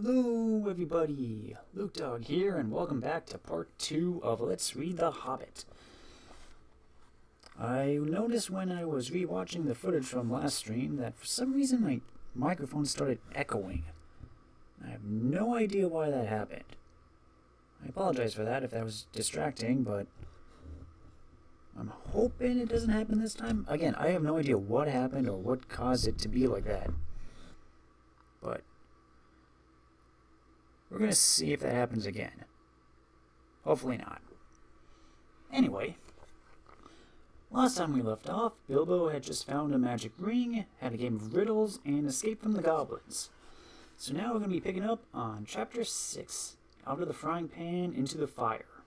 Hello everybody, Luke Dog here, and welcome back to part 2 of Let's Read the Hobbit. I noticed when I was rewatching the footage from last stream that for some reason my microphone started echoing. I have no idea why that happened. I apologize for that if that was distracting, but I'm hoping it doesn't happen this time. Again, I have no idea what happened or what caused it to be like that. But we're going to see if that happens again. Hopefully not. Anyway, last time we left off, Bilbo had just found a magic ring, had a game of riddles, and escaped from the goblins. So now we're going to be picking up on Chapter 6, Out of the Frying Pan into the Fire.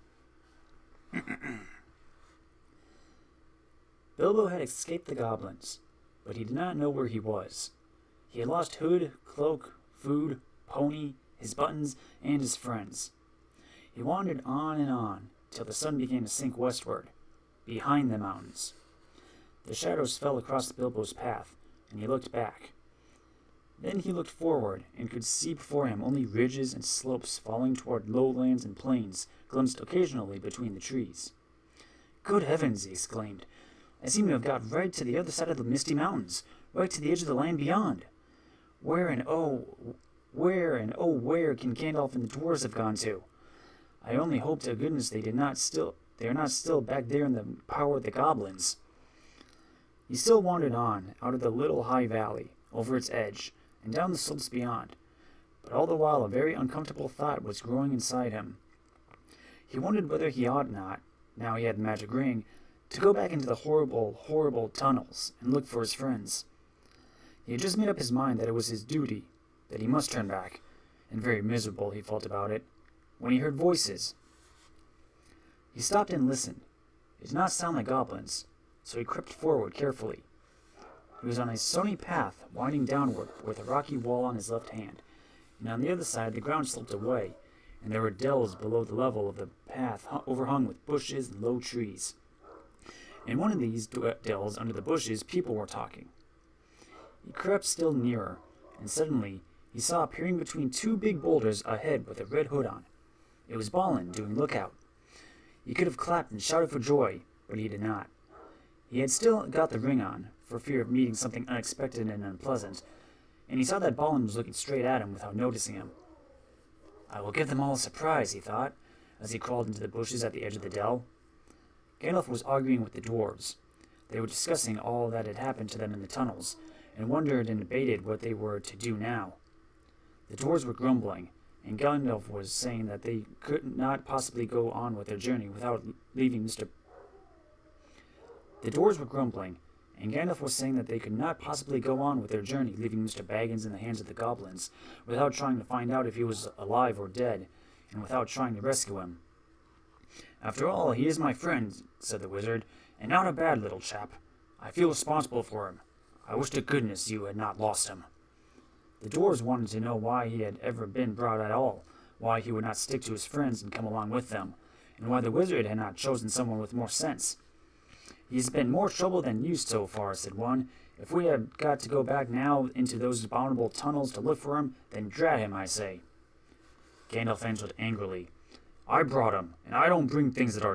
Bilbo had escaped the goblins, but he did not know where he was. He had lost hood, cloak, food, pony, his buttons, and his friends. He wandered on, till the sun began to sink westward, behind the mountains. The shadows fell across Bilbo's path, and he looked back. Then he looked forward, and could see before him only ridges and slopes falling toward lowlands and plains, glimpsed occasionally between the trees. "Good heavens!" he exclaimed. "I seem to have got right to the other side of the misty mountains, right to the edge of the land beyond. Where can Gandalf and the dwarves have gone to? I only hope to goodness they are not still back there in the power of the goblins." He still wandered on, out of the little high valley, over its edge, and down the slopes beyond, but all the while a very uncomfortable thought was growing inside him. He wondered whether he ought not, now he had the magic ring, to go back into the horrible tunnels and look for his friends. He had just made up his mind that it was his duty, that he must turn back, and very miserable he felt about it, when he heard voices. He stopped and listened. It did not sound like goblins, so he crept forward carefully. He was on a stony path winding downward with a rocky wall on his left hand, and on the other side the ground sloped away, and there were dells below the level of the path overhung with bushes and low trees. In one of these dells under the bushes people were talking. He crept still nearer, and suddenly he saw appearing between two big boulders a head with a red hood on. It was Balin doing lookout. He could have clapped and shouted for joy, but he did not. He had still got the ring on, for fear of meeting something unexpected and unpleasant, and he saw that Balin was looking straight at him without noticing him. "I will give them all a surprise," he thought, as he crawled into the bushes at the edge of the dell. Gandalf was arguing with the dwarves. They were discussing all that had happened to them in the tunnels, and wondered and debated what they were to do now. The dwarves were grumbling, and Gandalf was saying that they could not possibly go on with their journey without leaving Mr. Baggins in the hands of the goblins, without trying to find out if he was alive or dead, and without trying to rescue him. "After all, he is my friend," said the wizard, "and not a bad little chap. I feel responsible for him. I wish to goodness you had not lost him." The dwarves wanted to know why he had ever been brought at all, why he would not stick to his friends and come along with them, and why the wizard had not chosen someone with more sense. "He's been more trouble than used so far," said one. "If we had got to go back now into those abominable tunnels to look for him, then drat him, I say." Gandalf answered angrily, "I brought him, and I don't bring things that are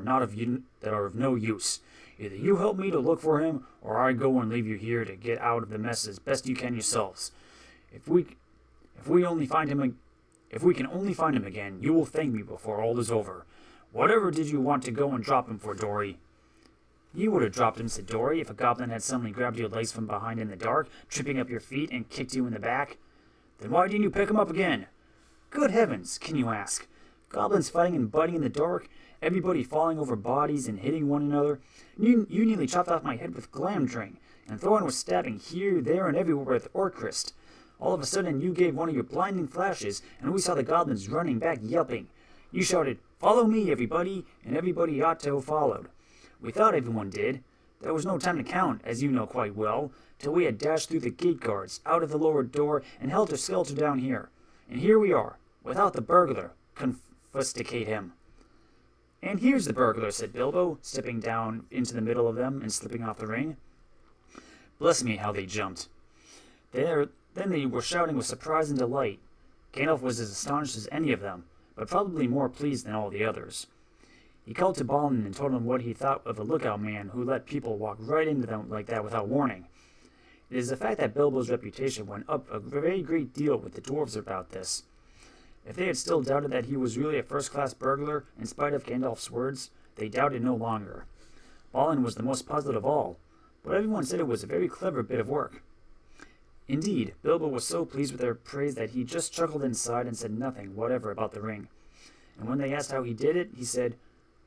of no use. Either you help me to look for him, or I go and leave you here to get out of the mess as best you can yourselves. If we can only find him again, you will thank me before all is over. Whatever did you want to go and drop him for, Dory?" "You would have dropped him," said Dory, "if a goblin had suddenly grabbed your legs from behind in the dark, tripping up your feet, and kicked you in the back." "Then why didn't you pick him up again?" "Good heavens, can you ask? Goblins fighting and biting in the dark, everybody falling over bodies and hitting one another. You nearly chopped off my head with Glamdring, and Thorin was stabbing here, there, and everywhere with Orcrist. All of a sudden you gave one of your blinding flashes, and we saw the goblins running back yelping. You shouted, 'Follow me, everybody,' and everybody ought to have followed. We thought everyone did. There was no time to count, as you know quite well, till we had dashed through the gate guards, out of the lower door, and helter-skelter down here. And here we are, without the burglar. Confiscate him." "And here's the burglar," said Bilbo, stepping down into the middle of them and slipping off the ring. Bless me, how they jumped. Then they were shouting with surprise and delight. Gandalf was as astonished as any of them, but probably more pleased than all the others. He called to Balin and told him what he thought of the lookout man who let people walk right into them like that without warning. It is the fact that Bilbo's reputation went up a very great deal with the dwarves about this. If they had still doubted that he was really a first-class burglar, in spite of Gandalf's words, they doubted no longer. Balin was the most puzzled of all, but everyone said it was a very clever bit of work. Indeed, Bilbo was so pleased with their praise that he just chuckled inside and said nothing whatever about the ring. And when they asked how he did it, he said,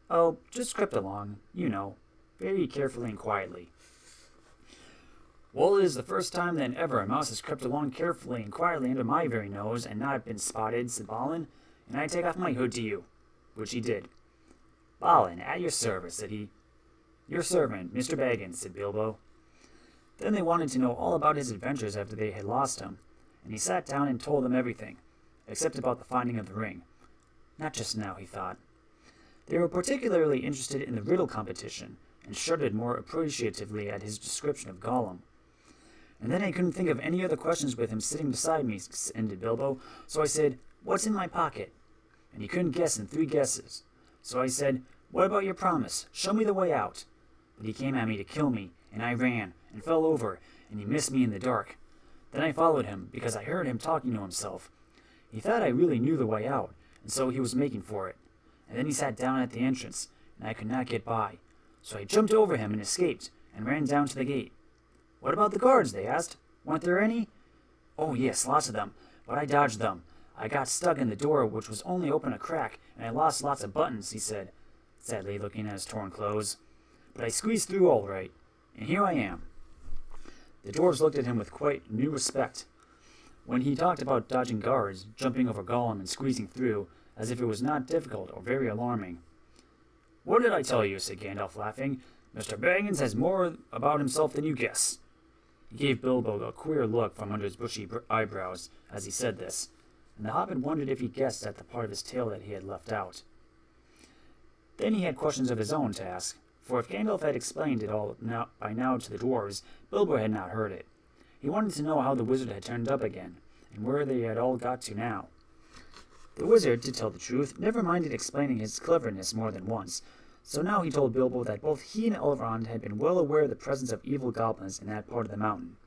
"Oh, just crept along, you know, very carefully and quietly." "Well, it is the first time that ever a mouse has crept along carefully and quietly under my very nose and not been spotted," said Balin, "and I take off my hood to you," which he did. "Balin, at your service," said he. "Your servant, Mr. Baggins," said Bilbo. Then they wanted to know all about his adventures after they had lost him, and he sat down and told them everything, except about the finding of the ring. Not just now, he thought. They were particularly interested in the riddle competition, and shuddered more appreciatively at his description of Gollum. "And then I couldn't think of any other questions with him sitting beside me," ended Bilbo, "so I said, 'What's in my pocket?' And he couldn't guess in 3 guesses. So I said, 'What about your promise? Show me the way out.' But he came at me to kill me, and I ran, and fell over, and he missed me in the dark. Then I followed him, because I heard him talking to himself. He thought I really knew the way out, and so he was making for it. And then he sat down at the entrance, and I could not get by. So I jumped over him and escaped, and ran down to the gate. 'What about the guards?' they asked. 'Weren't there any?' 'Oh, yes, lots of them, but I dodged them. I got stuck in the door, which was only open a crack, and I lost lots of buttons,' he said, sadly looking at his torn clothes. 'But I squeezed through all right, and here I am.' The dwarves looked at him with quite new respect. When he talked about dodging guards, jumping over Gollum, and squeezing through, as if it was not difficult or very alarming. 'What did I tell you?' said Gandalf, laughing. 'Mr. Baggins has more about himself than you guess.' He gave Bilbo a queer look from under his bushy eyebrows as he said this, and the hobbit wondered if he guessed at the part of his tale that he had left out. Then he had questions of his own to ask, for if Gandalf had explained it all by now to the dwarves, Bilbo had not heard it. He wanted to know how the wizard had turned up again, and where they had all got to now. The wizard, to tell the truth, never minded explaining his cleverness more than once, so now he told Bilbo that both he and Elrond had been well aware of the presence of evil goblins in that part of the mountain.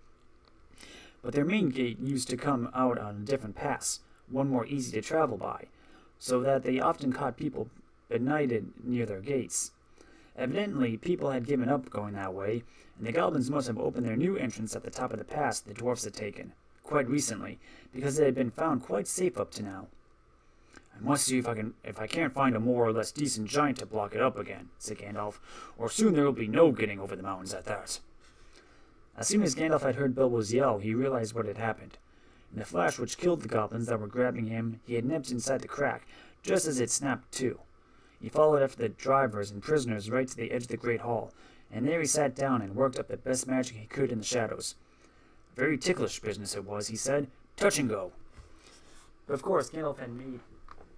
But their main gate used to come out on a different pass, one more easy to travel by, so that they often caught people benighted near their gates. Evidently, people had given up going that way, and the goblins must have opened their new entrance at the top of the pass the dwarfs had taken, quite recently, because it had been found quite safe up to now. "I must see if I can't find a more or less decent giant to block it up again," said Gandalf, "or soon there will be no getting over the mountains at that." As soon as Gandalf had heard Bilbo's yell, he realized what had happened. In the flash which killed the goblins that were grabbing him, he had nipped inside the crack, just as it snapped to. He followed after the drivers and prisoners right to the edge of the great hall, and there he sat down and worked up the best magic he could in the shadows. A very ticklish business it was, he said. Touch and go. But of course, Gandalf had made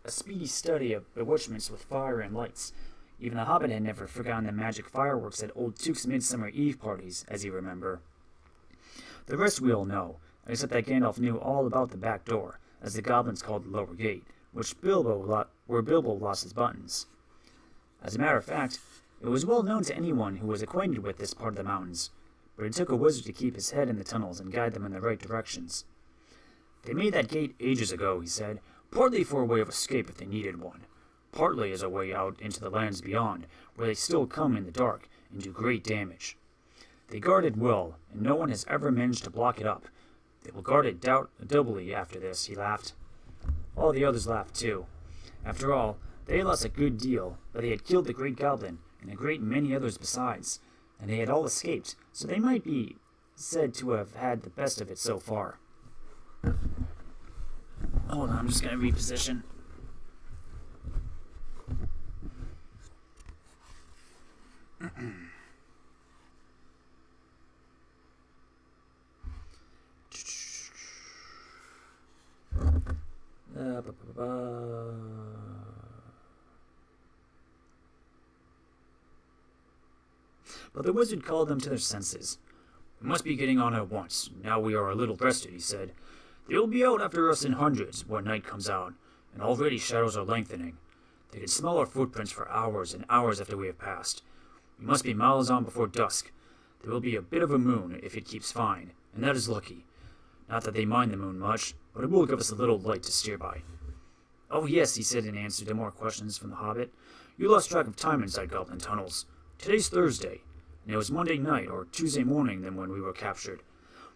a speedy study of bewitchments with fire and lights. Even the Hobbit had never forgotten the magic fireworks at Old Tuke's Midsummer Eve parties, as you remember. The rest we all know, except that Gandalf knew all about the back door, as the goblins called the lower gate, where Bilbo lost his buttons. As a matter of fact, it was well known to anyone who was acquainted with this part of the mountains, but it took a wizard to keep his head in the tunnels and guide them in the right directions. "They made that gate ages ago," he said, "partly for a way of escape if they needed one, partly as a way out into the lands beyond, where they still come in the dark and do great damage. They guard it well, and no one has ever managed to block it up. They will guard it doubly after this," he laughed. All the others laughed too. After all, they had lost a good deal, but they had killed the great goblin, and a great many others besides, and they had all escaped, so they might be said to have had the best of it so far. Hold on, I'm just going to reposition. But the wizard called them to their senses. "We must be getting on at once, now we are a little rested," he said. They will be out after us in hundreds when night comes on, and already shadows are lengthening. They can smell our footprints for hours and hours after we have passed. We must be miles on before dusk. There will be a bit of a moon if it keeps fine, and that is lucky. Not that they mind the moon much, but it will give us a little light to steer by." "Oh yes," he said in answer to more questions from the Hobbit. "You lost track of time inside goblin tunnels. Today's Thursday, and it was Monday night or Tuesday morning than when we were captured.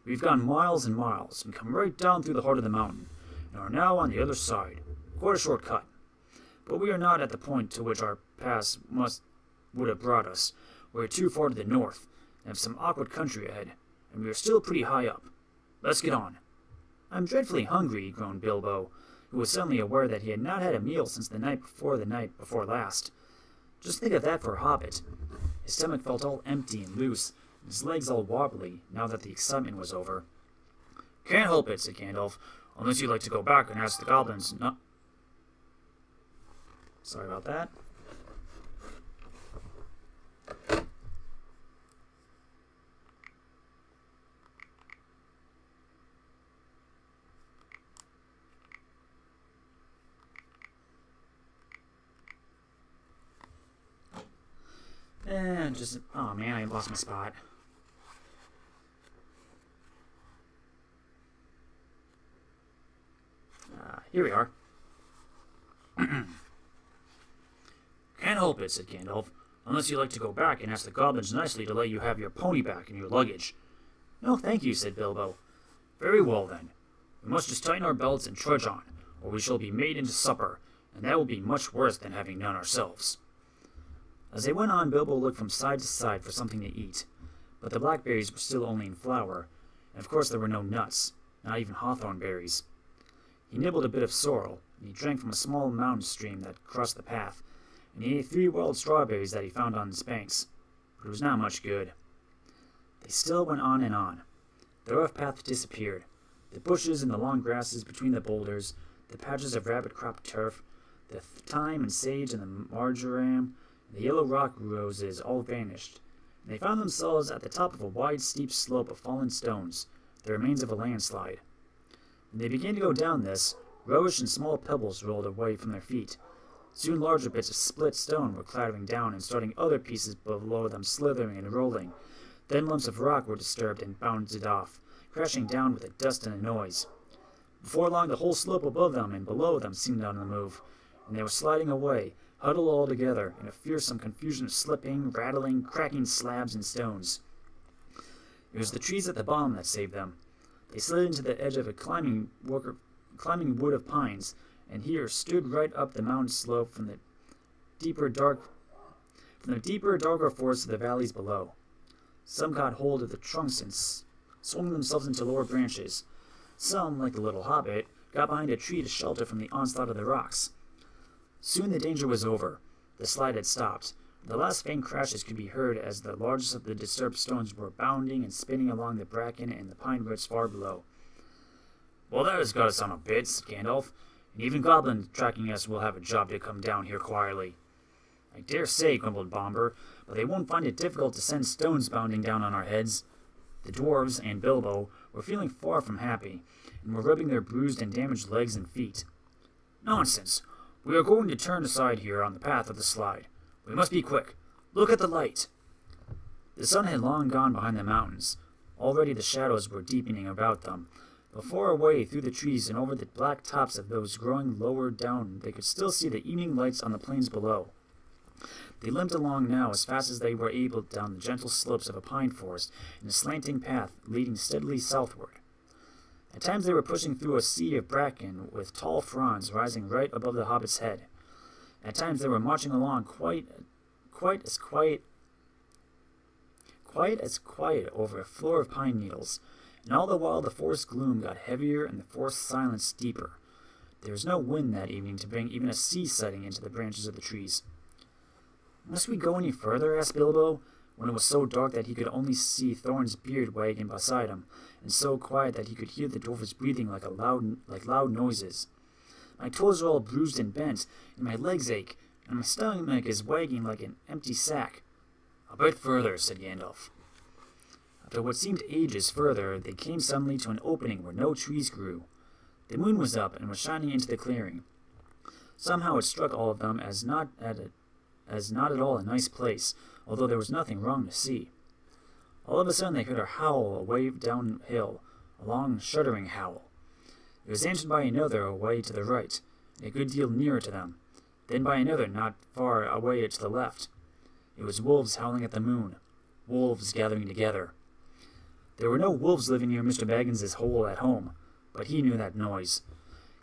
We've gone miles and miles, and come right down through the heart of the mountain, and are now on the other side. Quite a short cut. But we are not at the point to which our pass would have brought us. We're too far to the north, and have some awkward country ahead, and we are still pretty high up. Let's get on." "I'm dreadfully hungry," groaned Bilbo, who was suddenly aware that he had not had a meal since the night before last. Just think of that for a hobbit. His stomach felt all empty and loose, and his legs all wobbly, now that the excitement was over. "Can't help it," said Gandalf, "unless you'd like to go back and ask the goblins not..." Sorry about that. Oh man, I lost my spot. Here we are. "Can't help it," said Gandalf, "unless you like to go back and ask the goblins nicely to let you have your pony back and your luggage." "No, thank you," said Bilbo. "Very well, then. We must just tighten our belts and trudge on, or we shall be made into supper, and that will be much worse than having none ourselves." As they went on, Bilbo looked from side to side for something to eat, but the blackberries were still only in flower, and of course there were no nuts, not even hawthorn berries. He nibbled a bit of sorrel, and he drank from a small mountain stream that crossed the path, and he ate 3 wild strawberries that he found on its banks, but it was not much good. They still went on and on. The rough path disappeared. The bushes and the long grasses between the boulders, the patches of rabbit-cropped turf, the thyme and sage and the marjoram, the yellow rock roses all vanished, and they found themselves at the top of a wide, steep slope of fallen stones, the remains of a landslide. When they began to go down this, rubbish and small pebbles rolled away from their feet. Soon larger bits of split stone were clattering down and starting other pieces below them slithering and rolling. Then lumps of rock were disturbed and bounded off, crashing down with a dust and a noise. Before long the whole slope above them and below them seemed on the move, and they were sliding away, huddled all together in a fearsome confusion of slipping, rattling, cracking slabs and stones. It was the trees at the bottom that saved them. They slid into the edge of a climbing wood of pines, and here stood right up the mountain slope from the deeper, darker forests of the valleys below. Some got hold of the trunks and swung themselves into lower branches. Some, like the little hobbit, got behind a tree to shelter from the onslaught of the rocks. Soon the danger was over. The slide had stopped. The last faint crashes could be heard as the largest of the disturbed stones were bounding and spinning along the bracken and the pine roots far below. "Well, that has got us on a bit," said Gandalf, "and even goblins tracking us will have a job to come down here quietly." "I dare say," grumbled Bomber, "but they won't find it difficult to send stones bounding down on our heads." The dwarves and Bilbo were feeling far from happy, and were rubbing their bruised and damaged legs and feet. "Nonsense! We are going to turn aside here on the path of the slide. We must be quick. Look at the light." The sun had long gone behind the mountains. Already the shadows were deepening about them, but far away through the trees and over the black tops of those growing lower down they could still see the evening lights on the plains below. They limped along now as fast as they were able down the gentle slopes of a pine forest in a slanting path leading steadily southward. At times they were pushing through a sea of bracken with tall fronds rising right above the hobbit's head. At times they were marching along quite as quiet over a floor of pine needles, and all the while the forest gloom got heavier and the forest silence deeper. There was no wind that evening to bring even a sea sighting into the branches of the trees. "Must we go any further?" asked Bilbo, when it was so dark that he could only see Thorin's beard wagging beside him, and so quiet that he could hear the dwarf's breathing like loud noises. "My toes are all bruised and bent, and my legs ache, and my stomach is wagging like an empty sack." "A bit further," said Gandalf. After what seemed ages further, they came suddenly to an opening where no trees grew. The moon was up and was shining into the clearing. Somehow it struck all of them as not at all a nice place, although there was nothing wrong to see. All of a sudden they heard a howl away downhill, a long, shuddering howl. It was answered by another away to the right, a good deal nearer to them, then by another not far away to the left. It was wolves howling at the moon, wolves gathering together. There were no wolves living near Mr. Baggins's hole at home, but he knew that noise.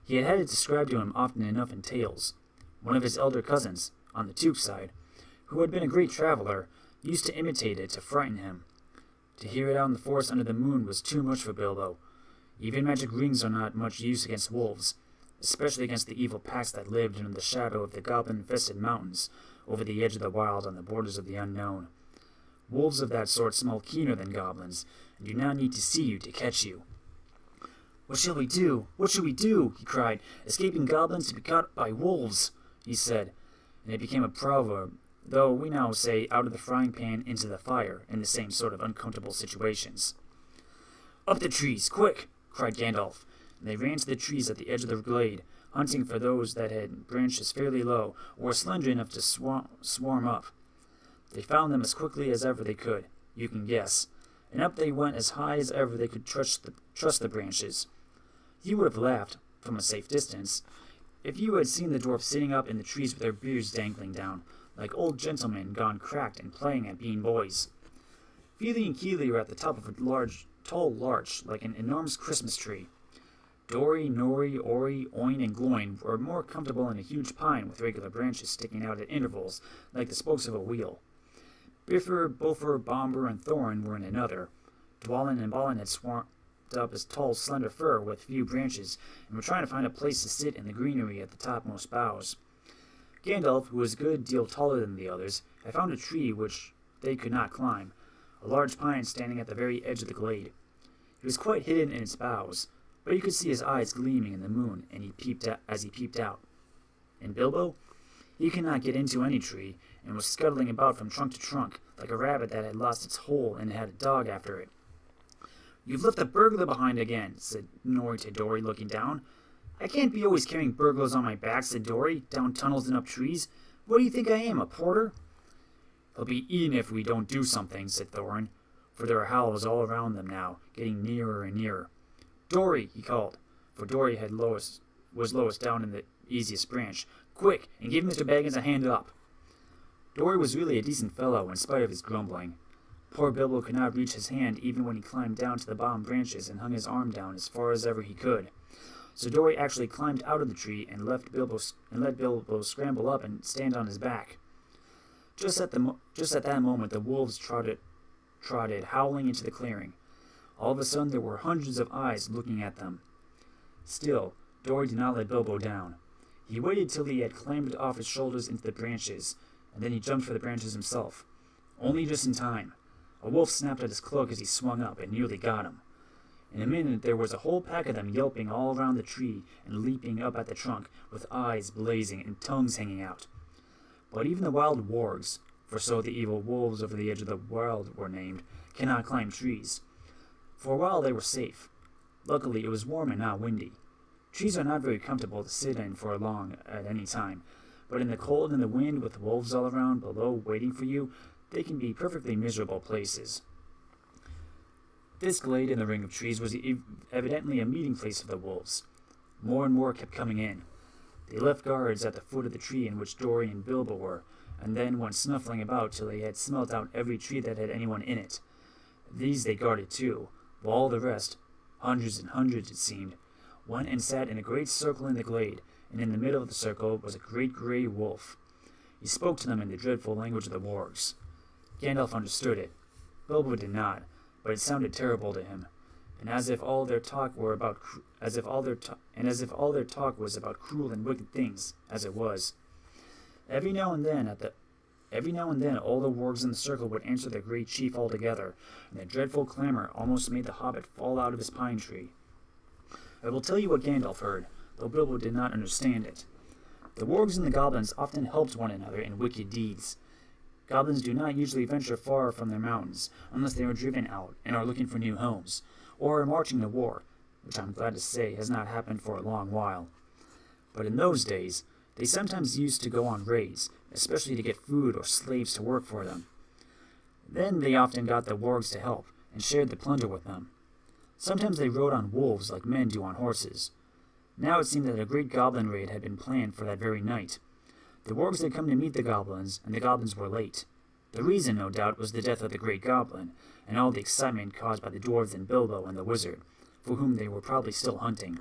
He had had it described to him often enough in tales. One of his elder cousins, on the Tuke side, who had been a great traveler, used to imitate it to frighten him. To hear it out in the forest under the moon was too much for Bilbo. Even magic rings are not much use against wolves, especially against the evil packs that lived under the shadow of the goblin-infested mountains over the edge of the wild on the borders of the unknown. Wolves of that sort smell keener than goblins, and do not need to see you to catch you. "What shall we do? What shall we do?" he cried. "Escaping goblins to be caught by wolves," he said, and it became a proverb, though we now say out of the frying pan into the fire in the same sort of uncomfortable situations. "Up the trees, quick!" cried Gandalf, and they ran to the trees at the edge of the glade, hunting for those that had branches fairly low or were slender enough to swarm up. They found them as quickly as ever they could, you can guess, and up they went as high as ever they could trust the branches. You would have laughed, from a safe distance, if you had seen the dwarfs sitting up in the trees with their beards dangling down, like old gentlemen gone cracked and playing at being boys. Feely and Keely were at the top of a tall larch, like an enormous Christmas tree. Dori, Nori, Ori, Oin, and Gloin were more comfortable in a huge pine with regular branches sticking out at intervals, like the spokes of a wheel. Bifur, Bofur, Bomber, and Thorin were in another. Dwalin and Balin had swarmed up as tall, slender fir with few branches, and were trying to find a place to sit in the greenery at the topmost boughs. Gandalf, who was a good deal taller than the others, had found a tree which they could not climb, a large pine standing at the very edge of the glade. It was quite hidden in its boughs, but you could see his eyes gleaming in the moon and he peeped out. And Bilbo? He could not get into any tree, and was scuttling about from trunk to trunk, like a rabbit that had lost its hole and had a dog after it. "You've left the burglar behind again," said Nori to Dori, looking down. "I can't be always carrying burglars on my back," said Dori, "down tunnels and up trees. What do you think I am, a porter?" "He'll be eaten if we don't do something," said Thorin, for there were howls all around them now, getting nearer and nearer. "Dori," he called, for Dori was lowest down in the easiest branch. "Quick, and give Mr. Baggins a hand up." Dori was really a decent fellow, in spite of his grumbling. Poor Bilbo could not reach his hand even when he climbed down to the bottom branches and hung his arm down as far as ever he could. So Dori actually climbed out of the tree and let Bilbo scramble up and stand on his back. Just at that moment, the wolves trotted howling into the clearing. All of a sudden, there were hundreds of eyes looking at them. Still, Dori did not let Bilbo down. He waited till he had clambered off his shoulders into the branches, and then he jumped for the branches himself. Only just in time. A wolf snapped at his cloak as he swung up and nearly got him. In a minute there was a whole pack of them yelping all around the tree and leaping up at the trunk, with eyes blazing and tongues hanging out. But even the wild wargs, for so the evil wolves over the edge of the world were named, cannot climb trees. For a while they were safe. Luckily it was warm and not windy. Trees are not very comfortable to sit in for long at any time, but in the cold and the wind with wolves all around below waiting for you, they can be perfectly miserable places. This glade in the ring of trees was evidently a meeting place for the wolves. More and more kept coming in. They left guards at the foot of the tree in which Dori and Bilbo were, and then went snuffling about till they had smelt out every tree that had anyone in it. These they guarded too, while all the rest, hundreds and hundreds it seemed, went and sat in a great circle in the glade, and in the middle of the circle was a great grey wolf. He spoke to them in the dreadful language of the wargs. Gandalf understood it. Bilbo did not, but it sounded terrible to him, and as if all their talk was about cruel and wicked things, as it was. Every now and then all the wargs in the circle would answer their great chief all together, and the dreadful clamor almost made the hobbit fall out of his pine tree. I will tell you what Gandalf heard, though Bilbo did not understand it. The wargs and the goblins often helped one another in wicked deeds. Goblins do not usually venture far from their mountains, unless they are driven out and are looking for new homes, or are marching to war. which I'm glad to say has not happened for a long while. But in those days, they sometimes used to go on raids, especially to get food or slaves to work for them. Then they often got the wargs to help, and shared the plunder with them. Sometimes they rode on wolves like men do on horses. Now it seemed that a great goblin raid had been planned for that very night. The wargs had come to meet the goblins, and the goblins were late. The reason, no doubt, was the death of the great goblin, and all the excitement caused by the dwarves and Bilbo and the wizard, for whom they were probably still hunting.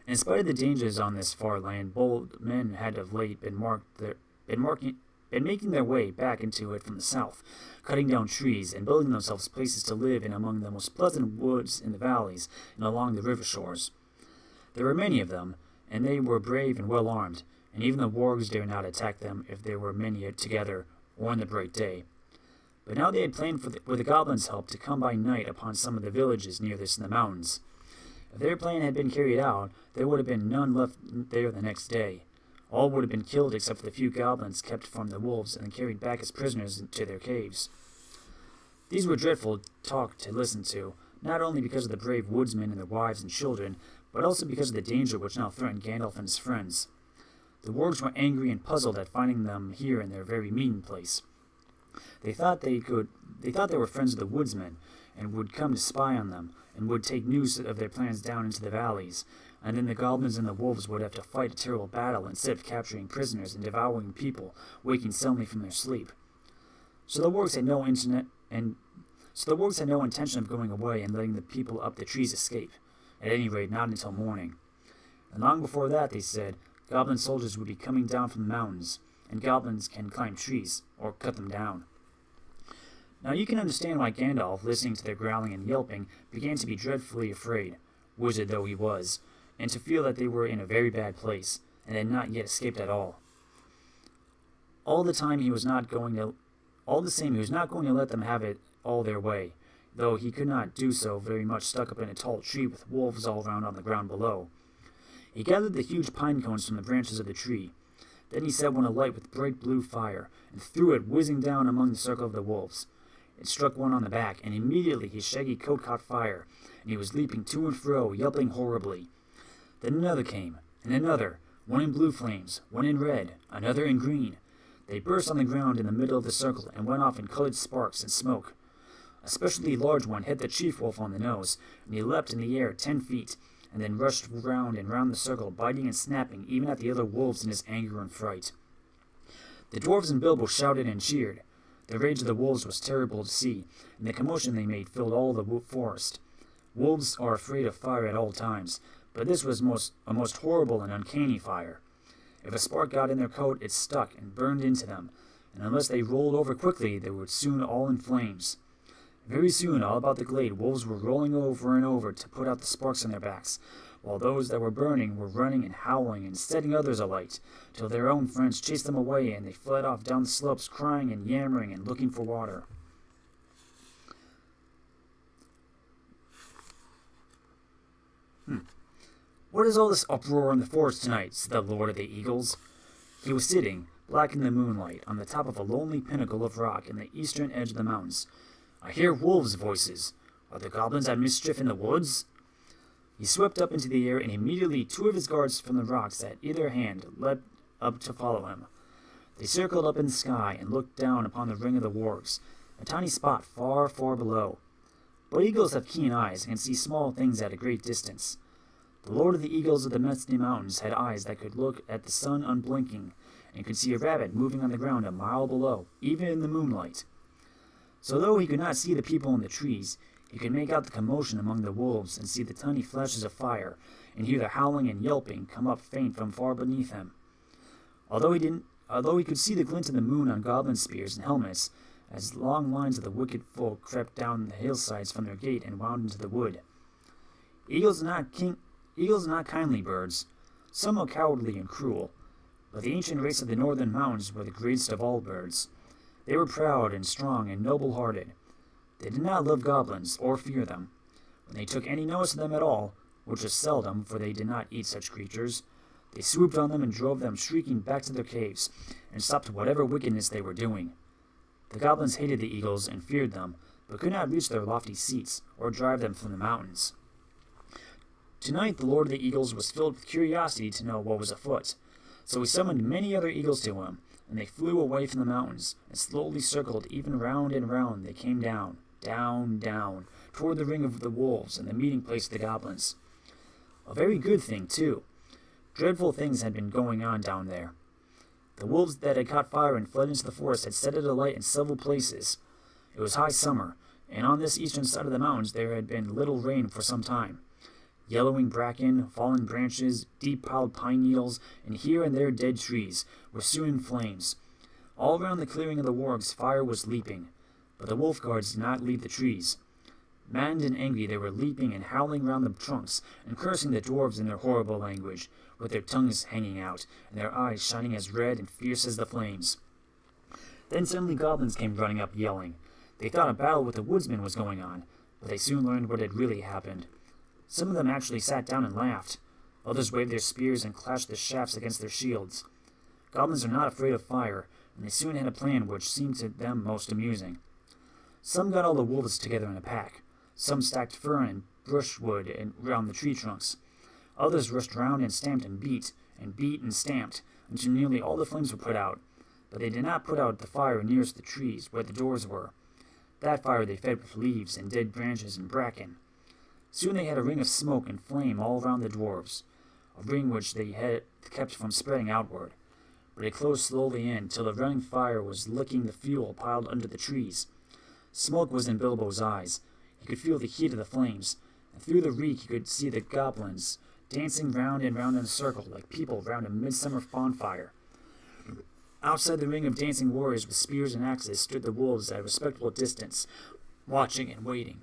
In spite of the dangers on this far land, bold men had of late been making their way back into it from the south, cutting down trees and building themselves places to live in among the most pleasant woods in the valleys and along the river shores. There were many of them, and they were brave and well armed, and even the wargs dared not attack them if there were many together or in the bright day. But now they had planned with the goblins' help to come by night upon some of the villages near this in the mountains. If their plan had been carried out, there would have been none left there the next day. All would have been killed except for the few goblins kept from the wolves and carried back as prisoners to their caves. These were dreadful talk to listen to, not only because of the brave woodsmen and their wives and children, but also because of the danger which now threatened Gandalf and his friends. The wargs were angry and puzzled at finding them here in their very meeting place. They thought they were friends of the woodsmen, and would come to spy on them, and would take news of their plans down into the valleys, and then the goblins and the wolves would have to fight a terrible battle instead of capturing prisoners and devouring people, waking suddenly from their sleep. So the wargs had no intention of going away and letting the people up the trees escape, at any rate not until morning. And long before that, they said, goblin soldiers would be coming down from the mountains, and goblins can climb trees, or cut them down. Now you can understand why Gandalf, listening to their growling and yelping, began to be dreadfully afraid, wizard though he was, and to feel that they were in a very bad place, and had not yet escaped at all. All the same, he was not going to let them have it all their way, though he could not do so very much stuck up in a tall tree with wolves all round on the ground below. He gathered the huge pine cones from the branches of the tree. Then he set one alight with bright blue fire, and threw it whizzing down among the circle of the wolves. It struck one on the back, and immediately his shaggy coat caught fire, and he was leaping to and fro, yelping horribly. Then another came, and another, one in blue flames, one in red, another in green. They burst on the ground in the middle of the circle, and went off in colored sparks and smoke. A especially large one hit the chief wolf on the nose, and he leapt in the air 10 feet, and then rushed round and round the circle, biting and snapping even at the other wolves in his anger and fright. The dwarves and Bilbo shouted and cheered. The rage of the wolves was terrible to see, and the commotion they made filled all the forest. Wolves are afraid of fire at all times, but this was a most horrible and uncanny fire. If a spark got in their coat, it stuck and burned into them, and unless they rolled over quickly, they were soon all in flames. Very soon, all about the glade, wolves were rolling over and over to put out the sparks on their backs, while those that were burning were running and howling and setting others alight, till their own friends chased them away, and they fled off down the slopes, crying and yammering and looking for water. "What is all this uproar in the forest tonight?" said the Lord of the Eagles. He was sitting, black in the moonlight, on the top of a lonely pinnacle of rock in the eastern edge of the mountains. "I hear wolves' voices. Are the goblins at mischief in the woods?" He swept up into the air, and immediately 2 of his guards from the rocks at either hand leapt up to follow him. They circled up in the sky and looked down upon the ring of the wargs, a tiny spot far, far below. But eagles have keen eyes and can see small things at a great distance. The Lord of the Eagles of the Misty Mountains had eyes that could look at the sun unblinking, and could see a rabbit moving on the ground a mile below, even in the moonlight. So though he could not see the people in the trees, he could make out the commotion among the wolves, and see the tiny flashes of fire, and hear the howling and yelping come up faint from far beneath him. Although he could see the glint of the moon on goblin spears and helmets, as long lines of the wicked folk crept down the hillsides from their gate and wound into the wood. Eagles are not kindly birds. Some are cowardly and cruel, but the ancient race of the northern mountains were the greatest of all birds. They were proud and strong and noble-hearted. They did not love goblins or fear them. When they took any notice of them at all, which was seldom, for they did not eat such creatures, they swooped on them and drove them shrieking back to their caves, and stopped whatever wickedness they were doing. The goblins hated the eagles and feared them, but could not reach their lofty seats or drive them from the mountains. Tonight the Lord of the Eagles was filled with curiosity to know what was afoot. So he summoned many other eagles to him, and they flew away from the mountains, and slowly circled even round and round. They came down, down, down, toward the ring of the wolves and the meeting place of the goblins. A very good thing, too. Dreadful things had been going on down there. The wolves that had caught fire and fled into the forest had set it alight in several places. It was high summer, and on this eastern side of the mountains there had been little rain for some time. Yellowing bracken, fallen branches, deep-piled pine needles, and here and there dead trees were soon in flames. All around the clearing of the wargs fire was leaping, but the wolf guards did not leave the trees. Maddened and angry, they were leaping and howling round the trunks, and cursing the dwarves in their horrible language, with their tongues hanging out, and their eyes shining as red and fierce as the flames. Then suddenly goblins came running up, yelling. They thought a battle with the woodsmen was going on, but they soon learned what had really happened. Some of them actually sat down and laughed. Others waved their spears and clashed the shafts against their shields. Goblins are not afraid of fire, and they soon had a plan which seemed to them most amusing. Some got all the wolves together in a pack. Some stacked fern and brushwood around the tree trunks. Others rushed round and stamped and beat and stamped, until nearly all the flames were put out. But they did not put out the fire nearest the trees, where the doors were. That fire they fed with leaves and dead branches and bracken. Soon they had a ring of smoke and flame all round the dwarves, a ring which they had kept from spreading outward. But it closed slowly in, till the running fire was licking the fuel piled under the trees. Smoke was in Bilbo's eyes. He could feel the heat of the flames, and through the reek he could see the goblins dancing round and round in a circle like people round a midsummer bonfire. Outside the ring of dancing warriors with spears and axes stood the wolves at a respectable distance, watching and waiting.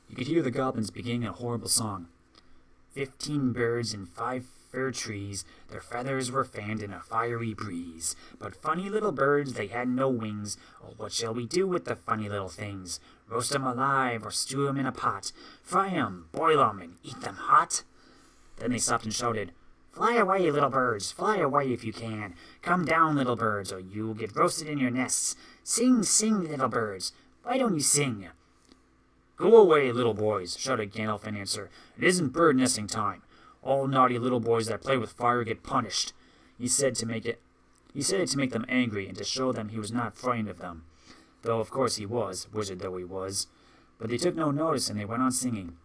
You could hear the goblins beginning a horrible song. 15 birds in 5 fir trees, their feathers were fanned in a fiery breeze. But funny little birds, they had no wings. Oh, what shall we do with the funny little things? Roast 'em alive or stew 'em in a pot. Fry 'em, boil 'em, and eat them hot. Then they stopped and shouted, Fly away, little birds, fly away if you can. Come down, little birds, or you'll get roasted in your nests. Sing, sing, little birds, why don't you sing? Go away, little boys, shouted Gandalf in answer. It isn't bird nesting time. All naughty little boys that play with fire get punished. He said it to make them angry and to show them he was not frightened of them. Though of course he was, wizard though he was. But they took no notice and they went on singing.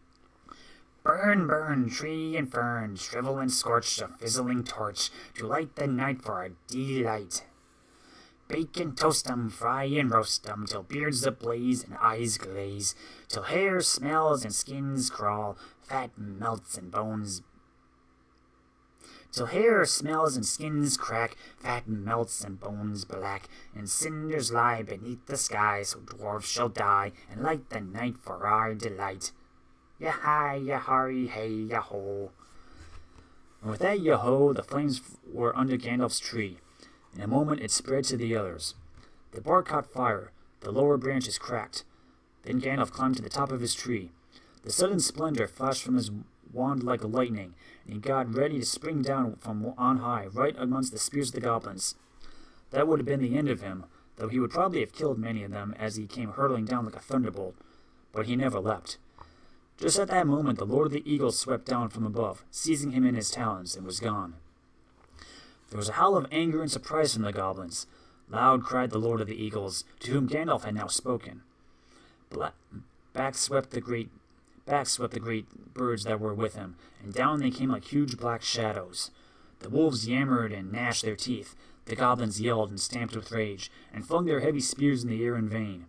Burn, burn, tree and fern, shrivel and scorch, a fizzling torch, to light the night for our delight. Bake and toast 'em, fry and roast 'em, till beards ablaze and eyes glaze, till hair smells and skins crawl, fat melts and bones. Till hair smells and skins crack, fat melts and bones black, and cinders lie beneath the sky, so dwarves shall die, and light the night for our delight. Ya-hi, ya-hari, hey, ya-ho. And with that ya-ho, the flames were under Gandalf's tree. In a moment it spread to the others. The bark caught fire, the lower branches cracked. Then Gandalf climbed to the top of his tree. The sudden splendor flashed from his wand like lightning, and he got ready to spring down from on high, right amongst the spears of the goblins. That would have been the end of him, though he would probably have killed many of them as he came hurtling down like a thunderbolt. But he never leapt. Just at that moment the Lord of the Eagles swept down from above, seizing him in his talons, and was gone. There was a howl of anger and surprise from the goblins. Loud cried the Lord of the Eagles, to whom Gandalf had now spoken. Back swept the great birds that were with him, and down they came like huge black shadows. The wolves yammered and gnashed their teeth. The goblins yelled and stamped with rage, and flung their heavy spears in the air in vain.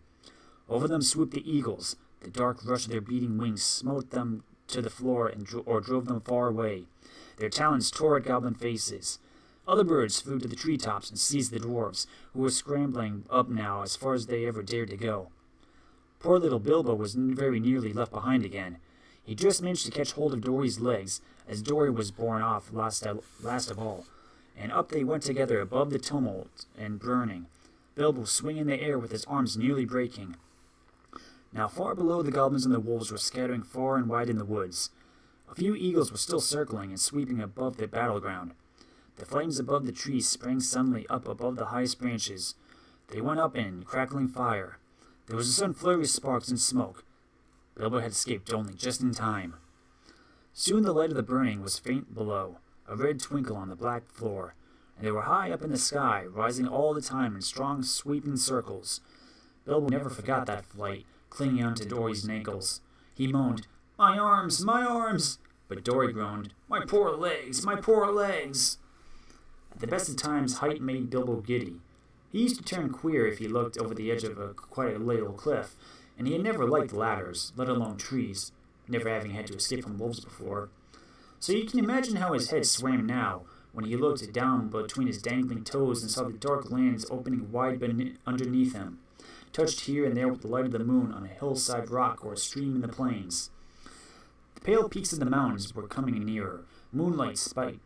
Over them swooped the eagles. The dark rush of their beating wings smote them to the floor or drove them far away. Their talons tore at goblin faces. Other birds flew to the treetops and seized the dwarves, who were scrambling up now as far as they ever dared to go. Poor little Bilbo was very nearly left behind again. He just managed to catch hold of Dory's legs, as Dory was borne off last of all, and up they went together above the tumult and burning, Bilbo swinging in the air with his arms nearly breaking. Now far below the goblins and the wolves were scattering far and wide in the woods. A few eagles were still circling and sweeping above the battleground. The flames above the trees sprang suddenly up above the highest branches. They went up in crackling fire. There was a sudden flurry of sparks and smoke. Bilbo had escaped only just in time. Soon the light of the burning was faint below, a red twinkle on the black floor, and they were high up in the sky, rising all the time in strong, sweeping circles. Bilbo never forgot that flight, clinging onto Dory's ankles. He moaned, "My arms! My arms!" But Dory groaned, "My poor legs! My poor legs!" At the best of times, height made Bilbo giddy. He used to turn queer if he looked over the edge of quite a little cliff, and he had never liked ladders, let alone trees, never having had to escape from wolves before. So you can imagine how his head swam now, when he looked down between his dangling toes and saw the dark lands opening wide underneath him, touched here and there with the light of the moon on a hillside rock or a stream in the plains. The pale peaks of the mountains were coming nearer, moonlit spikes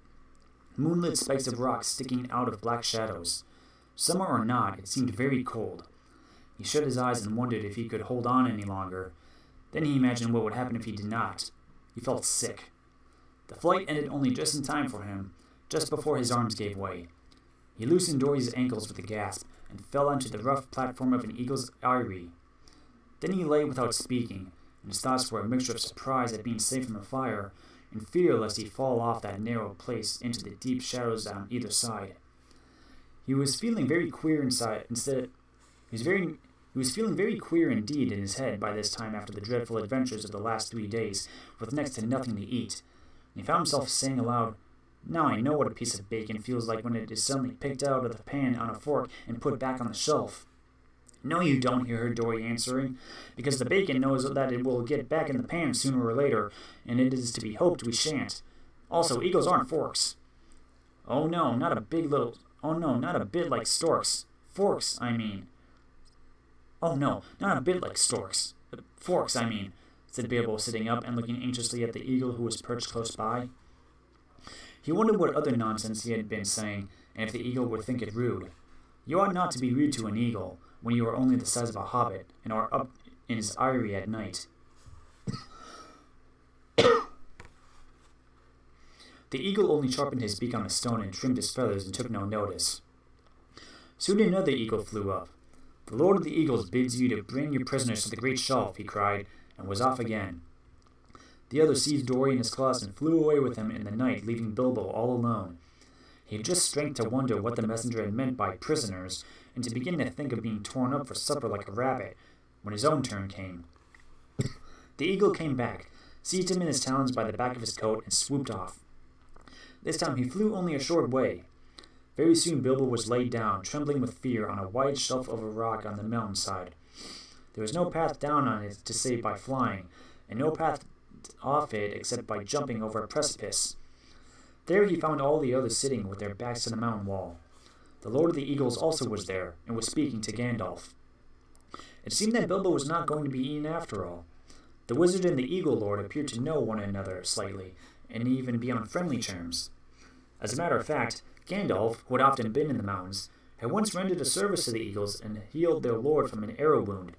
of rock sticking out of black shadows. Summer or not, it seemed very cold. He shut his eyes and wondered if he could hold on any longer. Then he imagined what would happen if he did not. He felt sick. The flight ended only just in time for him, just before his arms gave way. He loosened Dory's ankles with a gasp and fell onto the rough platform of an eagle's eyrie. Then he lay without speaking, and his thoughts were a mixture of surprise at being safe from the fire and fear lest he fall off that narrow place into the deep shadows on either side. He was feeling very queer inside. He was feeling very queer indeed in his head by this time after the dreadful adventures of the last 3 days, with next to nothing to eat. And he found himself saying aloud, "Now I know what a piece of bacon feels like when it is suddenly picked out of the pan on a fork and put back on the shelf." "No, you don't," he heard Dory answering, "because the bacon knows that it will get back in the pan sooner or later, and it is to be hoped we shan't. Also, eagles aren't forks." Oh no, not a bit like storks. Forks, I mean." "Oh no, not a bit like storks. Forks, I mean," said Bilbo, sitting up and looking anxiously at the eagle who was perched close by. He wondered what other nonsense he had been saying, and if the eagle would think it rude. You ought not to be rude to an eagle, when you are only the size of a hobbit, and are up in his eyrie at night. The eagle only sharpened his beak on a stone and trimmed his feathers and took no notice. Soon another eagle flew up. "The Lord of the Eagles bids you to bring your prisoners to the great shelf," he cried, and was off again. The other seized Dory in his claws and flew away with him in the night, leaving Bilbo all alone. He had just strength to wonder what the messenger had meant by prisoners, and to begin to think of being torn up for supper like a rabbit, when his own turn came. The eagle came back, seized him in his talons by the back of his coat, and swooped off. This time he flew only a short way. Very soon Bilbo was laid down, trembling with fear, on a wide shelf of a rock on the mountainside. There was no path down on it to save by flying, and no path off it except by jumping over a precipice. There he found all the others sitting with their backs to the mountain wall. The Lord of the Eagles also was there, and was speaking to Gandalf. It seemed that Bilbo was not going to be eaten after all. The wizard and the Eagle Lord appeared to know one another slightly, and even be on friendly terms. As a matter of fact, Gandalf, who had often been in the mountains, had once rendered a service to the eagles and healed their lord from an arrow wound.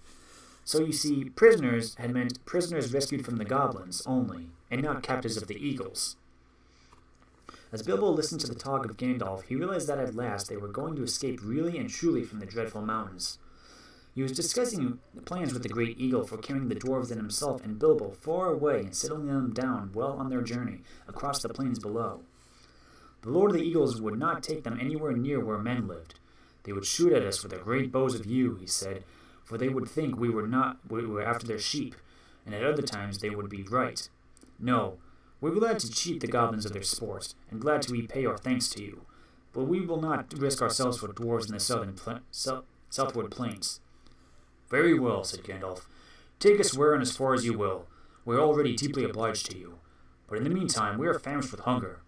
So you see, prisoners had meant prisoners rescued from the goblins only, and not captives of the eagles. As Bilbo listened to the talk of Gandalf, he realized that at last they were going to escape really and truly from the dreadful mountains. He was discussing the plans with the great eagle for carrying the dwarves and himself and Bilbo far away and settling them down well on their journey across the plains below. The Lord of the Eagles would not take them anywhere near where men lived. They would shoot at us with their great bows of yew, he said, for they would think we were after their sheep, and at other times they would be right. No, we're glad to cheat the goblins of their sport, and glad to repay our thanks to you, but we will not risk ourselves for dwarves in the southward plains. Very well, said Gandalf. Take us where and as far as you will. We are already deeply obliged to you. But in the meantime, we are famished with hunger.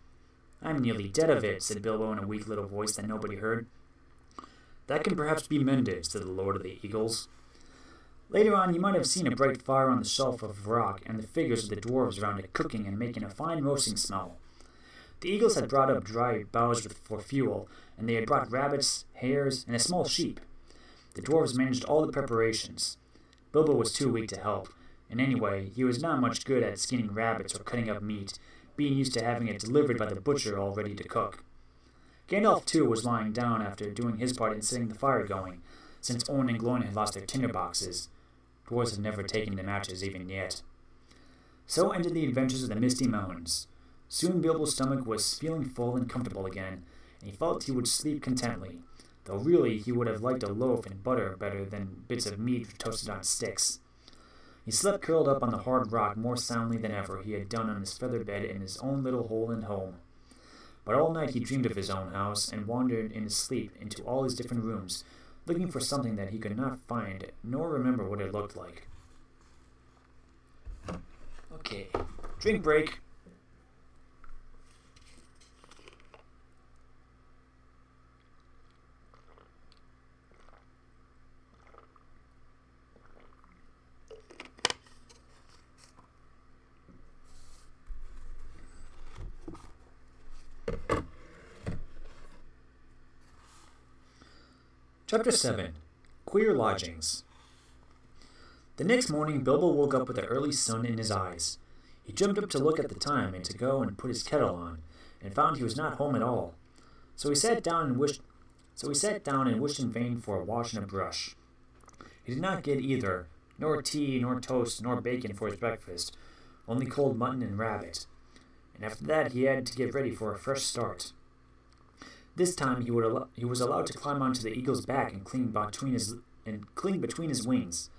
I'm nearly dead of it, said Bilbo in a weak little voice that nobody heard. That can perhaps be mended, said the Lord of the Eagles. Later on, you might have seen a bright fire on the shelf of rock, and the figures of the dwarves around it cooking and making a fine roasting smell. The eagles had brought up dry boughs for fuel, and they had brought rabbits, hares, and a small sheep. The dwarves managed all the preparations. Bilbo was too weak to help, and anyway, he was not much good at skinning rabbits or cutting up meat, being used to having it delivered by the butcher all ready to cook. Gandalf, too, was lying down after doing his part in setting the fire going, since Owen and Gloin had lost their tinder boxes. Dwarves had never taken to matches even yet. So ended the adventures of the Misty Mountains. Soon Bilbo's stomach was feeling full and comfortable again, and he felt he would sleep contentedly, though really he would have liked a loaf and butter better than bits of meat toasted on sticks. He slept curled up on the hard rock more soundly than ever he had done on his feather bed in his own little hole in home. But all night he dreamed of his own house, and wandered in his sleep into all his different rooms, looking for something that he could not find, nor remember what it looked like. Okay, drink break. Chapter 7. Queer Lodgings. The next morning, Bilbo woke up with the early sun in his eyes. He jumped up to look at the time and to go and put his kettle on, and found he was not home at all. So he sat down and wished in vain for a wash and a brush. He did not get either, nor tea, nor toast, nor bacon for his breakfast, only cold mutton and rabbit. And after that he had to get ready for a fresh start. This time he was allowed to climb onto the eagle's back and cling between his wings.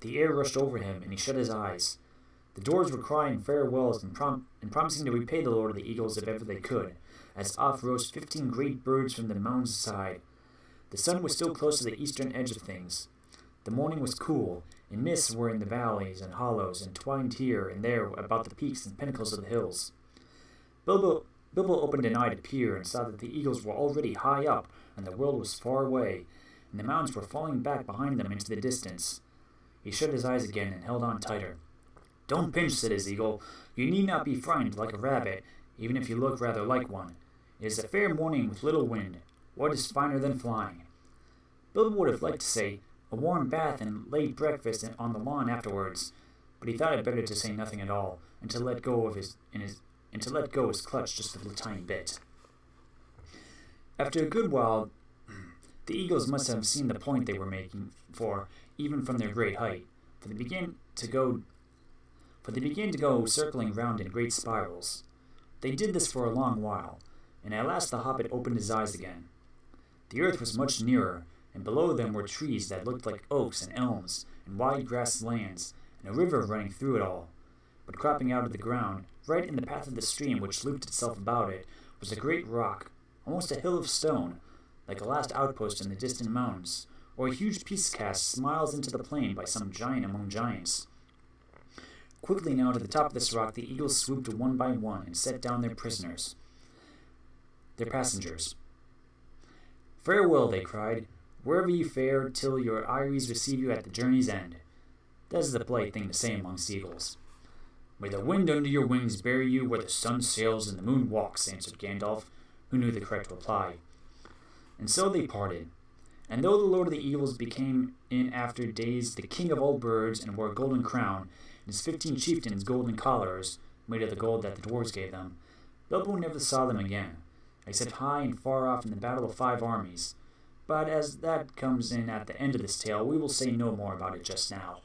The air rushed over him, and he shut his eyes. The dwarves were crying farewells and promising to repay the Lord of the Eagles if ever they could, as off rose 15 great birds from the mountain's side. The sun was still close to the eastern edge of things. The morning was cool, and mists were in the valleys and hollows, and twined here and there about the peaks and pinnacles of the hills. Bilbo opened an eye to peer, and saw that the eagles were already high up, and the world was far away, and the mountains were falling back behind them into the distance. He shut his eyes again and held on tighter. "Don't pinch," said his eagle. "You need not be frightened like a rabbit, even if you look rather like one. It is a fair morning with little wind. What is finer than flying?" Bilbo would have liked to say, "A warm bath and late breakfast on the lawn afterwards," but he thought it better to say nothing at all, and to let go his clutch just a little tiny bit. After a good while, the eagles must have seen the point they were making, for, even from their great height, for they began to go circling round in great spirals. They did this for a long while, and at last the Hobbit opened his eyes again. The earth was much nearer, and below them were trees that looked like oaks and elms, and wide grass lands, and a river running through it all. But cropping out of the ground, right in the path of the stream which looped itself about it, was a great rock, almost a hill of stone, like a last outpost in the distant mountains, or a huge peace cast smiles into the plain by some giant among giants. Quickly now to the top of this rock the eagles swooped one by one and set down their passengers. "Farewell," they cried, "wherever you fare, till your eyries receive you at the journey's end." That is the polite thing to say amongst eagles. "May the wind under your wings bear you where the sun sails and the moon walks," answered Gandalf, who knew the correct reply. And so they parted. And though the Lord of the Eagles became in after days the king of all birds, and wore a golden crown, and his 15 chieftains golden collars, made of the gold that the dwarves gave them, Bilbo never saw them again, except high and far off in the battle of 5 armies. But as that comes in at the end of this tale, we will say no more about it just now.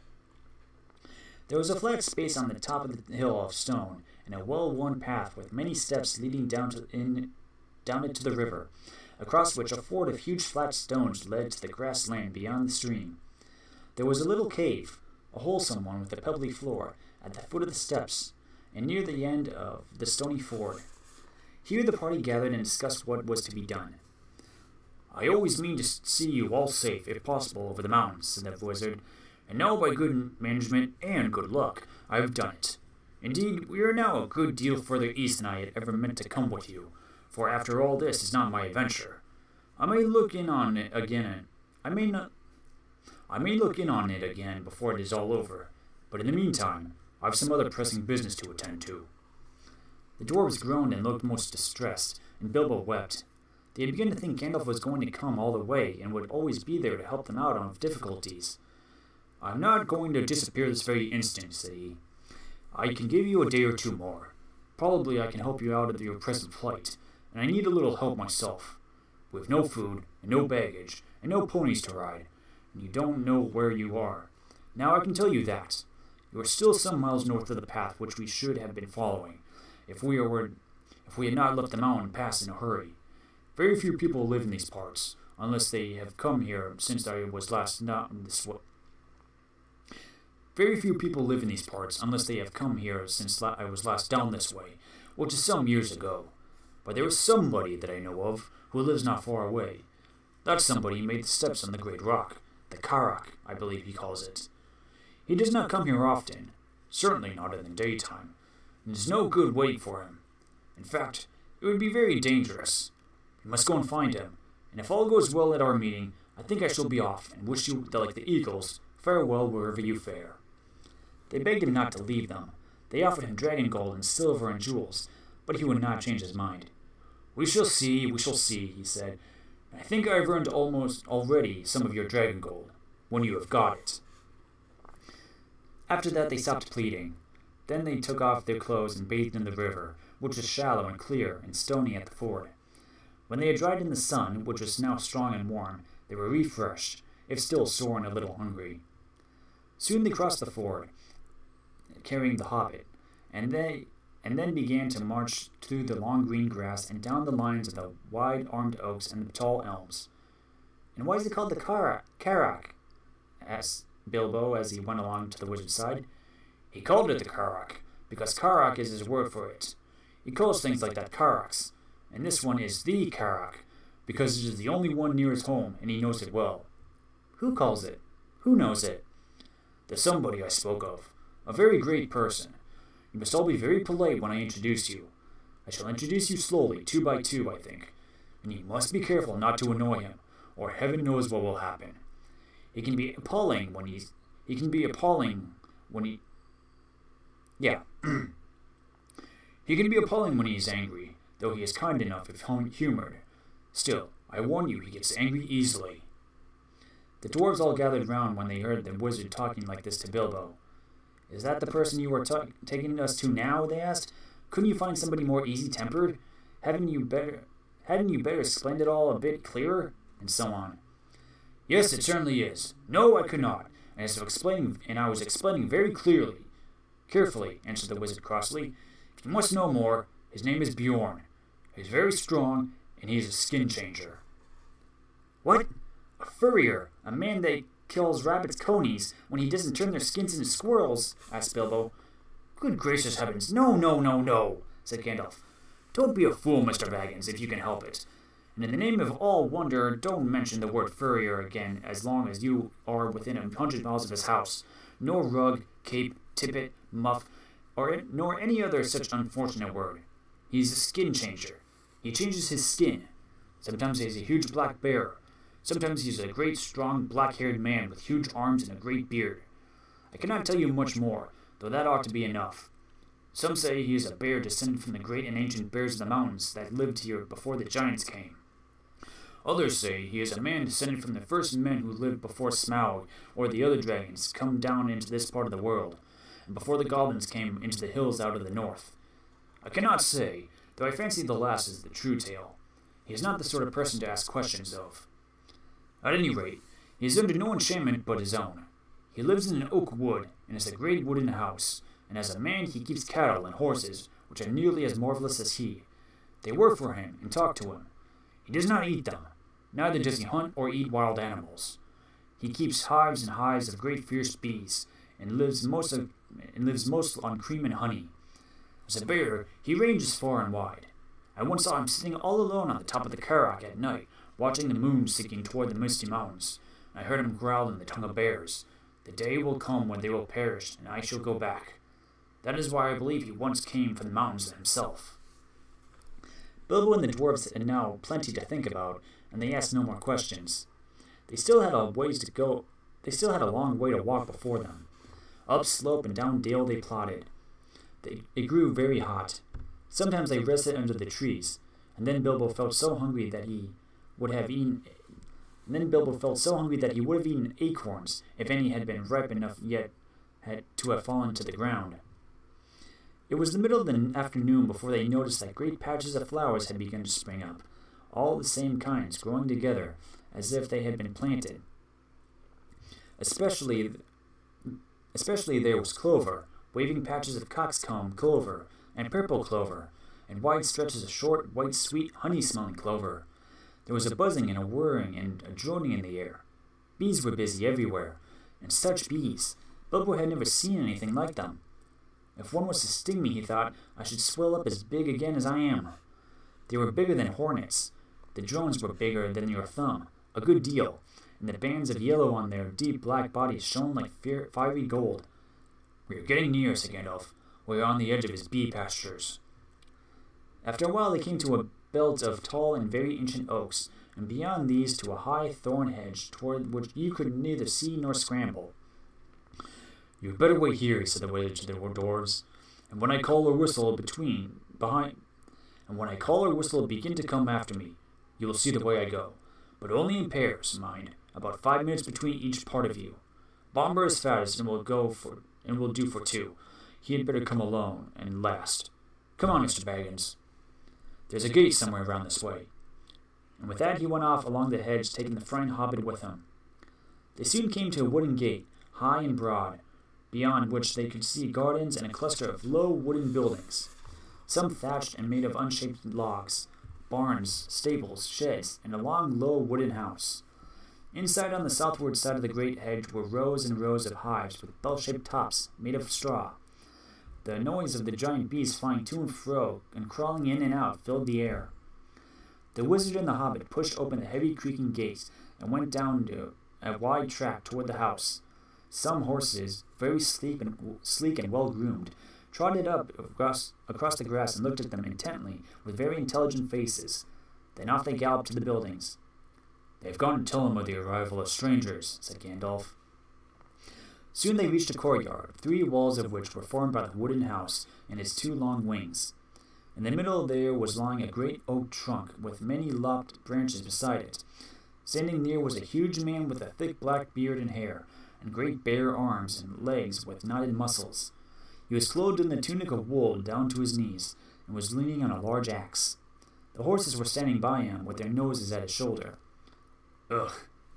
There was a flat space on the top of the hill of stone, and a well-worn path with many steps leading down it to the river, across which a ford of huge flat stones led to the grassland beyond the stream. There was a little cave, a wholesome one with a pebbly floor, at the foot of the steps, and near the end of the stony ford. Here the party gathered and discussed what was to be done. "I always mean to see you all safe, if possible, over the mountains," said the wizard, "and now by good management and good luck, I have done it. Indeed, we are now a good deal further east than I had ever meant to come with you, for after all this is not my adventure. I may look in on it again before it is all over, but in the meantime, I have some other pressing business to attend to." The dwarves groaned and looked most distressed, and Bilbo wept. They had begun to think Gandalf was going to come all the way, and would always be there to help them out on difficulties. "I'm not going to disappear this very instant," said he. "I can give you a day or 2 more. Probably I can help you out of your present plight, and I need a little help myself. We have no food, and no baggage, and no ponies to ride, and you don't know where you are. Now I can tell you that. You are still some miles north of the path which we should have been following, if we had not left the mountain pass in a hurry. Very few people live in these parts, unless they have come here since I was last down this way. Very few people live in these parts, unless they have come here since I was last down this way, which is some years ago. But there is somebody that I know of who lives not far away. That somebody made the steps on the great rock, the Karak, I believe he calls it. He does not come here often, certainly not in the daytime, and it is no good waiting for him. In fact, it would be very dangerous. We must go and find him, and if all goes well at our meeting, I think I shall be off, and wish you, like the eagles, farewell wherever you fare. They begged him not to leave them. They offered him dragon gold and silver and jewels, but he would not change his mind. We shall see, he said. I think I have earned almost already some of your dragon gold, when you have got it. After that they stopped pleading. Then they took off their clothes and bathed in the river, which was shallow and clear and stony at the ford. When they had dried in the sun, which was now strong and warm, they were refreshed, if still sore and a little hungry. Soon they crossed the ford, carrying the Hobbit, and then began to march through the long green grass and down the lines of the wide-armed oaks and the tall elms. And why is it called the Karak? Asked Bilbo as he went along to the wizard's side. He called it the Karak, because Karak is his word for it. He calls things like that Karaks, and this one is the Karak, because it is the only one near his home, and he knows it well. Who calls it? Who knows it? The somebody I spoke of, a very great person. You must all be very polite when I introduce you. I shall introduce you slowly, 2 by 2, I think, and you must be careful not to annoy him, or heaven knows what will happen. He can be appalling when he can be appalling when he's angry, though he is kind enough if humored. Still, I warn you, he gets angry easily. The dwarves all gathered round when they heard the wizard talking like this to Bilbo. Is that the person you are taking us to now? They asked. Couldn't you find somebody more easy-tempered? Hadn't you better explain it all a bit clearer? And so on. Yes, it certainly is. No, I could not. I was explaining very carefully, answered the wizard crossly. If you must know more, his name is Bjorn. He's very strong, and he's a skin changer. What? A furrier? A man that kills rabbits' conies when he doesn't turn their skins into squirrels? Asked Bilbo. Good gracious heavens, no, said Gandalf. Don't be a fool, Mr. Baggins, if you can help it. And in the name of all wonder, don't mention the word furrier again as long as you are within 100 miles of his house. No rug, cape, tippet, muff, nor any other such unfortunate word. He's a skin changer. He changes his skin. Sometimes he's a huge black bear. Sometimes he's a great, strong, black-haired man with huge arms and a great beard. I cannot tell you much more, though that ought to be enough. Some say he is a bear descended from the great and ancient bears of the mountains that lived here before the giants came. Others say he is a man descended from the first men who lived before Smaug or the other dragons come down into this part of the world, and before the goblins came into the hills out of the north. I cannot say, though I fancy the last is the true tale. He is not the sort of person to ask questions of. At any rate, he is under no enchantment but his own. He lives in an oak wood, and has a great wooden house, and as a man he keeps cattle and horses, which are nearly as marvelous as he. They work for him and talk to him. He does not eat them. Neither does he hunt or eat wild animals. He keeps hives and hives of great fierce bees, and lives most on cream and honey. As a bear, he ranges far and wide. I once saw him sitting all alone on the top of the Karak at night, watching the moon sinking toward the misty mountains. I heard him growl in the tongue of bears. The day will come when they will perish, and I shall go back. That is why I believe he once came from the mountains himself. Bilbo and the dwarves had now plenty to think about, and they asked no more questions. They still had a ways to go. They still had a long way to walk before them. Up slope and down dale they plodded. It grew very hot. Sometimes they rested under the trees, and then Bilbo felt so hungry that he would have eaten acorns if any had been ripe enough yet to have fallen to the ground. It was the middle of the afternoon before they noticed that great patches of flowers had begun to spring up, all the same kinds, growing together as if they had been planted. Especially Especially there was clover, waving patches of coxcomb clover, and purple clover, and wide stretches of short, white, sweet, honey-smelling clover. There was a buzzing and a whirring and a droning in the air. Bees were busy everywhere, and such bees! Bilbo had never seen anything like them. If one was to sting me, he thought, I should swell up as big again as I am. They were bigger than hornets. The drones were bigger than your thumb, a good deal, and the bands of yellow on their deep black bodies shone like fiery gold. "We are getting near," said Gandalf. "We are on the edge of his bee pastures." After a while they came to a belt of tall and very ancient oaks, and beyond these to a high thorn hedge, toward which you could neither see nor scramble. "You had better wait here," said the wizard to the dwarves, "and when I call or whistle begin to come after me. You will see the way I go, but only in pairs, mind, about 5 minutes between each part of you. Bomber is fattest and will do for 2. He had better come alone and last. Come on, Mr. Baggins. There's a gate somewhere around this way." And with that he went off along the hedge, taking the frightened hobbit with him. They soon came to a wooden gate, high and broad, beyond which they could see gardens and a cluster of low wooden buildings, some thatched and made of unshaped logs, barns, stables, sheds, and a long, low wooden house. Inside, on the southward side of the great hedge, were rows and rows of hives with bell-shaped tops made of straw. The noise of the giant bees flying to and fro and crawling in and out filled the air. The wizard and the hobbit pushed open the heavy creaking gates and went down a wide track toward the house. Some horses, very sleek and well-groomed, trotted up across the grass and looked at them intently with very intelligent faces. Then off they galloped to the buildings. "They've gone to tell him of the arrival of strangers," said Gandalf. Soon they reached a courtyard, 3 walls of which were formed by the wooden house and its 2 long wings. In the middle there was lying a great oak trunk with many lopped branches beside it. Standing near was a huge man with a thick black beard and hair, and great bare arms and legs with knotted muscles. He was clothed in the tunic of wool down to his knees, and was leaning on a large axe. The horses were standing by him, with their noses at his shoulder. "Ugh,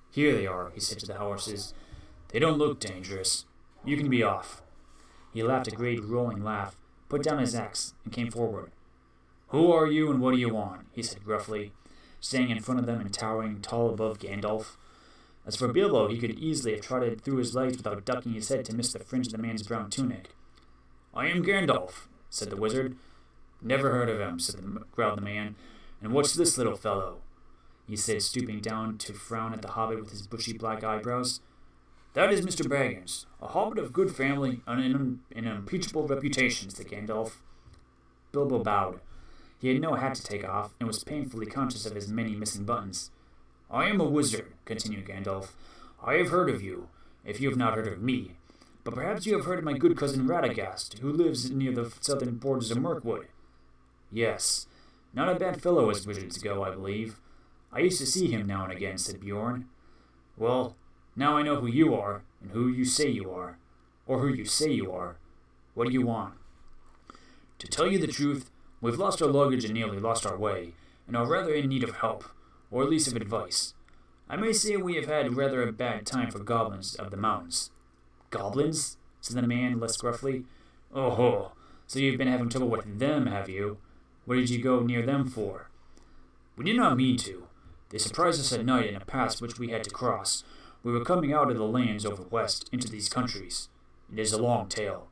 here they are," he said to the horses. "They don't look dangerous. You can be off." He laughed a great rolling laugh, put down his axe, and came forward. "Who are you, and what do you want?" he said gruffly, standing in front of them and towering tall above Gandalf. As for Bilbo, he could easily have trotted through his legs without ducking his head to miss the fringe of the man's brown tunic. "I am Gandalf," said the wizard. "Never heard of him," growled the man. "And what's this little fellow?" he said, stooping down to frown at the hobbit with his bushy black eyebrows. "That is Mr. Baggins, a hobbit of good family and an unimpeachable reputation," said Gandalf. Bilbo bowed. He had no hat to take off, and was painfully conscious of his many missing buttons. "I am a wizard," continued Gandalf. "I have heard of you, if you have not heard of me. But perhaps you have heard of my good cousin Radagast, who lives near the southern borders of Mirkwood." "Yes. Not a bad fellow as wizards go, I believe. I used to see him now and again," said Bjorn. "Well, now I know who you are, and who you say you are. Or who you say you are. What do you want?" "To tell you the truth, we've lost our luggage and nearly lost our way, and are rather in need of help, or at least of advice. I may say we have had rather a bad time for goblins of the mountains." "Goblins?" said the man less gruffly. "Oh, so you've been having trouble with them, have you? What did you go near them for?" "We did not mean to. They surprised us at night in a pass which we had to cross. We were coming out of the lands over west into these countries. It is a long tale."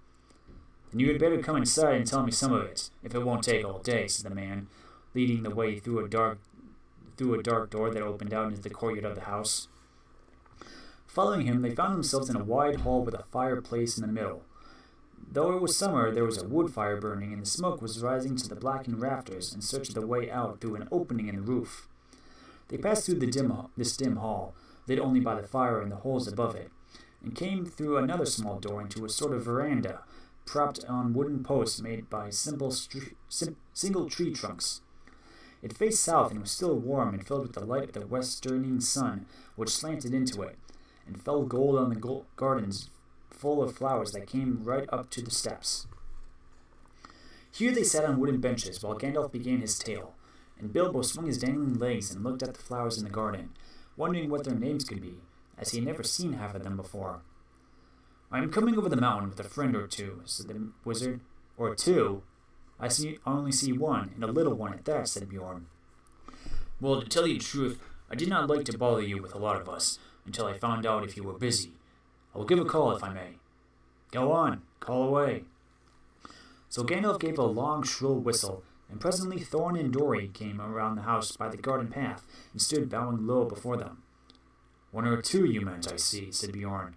"Then you had better come inside and tell me some of it, if it won't take all day," said the man, leading the way through a dark door that opened out into the courtyard of the house. Following him, they found themselves in a wide hall with a fireplace in the middle. Though it was summer, there was a wood fire burning, and the smoke was rising to the blackened rafters in search of the way out through an opening in the roof. They passed through this dim hall, lit only by the fire and the holes above it, and came through another small door into a sort of veranda, propped on wooden posts made by single tree trunks. It faced south and was still warm and filled with the light of the westerning sun, which slanted into it, and fell gold on the gardens full of flowers that came right up to the steps. Here they sat on wooden benches while Gandalf began his tale, and Bilbo swung his dangling legs and looked at the flowers in the garden, wondering what their names could be, as he had never seen half of them before. "I am coming over the mountain with a friend or two," said the wizard. "Or two? I only see one, and a little one at that," said Bjorn. "Well, to tell you the truth, I did not like to bother you with a lot of us, until I found out if you were busy. I will give a call if I may." "Go on, call away." So Gandalf gave a long, shrill whistle, and presently Thorin and Dori came around the house by the garden path and stood bowing low before them. "One or two you meant, I see," said Bjorn.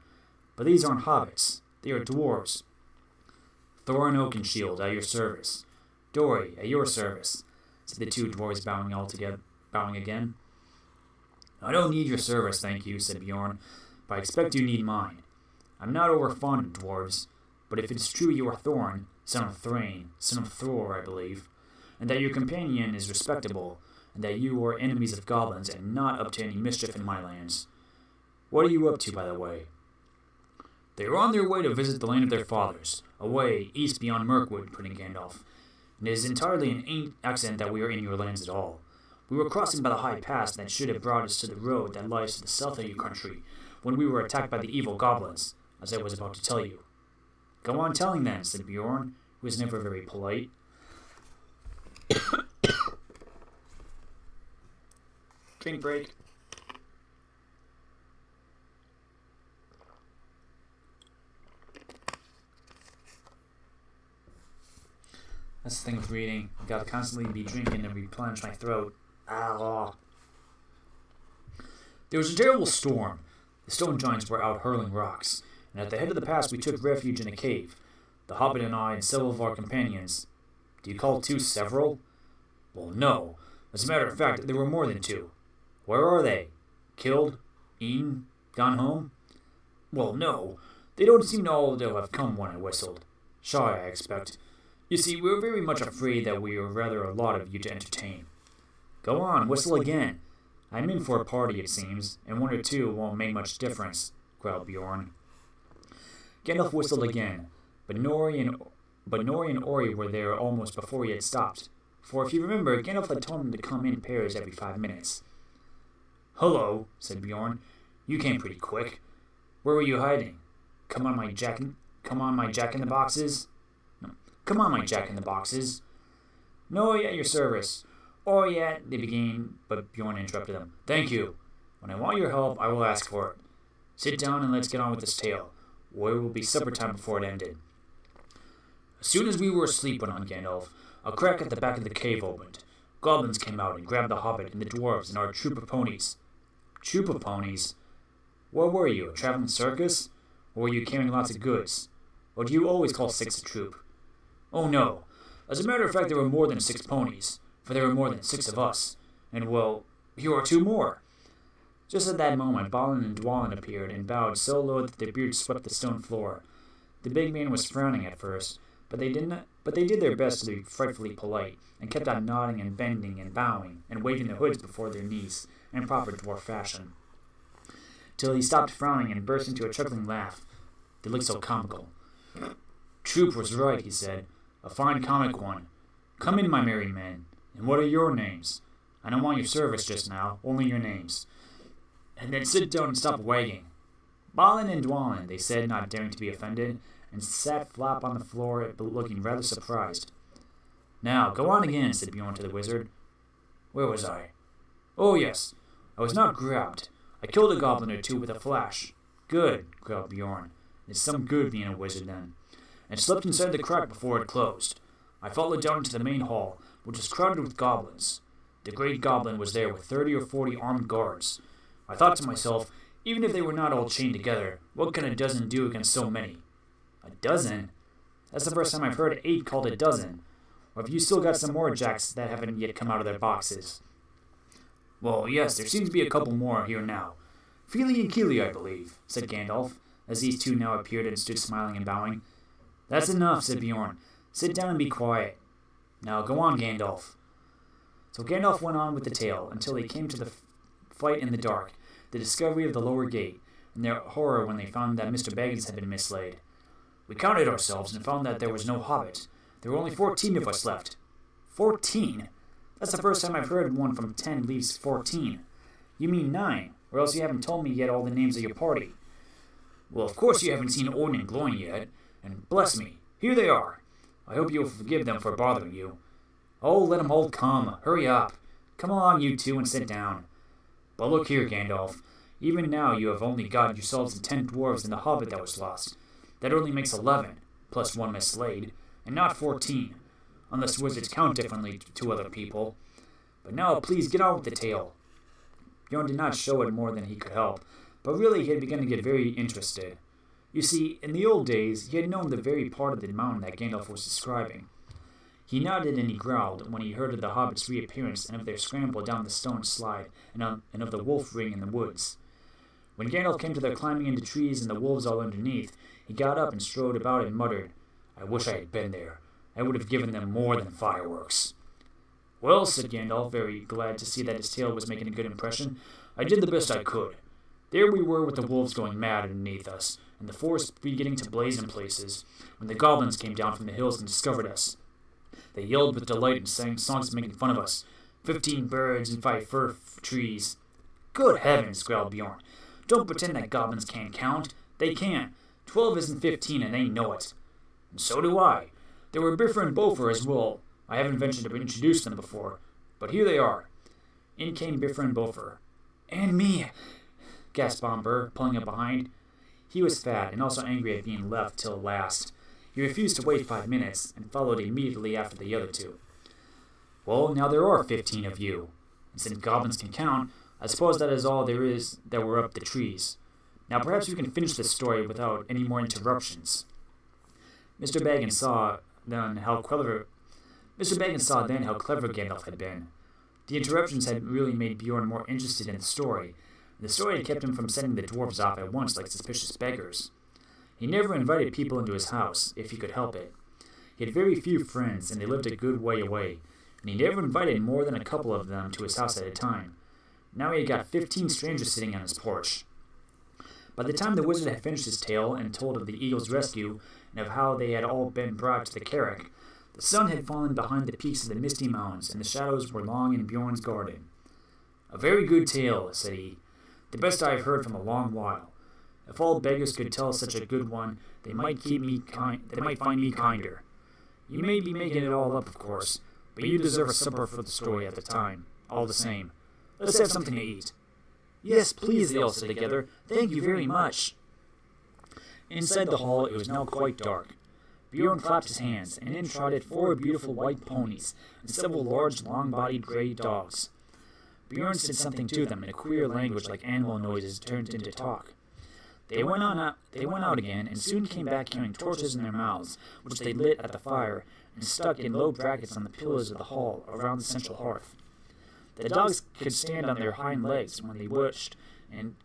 "But these aren't hobbits. They are dwarves." "Thorin Oakenshield, at your service." "Dori, at your service," said the two dwarves, bowing again. "I don't need your service, thank you," said Bjorn, "but I expect you need mine. I'm not over fond of dwarves, but if it's true you are Thorin, son of Thrain, son of Thror, I believe, and that your companion is respectable, and that you are enemies of goblins and not up to any mischief in my lands. What are you up to, by the way?" "They are on their way to visit the land of their fathers, away east beyond Mirkwood," put in Gandalf. "And it is entirely an accident that we are in your lands at all. We were crossing by the high pass that should have brought us to the road that lies to the south of your country, when we were attacked by the evil goblins, as I was about to tell you." "Go on telling then," said Bjorn, who was never very polite. Drink break. That's the thing with reading. I've got to constantly be drinking and replenish my throat. Ah. There was a terrible storm. The stone giants were out hurling rocks, and at the head of the pass we took refuge in a cave. The Hobbit and I and several of our companions. Do you call two several? Well, no. As a matter of fact, there were more than two. Where are they? Killed? Eaten? Gone home? Well, no. They don't seem to all to have come when I whistled. Shy, I expect. You see, we were very much afraid that we were rather a lot of you to entertain. Go on, whistle again. I'm in for a party, it seems, and one or two won't make much difference, growled Bjorn. Gandalf whistled again, but Nori and Ori were there almost before he had stopped, for if you remember, Gandalf had told them to come in pairs every 5 minutes. "Hello," said Bjorn. "You came pretty quick. Where were you hiding? Come on, my jack in the boxes? No. Come on, my jack in the boxes." "No, at your service." "Oh, yeah," they began, but Bjorn interrupted them. "Thank you. When I want your help, I will ask for it. Sit down and let's get on with this tale, or it will be supper time before it ended." "As soon as we were asleep," went on Gandalf, "a crack at the back of the cave opened. Goblins came out and grabbed the Hobbit and the dwarves and our troop of ponies." "Troop of ponies? What were you, a traveling circus? Or were you carrying lots of goods? Or do you always call 6 a troop?" "Oh, no. As a matter of fact, there were more than 6 ponies, for there were more than 6 of us. And, well, here are 2 more." Just at that moment, Balin and Dwalin appeared and bowed so low that their beards swept the stone floor. The big man was frowning at first, but they did their best to be frightfully polite, and kept on nodding and bending and bowing and waving their hoods before their knees in proper dwarf fashion, till he stopped frowning and burst into a chuckling laugh. They looked so comical. "Troop was right," he said. "A fine comic one. Come in, my merry men. And what are your names? I don't want your service just now, only your names. And then sit down and stop wagging." "Balin and Dwalin," they said, not daring to be offended, and sat flop on the floor, looking rather surprised. "Now, go on again," said Bjorn to the wizard. "Where was I? Oh, yes. I was not grabbed. I killed a goblin or 2 with a flash." "Good," growled Bjorn. "It's some good being a wizard, then." "And slept inside the crack before it closed. I followed down into the main hall, which was crowded with goblins. The great goblin was there with 30 or 40 armed guards. I thought to myself, even if they were not all chained together, what can a dozen do against so many?" "A dozen? That's the first time I've heard 8 called a dozen. Or have you still got some more jacks that haven't yet come out of their boxes?" "Well, yes, there seems to be a couple more here now. Feely and Keely, I believe," said Gandalf, as these 2 now appeared and stood smiling and bowing. "That's enough," said Bjorn. "Sit down and be quiet. Now go on, Gandalf." So Gandalf went on with the tale until they came to the fight in the dark, the discovery of the lower gate, and their horror when they found that Mr. Baggins had been mislaid. "We counted ourselves and found that there was no hobbit. There were only 14 of us left." "14? That's the first time I've heard one from 10 leaves 14. You mean 9, or else you haven't told me yet all the names of your party." Well, of course you haven't seen Odin and Gloin yet, and bless me, here they are. I hope you'll forgive them for bothering you. Oh, let 'em all come. Hurry up. Come along, you two, and sit down. But look here, Gandalf. Even now you have only got yourselves the 10 dwarves and the Hobbit that was lost. That only makes 11, plus one mislaid, and not 14, unless wizards count differently to other people. But now, please get on with the tale. Bjorn did not show it more than he could help, but really he had begun to get very interested. You see, in the old days, he had known the very part of the mountain that Gandalf was describing. He nodded and he growled when he heard of the hobbits' reappearance and of their scramble down the stone slide and of the wolf ring in the woods. When Gandalf came to their climbing into trees and the wolves all underneath, he got up and strode about and muttered, "I wish I had been there. I would have given them more than fireworks." "Well," said Gandalf, very glad to see that his tale was making a good impression, "I did the best I could. There we were with the wolves going mad underneath us, and the forest beginning to blaze in places, when the goblins came down from the hills and discovered us. They yelled with delight and sang songs making fun of us. 15 birds and 5 fir trees. Good heavens, growled Bjorn. Don't pretend that goblins can't count. They can. 12 isn't 15 and they know it. And so do I. There were Bifur and Bofur as well. I haven't ventured to introduce them before, but here they are. In came Bifur and Bofur. And me, gasped Bombur, pulling up behind. He was fat and also angry at being left till last. He refused to wait 5 minutes and followed immediately after the other two. Well, now there are 15 of you. And since goblins can count, I suppose that is all there is that were up the trees. Now perhaps we can finish this story without any more interruptions. Mr. Baggins saw then how clever Gandalf had been. The interruptions had really made Bjorn more interested in the story, and the story had kept him from sending the dwarves off at once like suspicious beggars. He never invited people into his house, if he could help it. He had very few friends, and they lived a good way away, and he never invited more than a couple of them to his house at a time. Now he had got 15 strangers sitting on his porch. By the time the wizard had finished his tale and told of the eagle's rescue and of how they had all been brought to the Carrick, the sun had fallen behind the peaks of the misty mountains, and the shadows were long in Bjorn's garden. A very good tale, said he, the best I have heard from a long while. If all beggars could tell such a good one, they might find me kinder. You may be making it all up, of course, but you deserve a supper for the story at the time, all the same. Let's have something to eat. Yes, please, they all said together. Thank you very much. Inside the hall, it was now quite dark. Bjorn clapped his hands, and in trotted 4 beautiful white ponies and several large, long-bodied gray dogs. Bjorn said something to them in a queer language like animal noises turned into talk. They went out again, and soon came back carrying torches in their mouths, which they lit at the fire and stuck in low brackets on the pillars of the hall around the central hearth. The dogs could stand on their hind legs when they wished, and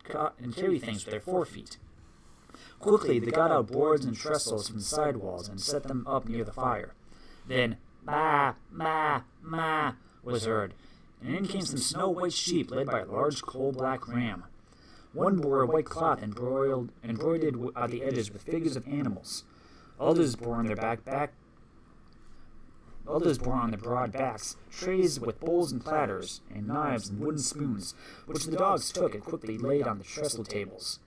carry things with their forefeet. Quickly they got out boards and trestles from the side walls and set them up near the fire. Then, "Ma, ma, ma," was heard, and in came some snow-white sheep led by a large coal-black ram. One bore a white cloth embroidered at the edges with figures of animals. Others bore on their broad backs trays with bowls and platters, and knives and wooden spoons, which the dogs took and quickly laid on the trestle tables.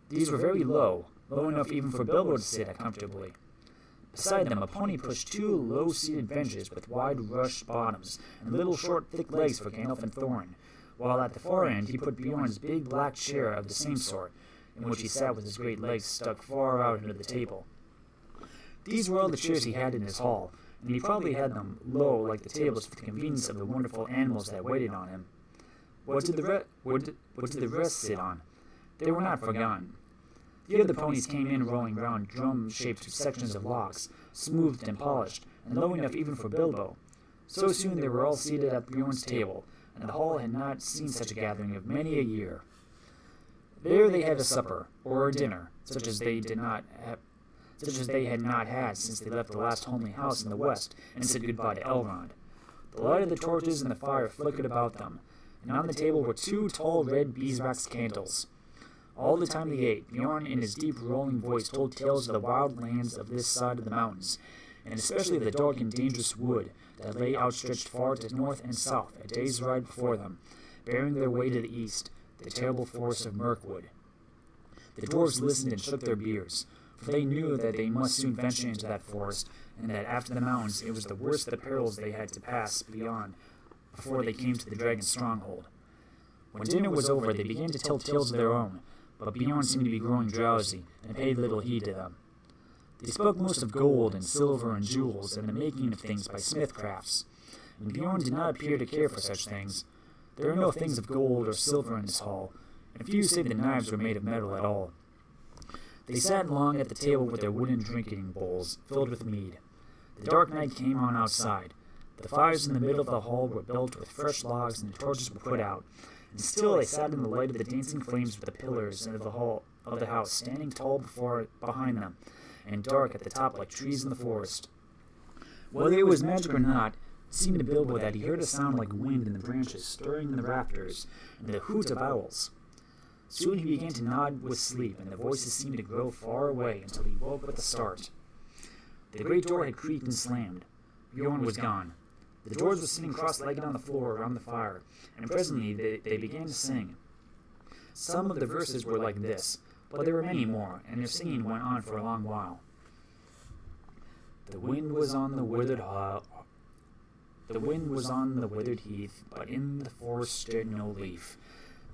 These were very low enough even for Bilbo to sit at comfortably. Beside them, a pony pushed 2 low-seated benches with wide rush bottoms and little short, thick legs for Gandalf and Thorin, while at the far end he put Bjorn's big black chair of the same sort, in which he sat with his great legs stuck far out under the table. These were all the chairs he had in his hall, and he probably had them low like the tables for the convenience of the wonderful animals that waited on him. What did the rest sit on? They were not forgotten. The other ponies came in rolling round drum-shaped sections of logs, smoothed and polished, and low enough even for Bilbo. So soon they were all seated at Bjorn's table, and the hall had not seen such a gathering of many a year. There they had a supper, or a dinner, such as they had not had since they left the last homely house in the west and said goodbye to Elrond. The light of the torches and the fire flickered about them, and on the table were 2 tall red beeswax candles. All the time they ate, Bjorn in his deep rolling voice told tales of the wild lands of this side of the mountains, and especially of the dark and dangerous wood that lay outstretched far to north and south, a day's ride before them, bearing their way to the east, the terrible forest of Mirkwood. The dwarves listened and shook their beards, for they knew that they must soon venture into that forest, and that after the mountains it was the worst of the perils they had to pass beyond before they came to the dragon's stronghold. When dinner was over, they began to tell tales of their own, but Bjorn seemed to be growing drowsy, and paid little heed to them. They spoke most of gold and silver and jewels, and the making of things by smith-crafts, and Bjorn did not appear to care for such things. There are no things of gold or silver in this hall, and few say the knives were made of metal at all. They sat long at the table with their wooden drinking bowls, filled with mead. The dark night came on outside. The fires in the middle of the hall were built with fresh logs, and the torches were put out, and still they sat in the light of the dancing flames with the pillars of the house standing tall behind them, and dark at the top like trees in the forest. Whether it was magic or not, it seemed to Bilbo that he heard a sound like wind in the branches, stirring in the rafters, and the hoot of owls. Soon he began to nod with sleep, and the voices seemed to grow far away until he woke with a start. The great door had creaked and slammed. Bjorn was gone. The dwarves were sitting cross-legged on the floor around the fire, and presently they began to sing. Some of the verses were like this, but there were many more, and their singing went on for a long while. The wind was on the withered heath, but in the forest stirred no leaf.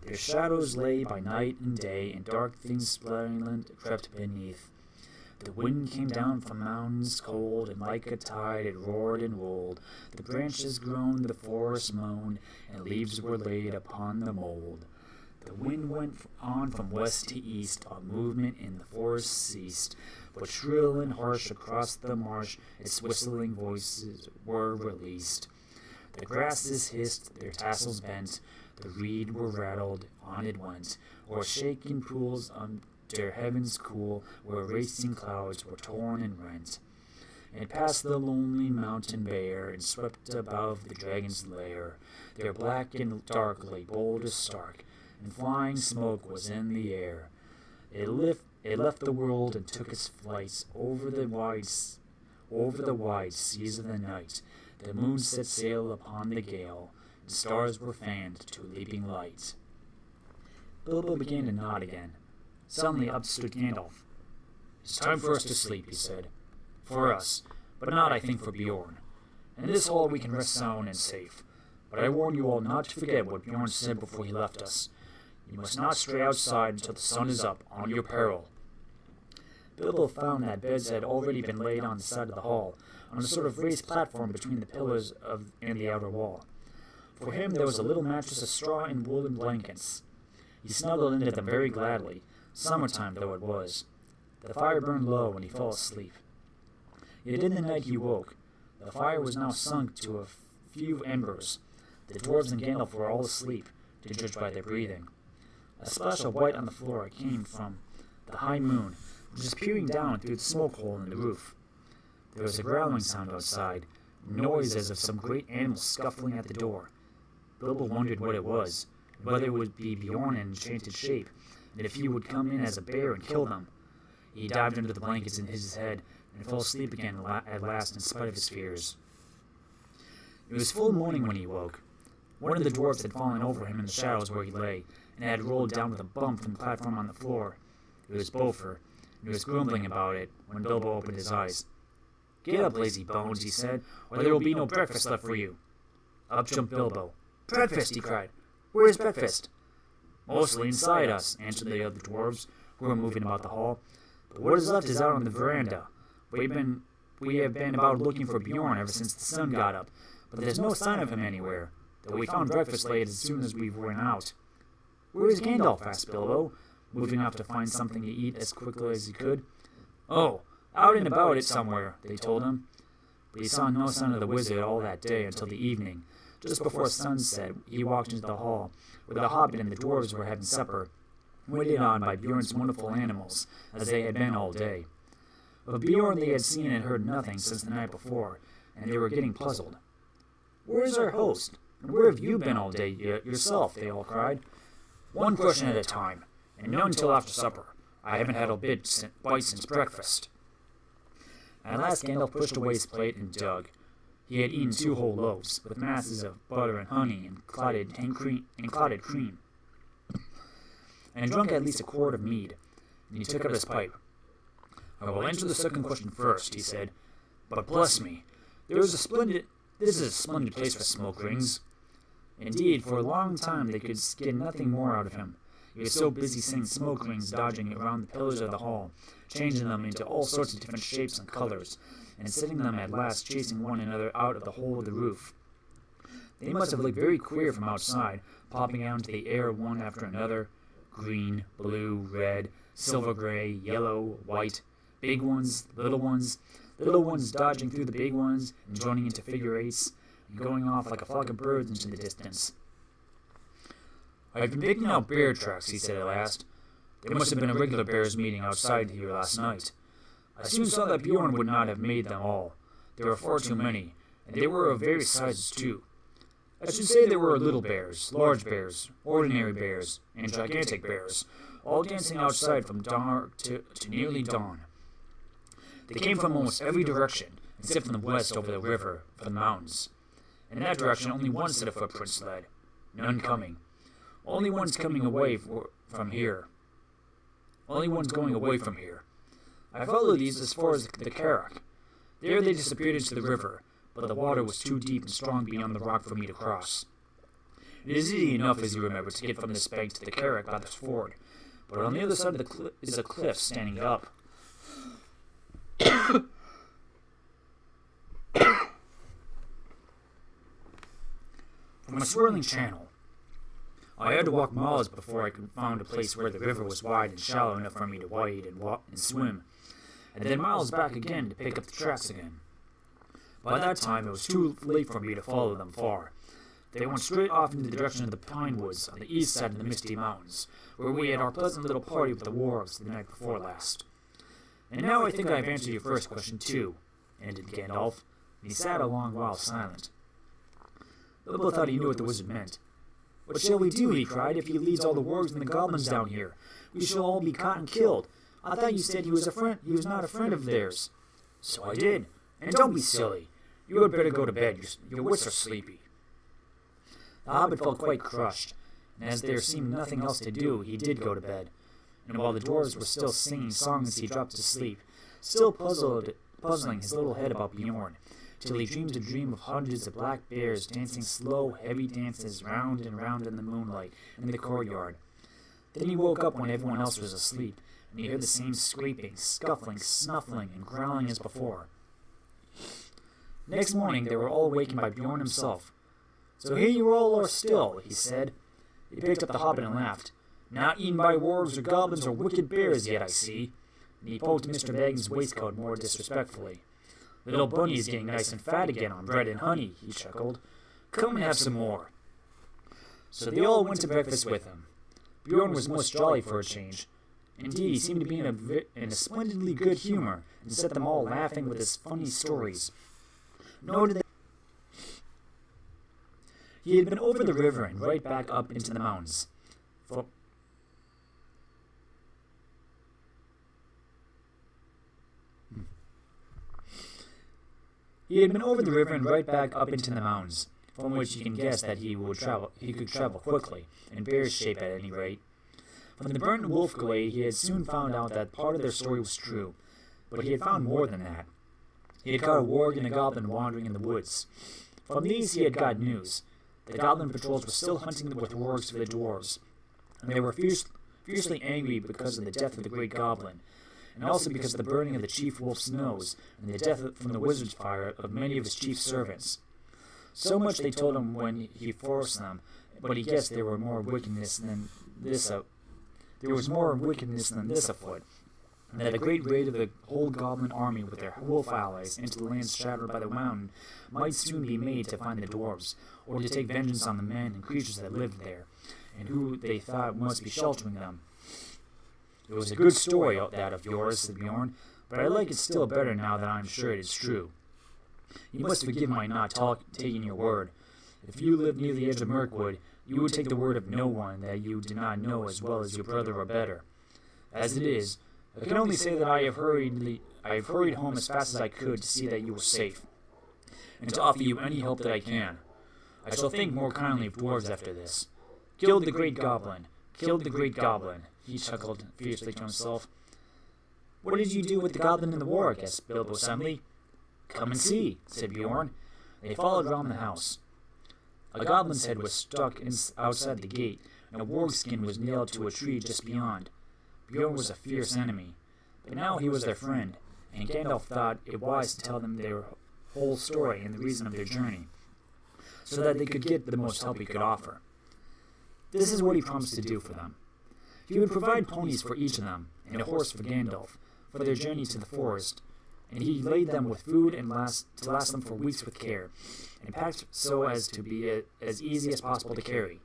Their shadows lay by night and day, and dark things splendid crept beneath. The wind came down from mountains cold, and like a tide it roared and rolled. The branches groaned, the forest moaned, and leaves were laid upon the mold. The wind went on from west to east, all movement in the forest ceased, but shrill and harsh across the marsh its whistling voices were released. The grasses hissed, their tassels bent, the reed were rattled, on it went, o'er shaken pools under heavens cool, where racing clouds were torn and rent. It passed the lonely mountain bare, and swept above the dragon's lair. There black and dark lay bold as stark, and flying smoke was in the air. It left the world and took its flight over the wide seas of the night. The moon set sail upon the gale, and stars were fanned to leaping light. Bilbo began to nod again. Suddenly up stood Gandalf. "It's time for us to sleep," he said. "For us, but not, I think, for Bjorn. In this hall we can rest sound and safe. But I warn you all not to forget what Bjorn said before he left us. You must not stray outside until the sun is up, on your peril." Bilbo found that beds had already been laid on the side of the hall, on a sort of raised platform between the pillars and the outer wall. For him there was a little mattress of straw and woolen blankets. He snuggled into them very gladly, summertime though it was. The fire burned low, and he fell asleep. Yet in the night he woke. The fire was now sunk to a few embers. The dwarves and Gandalf were all asleep, to judge by their breathing. A splash of white on the floor came from the high moon, which was peering down through the smoke hole in the roof. There was a growling sound outside, noise as of some great animal scuffling at the door. Bilbo wondered what it was, and whether it would be Bjorn in enchanted shape, and if he would come in as a bear and kill them. He dived under the blankets and hid his head, and fell asleep again at last in spite of his fears. It was full morning when he woke. One of the dwarfs had fallen over him in the shadows where he lay, and had rolled down with a bump from the platform on the floor. It was Bofur, and he was grumbling about it when Bilbo opened his eyes. "Get up, lazy bones," he said, "or there will be no breakfast left for you." Up jumped Bilbo. "Breakfast!" he cried. "Where is breakfast?" "Mostly inside us," answered the other dwarves, who were moving about the hall. "But what is left is out on the veranda. We have been about looking for Bjorn ever since the sun got up, but there's no sign of him anywhere, though we found breakfast laid as soon as we went out." "Where is Gandalf?" asked Bilbo, moving off to find something to eat as quickly as he could. "Oh, out and about it somewhere," they told him. But he saw no sign of the wizard all that day until the evening. Just before sunset, he walked into the hall, where the Hobbit and the dwarves were having supper, waited on by Bjorn's wonderful animals, as they had been all day. Of Bjorn they had seen and heard nothing since the night before, and they were getting puzzled. "Where is our host? And where have you been all day yourself?" they all cried. "One question at a time, and none till after supper. I haven't had a bite since breakfast." At last Gandalf pushed away his plate and dug. He had eaten 2 whole loaves, with masses of butter and honey and clotted cream, and drunk at least a quart of mead. and he took out his pipe. "I will answer the second question first," he said. "But bless me, this is a splendid place for smoke rings." Indeed, for a long time they could get nothing more out of him. He was so busy seeing smoke rings dodging around the pillars of the hall, changing them into all sorts of different shapes and colors, and setting them at last chasing one another out of the hole of the roof. They must have looked very queer from outside, popping out into the air one after another. Green, blue, red, silver gray, yellow, white, big ones, little ones dodging through the big ones and joining into figure eights, and going off like a flock of birds into the distance. "I've been picking out bear tracks," he said at last. "There must have been a regular bears meeting outside here last night. I soon saw that Bjorn would not have made them all. There were far too many, and they were of various sizes too. I should say there were little bears, large bears, ordinary bears, and gigantic bears, all dancing outside from dark to nearly dawn. They came from almost every direction, except from the west over the river, from the mountains. In that direction only one set of footprints led, none coming. Only one's coming away from here. Only one's going away from here. I followed these as far as the Carrack. There they disappeared into the river, but the water was too deep and strong beyond the rock for me to cross. It is easy enough, as you remember, to get from this bank to the Carrack by this ford, but on the other side of the cliff is a cliff standing up. From a swirling channel. I had to walk miles before I could find a place where the river was wide and shallow enough for me to wade and swim, and then miles back again to pick up the tracks again. By that time, it was too late for me to follow them far. They went straight off into the direction of the pine woods on the east side of the Misty Mountains, where we had our pleasant little party with the wargs the night before last. And now I think I have answered your first question, too," ended Gandalf, and he sat a long while silent. Bilbo thought he knew what the wizard meant. "What shall we do?" he cried. "If he leads all the wargs and the goblins down here, we shall all be caught and killed. I thought you said he was not a friend of theirs." "So I did. And don't be silly. You had better go to bed. Your wits are sleepy." The Hobbit felt quite crushed, and as there seemed nothing else to do, he did go to bed. And while the dwarves were still singing songs, he dropped to sleep, still puzzling his little head about Bjorn, till he dreamed a dream of hundreds of black bears dancing slow, heavy dances round and round in the moonlight in the courtyard. Then he woke up when everyone else was asleep, and he heard the same scraping, scuffling, snuffling, and growling as before. Next morning they were all awakened by Bjorn himself. "So here you all are still," he said. He picked up the Hobbit and laughed. "Not eaten by wargs or goblins or wicked bears yet, I see." And he poked Mr. Baggins' waistcoat more disrespectfully. "Little Bunny is getting nice and fat again on bread and honey," he chuckled. "Come and have some more." So they all went to breakfast with him. Bjorn was most jolly for a change. Indeed, he seemed to be in a splendidly good humor, and set them all laughing with his funny stories. Nor did they... He had been over the river and right back up into the mountains. From which you can guess that he could travel quickly, in bear's shape at any rate. From the burnt wolf glade, he had soon found out that part of their story was true, but he had found more than that. He had caught a warg and a goblin wandering in the woods. From these he had got news. The goblin patrols were still hunting with wargs for the dwarves, and they were fiercely angry because of the death of the great goblin, and also because of the burning of the chief wolf's nose, and the death from the wizard's fire of many of his chief servants. So much they told him when he forced them, but he guessed there was more wickedness than this afoot, and that a great raid of the whole goblin army with their wolf allies into the lands shattered by the mountain might soon be made to find the dwarves, or to take vengeance on the men and creatures that lived there, and who they thought must be sheltering them. "It was a good story, that of yours," said Bjorn, "but I like it still better now that I am sure it is true. You must forgive my not taking your word. If you lived near the edge of Mirkwood, you would take the word of no one that you did not know as well as your brother or better. As it is, I can only say that I have hurried home as fast as I could to see that you were safe, and to offer you any help that I can. I shall think more kindly of dwarves after this. Killed the great goblin, he chuckled fiercely to himself. "What did you do with the goblin in the warg?" asked Bilbo suddenly. "Come and see," said Bjorn. They followed round the house. A goblin's head was stuck outside the gate, and a warg skin was nailed to a tree just beyond. Bjorn was a fierce enemy, but now he was their friend, and Gandalf thought it wise to tell them their whole story and the reason of their journey, so that they could get the most help he could offer. This is what he promised to do for them. He would provide ponies for each of them, and a horse for Gandalf, for their journey to the forest, and he laid them with food to last them for weeks with care, and packed so as to be as easy as possible to carry.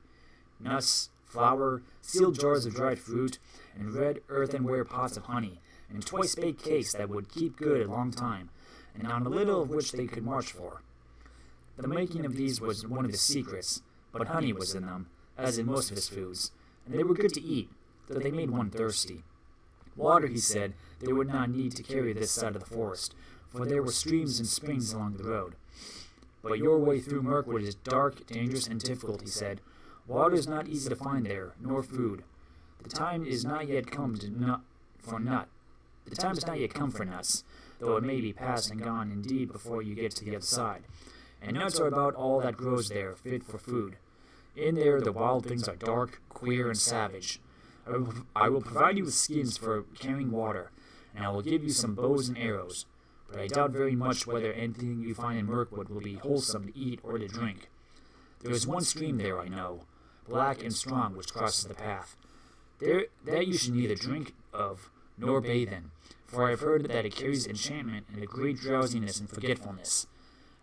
Nuts, flour, sealed jars of dried fruit, and red earthenware pots of honey, and twice-baked cakes that would keep good a long time, and on a little of which they could march for. The making of these was one of his secrets, but honey was in them, as in most of his foods, and they were good to eat, though they made one thirsty. Water, he said, they would not need to carry this side of the forest, for there were streams and springs along the road. But your way through Mirkwood is dark, dangerous, and difficult, he said. Water is not easy to find there, nor food. The time is not yet come for nuts, though it may be past and gone indeed before you get to the other side. And nuts are about all that grows there, fit for food. In there the wild things are dark, queer, and savage. I will provide you with skins for carrying water, and I will give you some bows and arrows, but I doubt very much whether anything you find in Mirkwood will be wholesome to eat or to drink. There is one stream there, I know, black and strong, which crosses the path. That you should neither drink of nor bathe in, for I have heard that it carries enchantment and a great drowsiness and forgetfulness.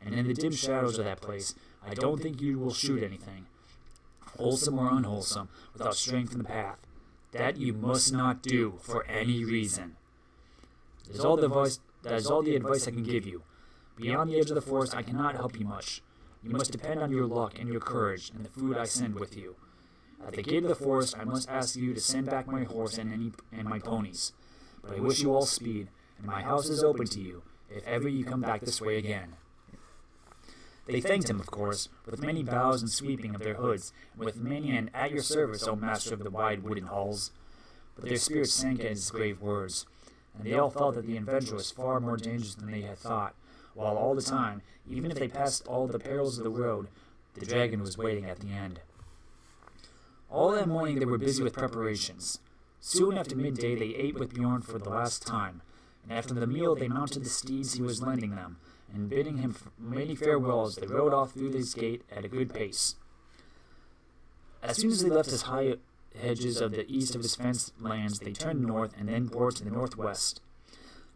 And in the dim shadows of that place, I don't think you will shoot anything, wholesome or unwholesome, without straying from the path. That you must not do for any reason. That is all the advice I can give you. Beyond the edge of the forest, I cannot help you much. You must depend on your luck and your courage and the food I send with you. At the gate of the forest, I must ask you to send back my horse and my ponies. But I wish you all speed, and my house is open to you, if ever you come back this way again. They thanked him, of course, with many bows and sweeping of their hoods, and with many an "at your service, O master of the wide wooden halls." But their spirits sank at his grave words, and they all felt that the adventure was far more dangerous than they had thought, while all the time, even if they passed all the perils of the road, the dragon was waiting at the end. All that morning they were busy with preparations. Soon after midday they ate with Bjorn for the last time, and after the meal they mounted the steeds he was lending them, and bidding him many farewells, they rode off through this gate at a good pace. As soon as they left his high hedges of the east of his fenced lands, they turned north and then bore to the northwest.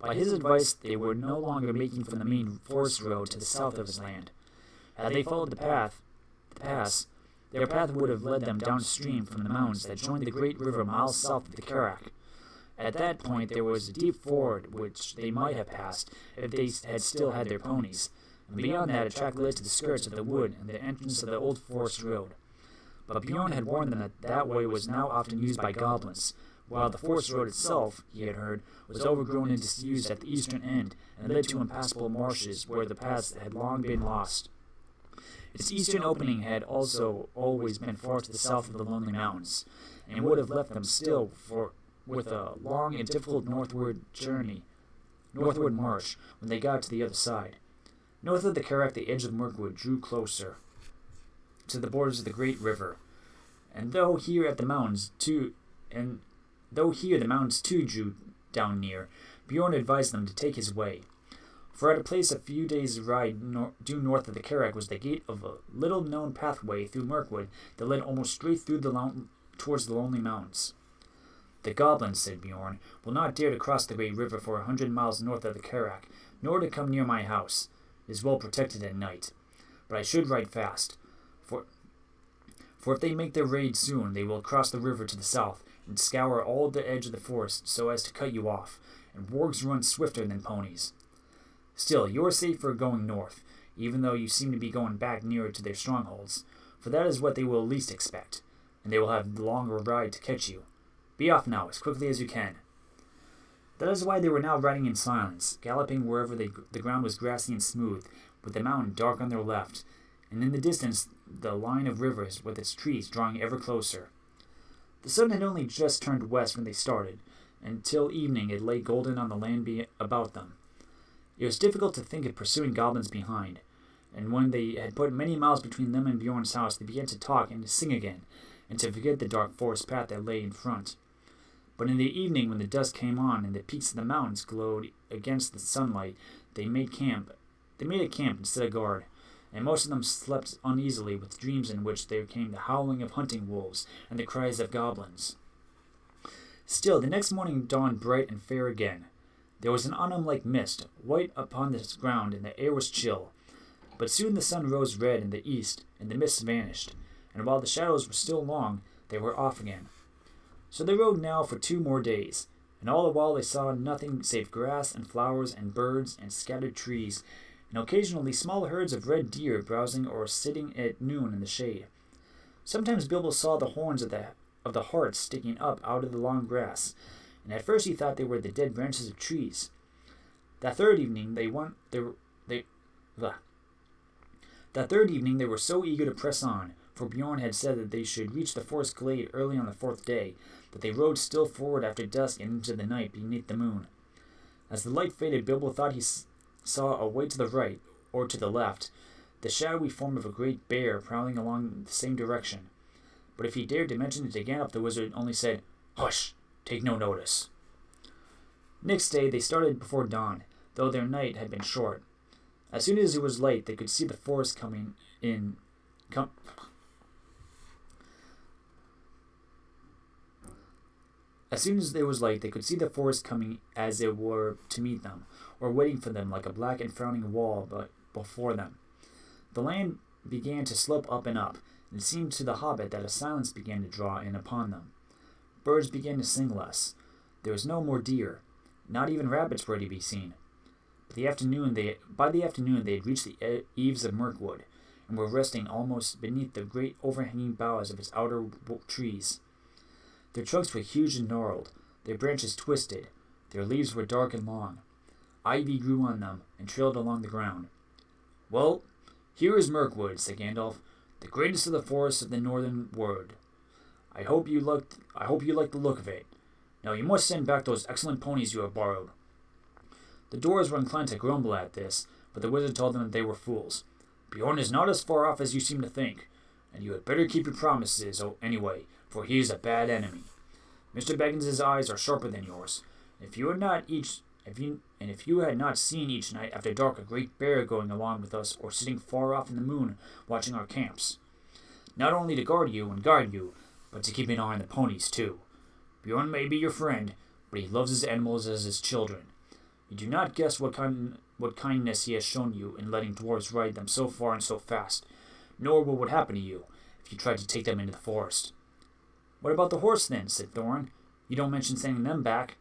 By his advice, they were no longer making for the main forest road to the south of his land. Had they followed the pass, their path would have led them downstream from the mountains that joined the great river miles south of the Carrack. At that point, there was a deep ford which they might have passed if they had still had their ponies, and beyond that a track led to the skirts of the wood and the entrance of the old forest road. But Bjorn had warned them that that way was now often used by goblins, while the forest road itself, he had heard, was overgrown and disused at the eastern end and led to impassable marshes where the paths had long been lost. Its eastern opening had also always been far to the south of the lonely mountains, and would have left them still with a long and difficult northward march when they got to the other side. North of the Carrack, the edge of Mirkwood drew closer to the borders of the great river, and though here the mountains too drew down near, Bjorn advised them to take his way. For at a place a few days' ride due north of the Carrack was the gate of a little-known pathway through Mirkwood that led almost straight through towards the lonely mountains. The goblins, said Bjorn, will not dare to cross the great river for 100 miles north of the Carrack, nor to come near my house. It is well protected at night. But I should ride fast, for if they make their raid soon, they will cross the river to the south and scour all the edge of the forest so as to cut you off, and wargs run swifter than ponies. Still, you are safer going north, even though you seem to be going back nearer to their strongholds, for that is what they will least expect, and they will have the longer ride to catch you. Be off now, as quickly as you can. That is why they were now riding in silence, galloping wherever the ground was grassy and smooth, with the mountain dark on their left, and in the distance the line of rivers with its trees drawing ever closer. The sun had only just turned west when they started, Until evening it lay golden on the land about them. It was difficult to think of pursuing goblins behind, and when they had put many miles between them and Bjorn's house, they began to talk and to sing again, and to forget the dark forest path that lay in front. But in the evening, when the dusk came on and the peaks of the mountains glowed against the sunlight, they made camp. They made a camp instead of guard, and most of them slept uneasily with dreams in which there came the howling of hunting wolves and the cries of goblins. Still, the next morning dawned bright and fair again. There was an autumn-like mist, white upon the ground, and the air was chill. But soon the sun rose red in the east, and the mist vanished, and while the shadows were still long, they were off again. So they rode now for 2 more days, and all the while they saw nothing save grass and flowers and birds and scattered trees, and occasionally small herds of red deer browsing or sitting at noon in the shade. Sometimes Bilbo saw the horns of the harts sticking up out of the long grass, and at first he thought they were the dead branches of trees. That third evening they were so eager to press on, for Bjorn had said that they should reach the forest glade early on the 4th day, that they rode still forward after dusk and into the night beneath the moon. As the light faded, Bilbo thought he saw away to the right, or to the left, the shadowy form of a great bear prowling along the same direction. But if he dared to mention it to Gandalf, the wizard only said, "Hush! Take no notice." Next day they started before dawn, though their night had been short. As soon as it was light, they could see the forest coming in. As soon as it was light, they could see the forest coming as it were to meet them, or waiting for them like a black and frowning wall before them. The land began to slope up and up, and it seemed to the Hobbit that a silence began to draw in upon them. Birds began to sing less. There was no more deer. Not even rabbits were to be seen. By the afternoon they had reached the eaves of Mirkwood, and were resting almost beneath the great overhanging boughs of its outer trees. Their trunks were huge and gnarled, their branches twisted, their leaves were dark and long. Ivy grew on them, and trailed along the ground. "Well, here is Mirkwood," said Gandalf, "the greatest of the forests of the northern world. I hope you like the look of it. Now you must send back those excellent ponies you have borrowed." The dwarves were inclined to grumble at this, but the wizard told them that they were fools. "Bjorn is not as far off as you seem to think, and you had better keep your promises anyway, for he is a bad enemy. Mr. Baggins's eyes are sharper than yours. If you had not seen each night after dark a great bear going along with us, or sitting far off in the moon watching our camps, not only to guard you and guide you, but to keep an eye on the ponies too. Bjorn may be your friend, but he loves his animals as his children. You do not guess what kindness he has shown you in letting dwarves ride them so far and so fast, nor what would happen to you if you tried to take them into the forest." "What about the horse, then?" said Thorin. "You don't mention sending them back."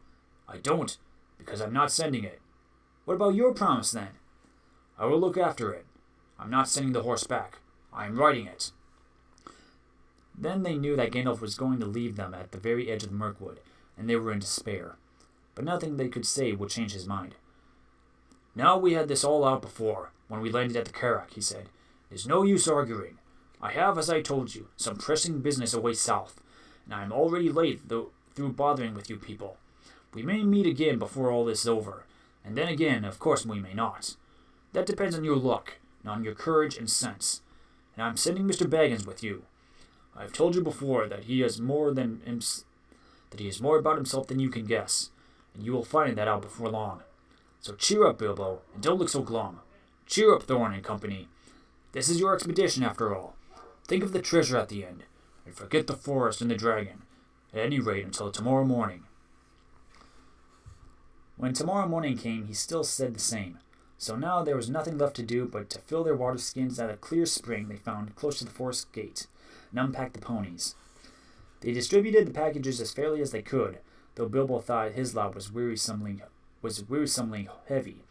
"I don't, because I'm not sending it." "What about your promise, then?" "I will look after it. I'm not sending the horse back. I am riding it." Then they knew that Gandalf was going to leave them at the very edge of the Mirkwood, and they were in despair. But nothing they could say would change his mind. "Now we had this all out before, when we landed at the Carrack," he said. "There's no use arguing. I have, as I told you, some pressing business away south, and I am already late through bothering with you people. We may meet again before all this is over, and then again, of course, we may not. That depends on your luck, and on your courage and sense. And I'm sending Mr. Baggins with you. I have told you before that he is more about himself than you can guess, and you will find that out before long. So cheer up, Bilbo, and don't look so glum. Cheer up, Thorin and company. This is your expedition, after all. Think of the treasure at the end, and forget the forest and the dragon, at any rate until tomorrow morning." When tomorrow morning came, he still said the same. So now there was nothing left to do but to fill their water skins at a clear spring they found close to the forest gate, and unpack the ponies. They distributed the packages as fairly as they could, though Bilbo thought his lot was wearisomely heavy,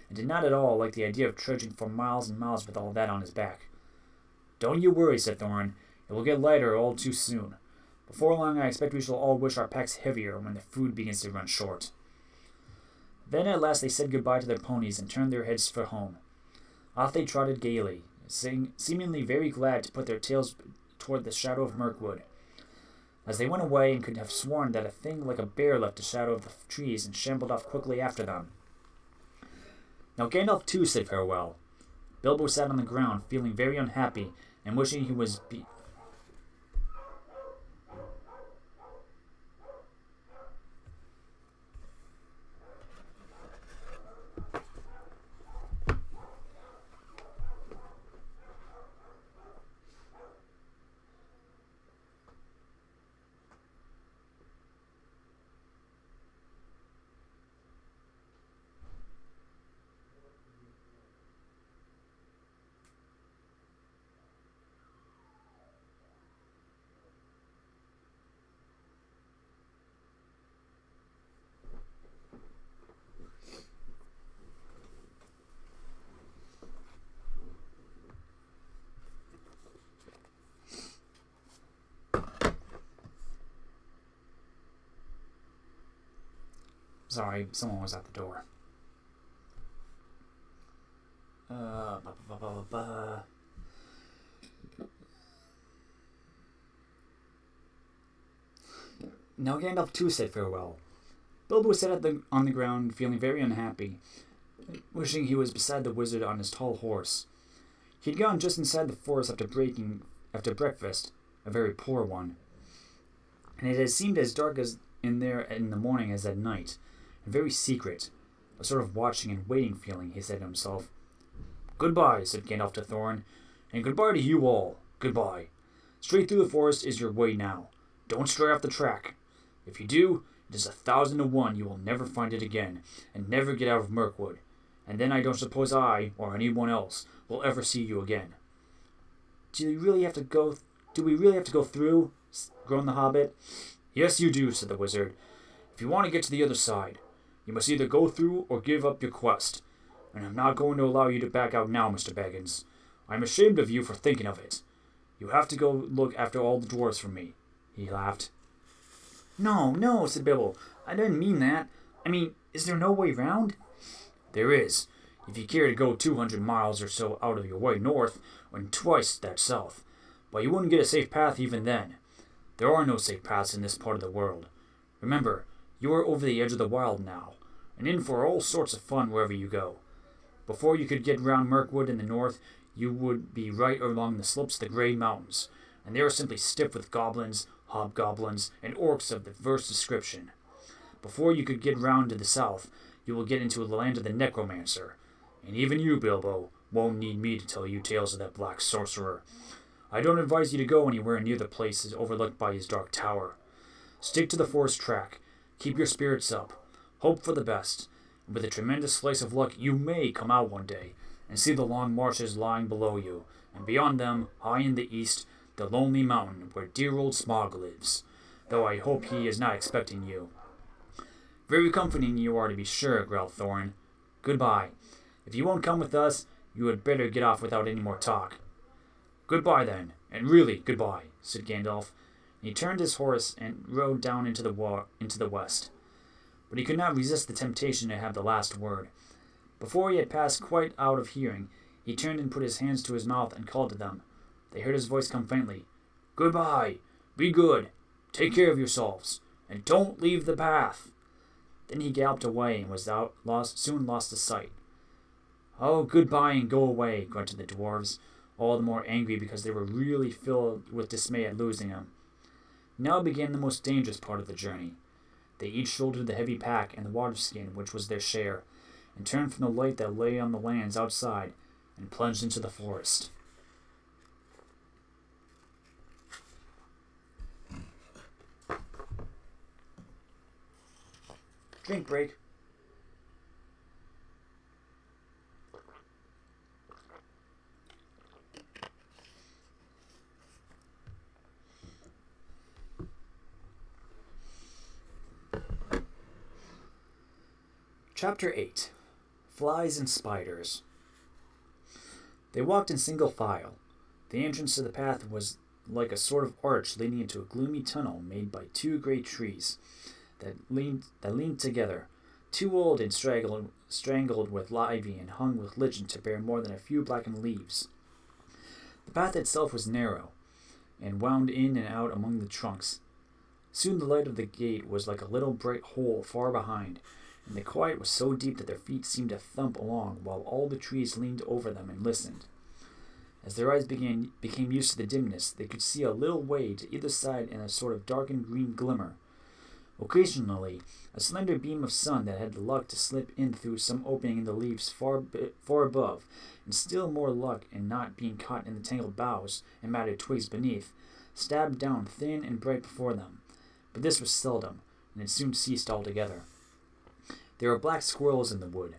and did not at all like the idea of trudging for miles and miles with all that on his back. "Don't you worry," said Thorin. "It will get lighter all too soon. Before long I expect we shall all wish our packs heavier when the food begins to run short." Then at last they said goodbye to their ponies and turned their heads for home. Off they trotted gaily, seemingly very glad to put their tails toward the shadow of Mirkwood. as they went away and could have sworn that a thing like a bear left the shadow of the trees and shambled off quickly after them. Now Gandalf too said farewell. Bilbo sat on the ground, feeling very unhappy and wishing he was Sorry, someone was at the door. Now Gandalf too said farewell. Bilbo sat on the ground, feeling very unhappy, wishing he was beside the wizard on his tall horse. He had gone just inside the forest after breakfast, a very poor one, and it had seemed as dark as in there in the morning as at night, and very secret, a sort of watching and waiting feeling, he said to himself. "Goodbye," said Gandalf to Thorin, "and goodbye to you all. Goodbye. Straight through the forest is your way now. Don't stray off the track. If you do, it is 1,000 to 1 you will never find it again, and never get out of Mirkwood. And then I don't suppose I, or anyone else, will ever see you again." Do we really have to go through?" groaned the Hobbit. "Yes, you do," said the wizard. "If you want to get to the other side, you must either go through or give up your quest. And I'm not going to allow you to back out now, Mr. Baggins. I'm ashamed of you for thinking of it. You have to go look after all the dwarves for me." He laughed. No, said Bilbo. "I didn't mean that. I mean, is there no way round?" "There is, if you care to go 200 miles or so out of your way north, and twice that south. But you wouldn't get a safe path even then. There are no safe paths in this part of the world. Remember, you are over the edge of the wild now, and in for all sorts of fun wherever you go. Before you could get round Mirkwood in the north, you would be right along the slopes of the Grey Mountains, and they are simply stiff with goblins, hobgoblins, and orcs of the worst description. Before you could get round to the south, you will get into the land of the necromancer, and even you, Bilbo, won't need me to tell you tales of that black sorcerer. I don't advise you to go anywhere near the places overlooked by his dark tower. Stick to the forest track, keep your spirits up, hope for the best, and with a tremendous slice of luck you may come out one day and see the long marshes lying below you, and beyond them, high in the east, the lonely mountain where dear old Smaug lives, though I hope he is not expecting you." "Very comforting you are, to be sure," growled Thorin. "Goodbye. If you won't come with us, you had better get off without any more talk." "Goodbye, then, and really goodbye," said Gandalf, and he turned his horse and rode down into the west. But he could not resist the temptation to have the last word. Before he had passed quite out of hearing, he turned and put his hands to his mouth and called to them. They heard his voice come faintly. "Goodbye. Be good. Take care of yourselves, and don't leave the path." Then he galloped away and was soon lost to sight. "Oh, goodbye and go away," grunted the dwarves, all the more angry because they were really filled with dismay at losing him. Now began the most dangerous part of the journey. They each shouldered the heavy pack and the water skin which was their share, and turned from the light that lay on the lands outside, and plunged into the forest. Drink break. Chapter 8. Flies and Spiders. They walked in single file. The entrance to the path was like a sort of arch leading into a gloomy tunnel made by two great trees that leaned together, too old and strangled with ivy and hung with lichen to bear more than a few blackened leaves. The path itself was narrow, and wound in and out among the trunks. Soon the light of the gate was like a little bright hole far behind, and the quiet was so deep that their feet seemed to thump along while all the trees leaned over them and listened. As their eyes became used to the dimness, they could see a little way to either side in a sort of darkened green glimmer. Occasionally, a slender beam of sun that had the luck to slip in through some opening in the leaves far above, and still more luck in not being caught in the tangled boughs and matted twigs beneath, stabbed down thin and bright before them. But this was seldom, and it soon ceased altogether. There were black squirrels in the wood.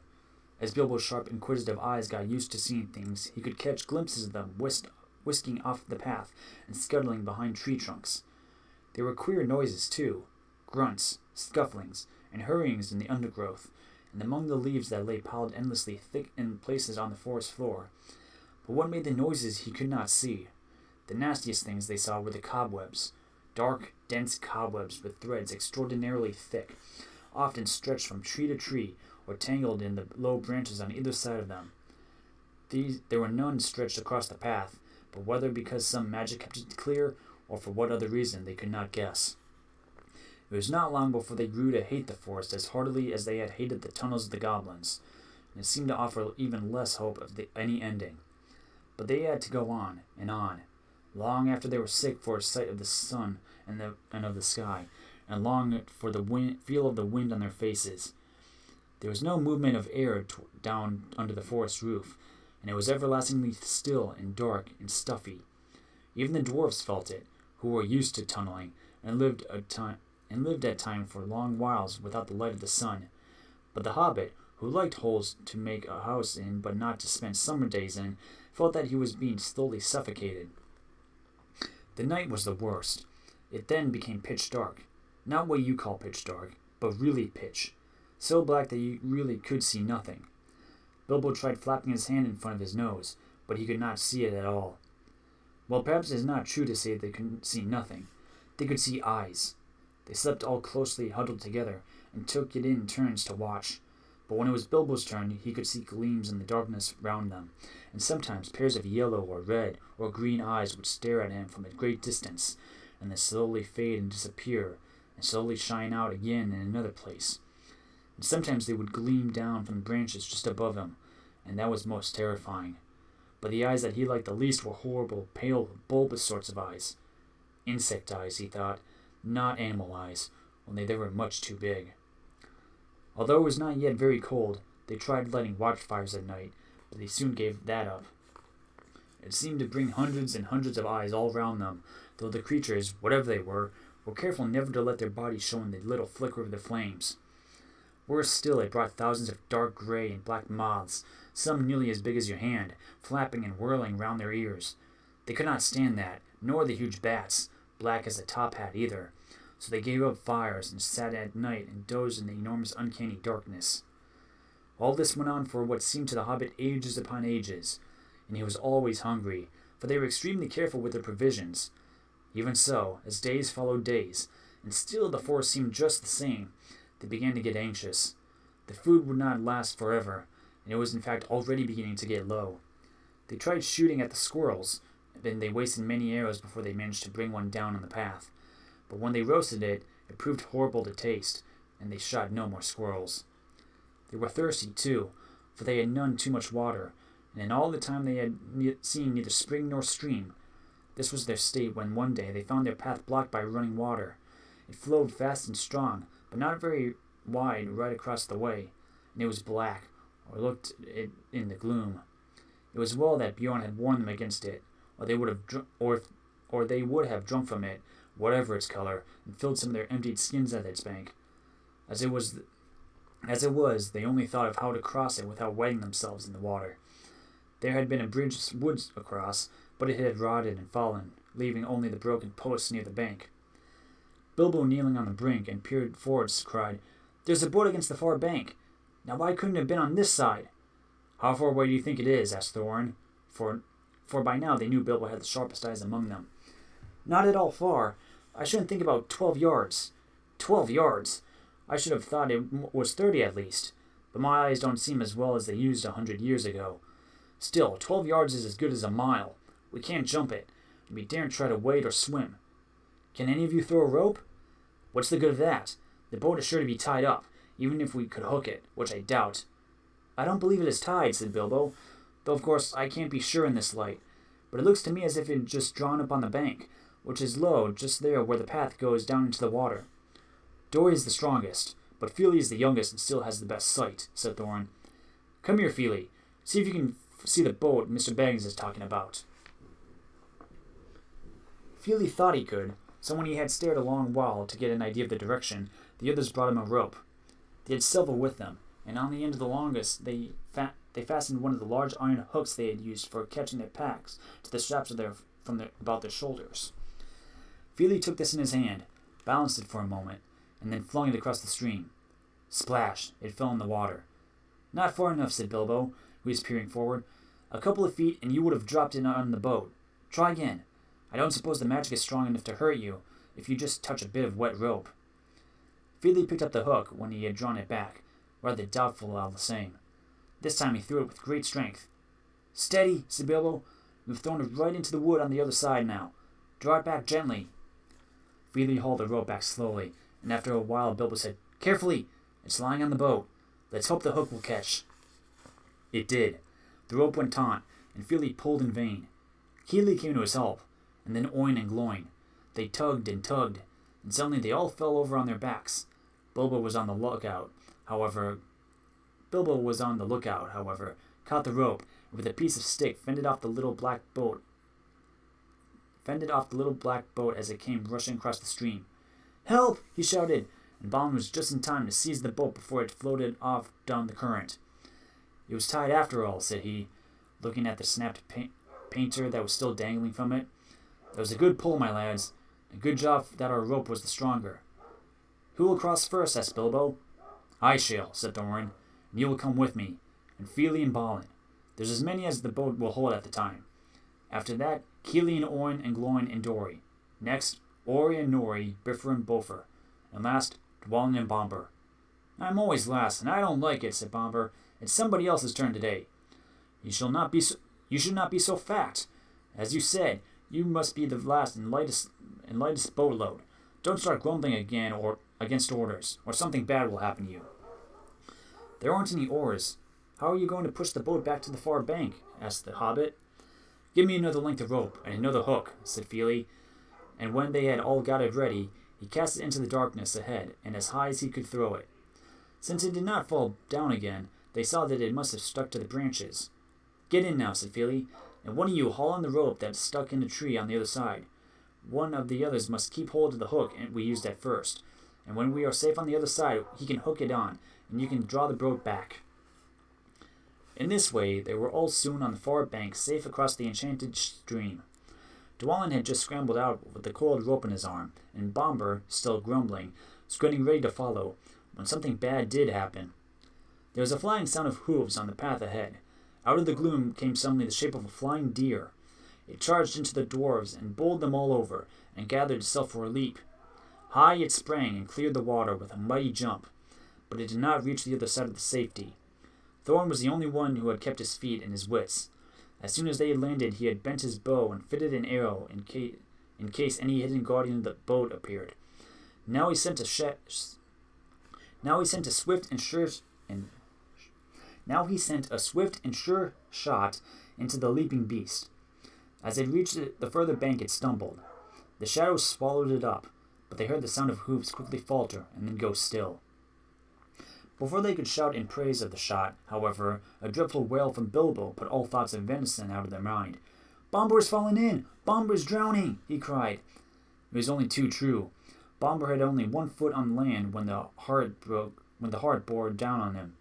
As Bilbo's sharp, inquisitive eyes got used to seeing things, he could catch glimpses of them whisking off the path and scuttling behind tree trunks. There were queer noises, too, grunts, scufflings, and hurryings in the undergrowth, and among the leaves that lay piled endlessly thick in places on the forest floor. But what made the noises he could not see. The nastiest things they saw were the cobwebs, dark, dense cobwebs with threads extraordinarily thick, often stretched from tree to tree, or tangled in the low branches on either side of them. There were none stretched across the path, but whether because some magic kept it clear, or for what other reason, they could not guess. It was not long before they grew to hate the forest as heartily as they had hated the tunnels of the goblins, and it seemed to offer even less hope of any ending. But they had to go on, long after they were sick for a sight of the sun and of the sky, and long for the feel of the wind on their faces. There was no movement of air down under the forest roof, and it was everlastingly still and dark and stuffy. Even the dwarfs felt it, who were used to tunneling, and lived at times for long whiles without the light of the sun. But the Hobbit, who liked holes to make a house in but not to spend summer days in, felt that he was being slowly suffocated. The night was the worst. It then became pitch dark. Not what you call pitch dark, but really pitch. So black that you really could see nothing. Bilbo tried flapping his hand in front of his nose, but he could not see it at all. Well, perhaps it is not true to say they could see nothing. They could see eyes. They slept all closely huddled together, and took it in turns to watch. But when it was Bilbo's turn, he could see gleams in the darkness round them, and sometimes pairs of yellow or red or green eyes would stare at him from a great distance, and then slowly fade and disappear, and slowly shine out again in another place. And sometimes they would gleam down from the branches just above him, and that was most terrifying. But the eyes that he liked the least were horrible, pale, bulbous sorts of eyes. Insect eyes, he thought, not animal eyes, only they were much too big. Although it was not yet very cold, they tried lighting watchfires at night, but they soon gave that up. It seemed to bring hundreds and hundreds of eyes all round them, though the creatures, whatever they were careful never to let their bodies show in the little flicker of the flames. Worse still, it brought thousands of dark gray and black moths, some nearly as big as your hand, flapping and whirling round their ears. They could not stand that, nor the huge bats, black as a top hat either, so they gave up fires and sat at night and dozed in the enormous uncanny darkness. All this went on for what seemed to the Hobbit ages upon ages, and he was always hungry, for they were extremely careful with their provisions. Even so, as days followed days, and still the forest seemed just the same, they began to get anxious. The food would not last forever, and it was in fact already beginning to get low. They tried shooting at the squirrels, and they wasted many arrows before they managed to bring one down on the path. But when they roasted it, it proved horrible to taste, and they shot no more squirrels. They were thirsty, too, for they had none too much water, and in all the time they had seen neither spring nor stream. This was their state when one day they found their path blocked by running water. It flowed fast and strong, but not very wide right across the way, and it was black, or looked it in the gloom. It was well that Bjorn had warned them against it, or they would have drunk from it, whatever its color, and filled some of their emptied skins at its bank. As it was, they only thought of how to cross it without wetting themselves in the water. There had been a bridge of wood across, but it had rotted and fallen, leaving only the broken posts near the bank. Bilbo, kneeling on the brink and peered forwards, cried, "There's a boat against the far bank. Now why couldn't it have been on this side?" "How far away do you think it is?" asked Thorin, for by now they knew Bilbo had the sharpest eyes among them. "Not at all far. I shouldn't think about 12 yards. 12 yards! I should have thought it was 30 at least, but my eyes don't seem as well as they used 100 years ago. Still, 12 yards is as good as a mile. We can't jump it, and we daren't try to wade or swim. Can any of you throw a rope?" What's the good of that? The boat is sure to be tied up, even if we could hook it, which I doubt. I don't believe it is tied, said Bilbo, though of course I can't be sure in this light. But it looks to me as if it had just drawn up on the bank, which is low, just there where the path goes down into the water. Dory is the strongest, but Feely is the youngest and still has the best sight, said Thorin. Come here, Feely. See if you can see the boat Mr. Baggins is talking about. Feely thought he could, so when he had stared a long while to get an idea of the direction, the others brought him a rope. They had several with them, and on the end of the longest they fastened one of the large iron hooks they had used for catching their packs to the straps of about their shoulders. Feely took this in his hand, balanced it for a moment, and then flung it across the stream. Splash! It fell in the water. Not far enough, said Bilbo, who was peering forward. A couple of feet and you would have dropped in on the boat. Try again. I don't suppose the magic is strong enough to hurt you if you just touch a bit of wet rope. Feely picked up the hook when he had drawn it back, rather doubtful all the same. This time he threw it with great strength. Steady, said Bilbo. We've thrown it right into the wood on the other side now. Draw it back gently. Feely hauled the rope back slowly, and after a while Bilbo said, Carefully! It's lying on the boat. Let's hope the hook will catch. It did. The rope went taut, and Feely pulled in vain. Keely came to his help, and then Oin and Gloin. They tugged, and suddenly they all fell over on their backs. Bilbo was on the lookout, however, caught the rope, and with a piece of stick fended off the little black boat as it came rushing across the stream. Help! He shouted, and Balin was just in time to seize the boat before it floated off down the current. It was tied after all, said he, looking at the snapped painter that was still dangling from it. That was a good pull, my lads. A good job that our rope was the stronger. Who will cross first? Asked Bilbo. I shall, said Thorin, and you will come with me, and Feely and Balin. There's as many as the boat will hold at the time. After that, Keely and Oin and Gloin and Dory. Next, Ori and Nori, Bifur and Bofer. And last, Dwalin and Bombur. I'm always last, and I don't like it, said Bombur. It's somebody else's turn today. You should not be so fat. As you said, you must be the last and lightest boatload. Don't start grumbling again or against orders, or something bad will happen to you. There aren't any oars. How are you going to push the boat back to the far bank? Asked the Hobbit. Give me another length of rope and another hook, said Feely. And when they had all got it ready, he cast it into the darkness ahead and as high as he could throw it. Since it did not fall down again, they saw that it must have stuck to the branches. Get in now, said Feely, and one of you haul on the rope that's stuck in the tree on the other side. One of the others must keep hold of the hook we used at first, and when we are safe on the other side, he can hook it on, and you can draw the boat back. In this way, they were all soon on the far bank, safe across the enchanted stream. Dwalin had just scrambled out with the coiled rope in his arm, and Bombur, still grumbling, was getting ready to follow, when something bad did happen. There was a flying sound of hooves on the path ahead. Out of the gloom came suddenly the shape of a flying deer. It charged into the dwarves and bowled them all over, and gathered itself for a leap. High it sprang and cleared the water with a mighty jump, but it did not reach the other side of the safety. Thorin was the only one who had kept his feet and his wits. As soon as they had landed, he had bent his bow and fitted an arrow in case any hidden guardian of the boat appeared. Now he sent a swift and sure shot into the leaping beast. As it reached the further bank, it stumbled. The shadows swallowed it up, but they heard the sound of hoofs quickly falter and then go still. Before they could shout in praise of the shot, however, a dreadful wail from Bilbo put all thoughts of venison out of their mind. "Bombur's fallen in! Bombur's drowning!" he cried. It was only too true. Bombur had only 1 foot on land when the heart bore down on him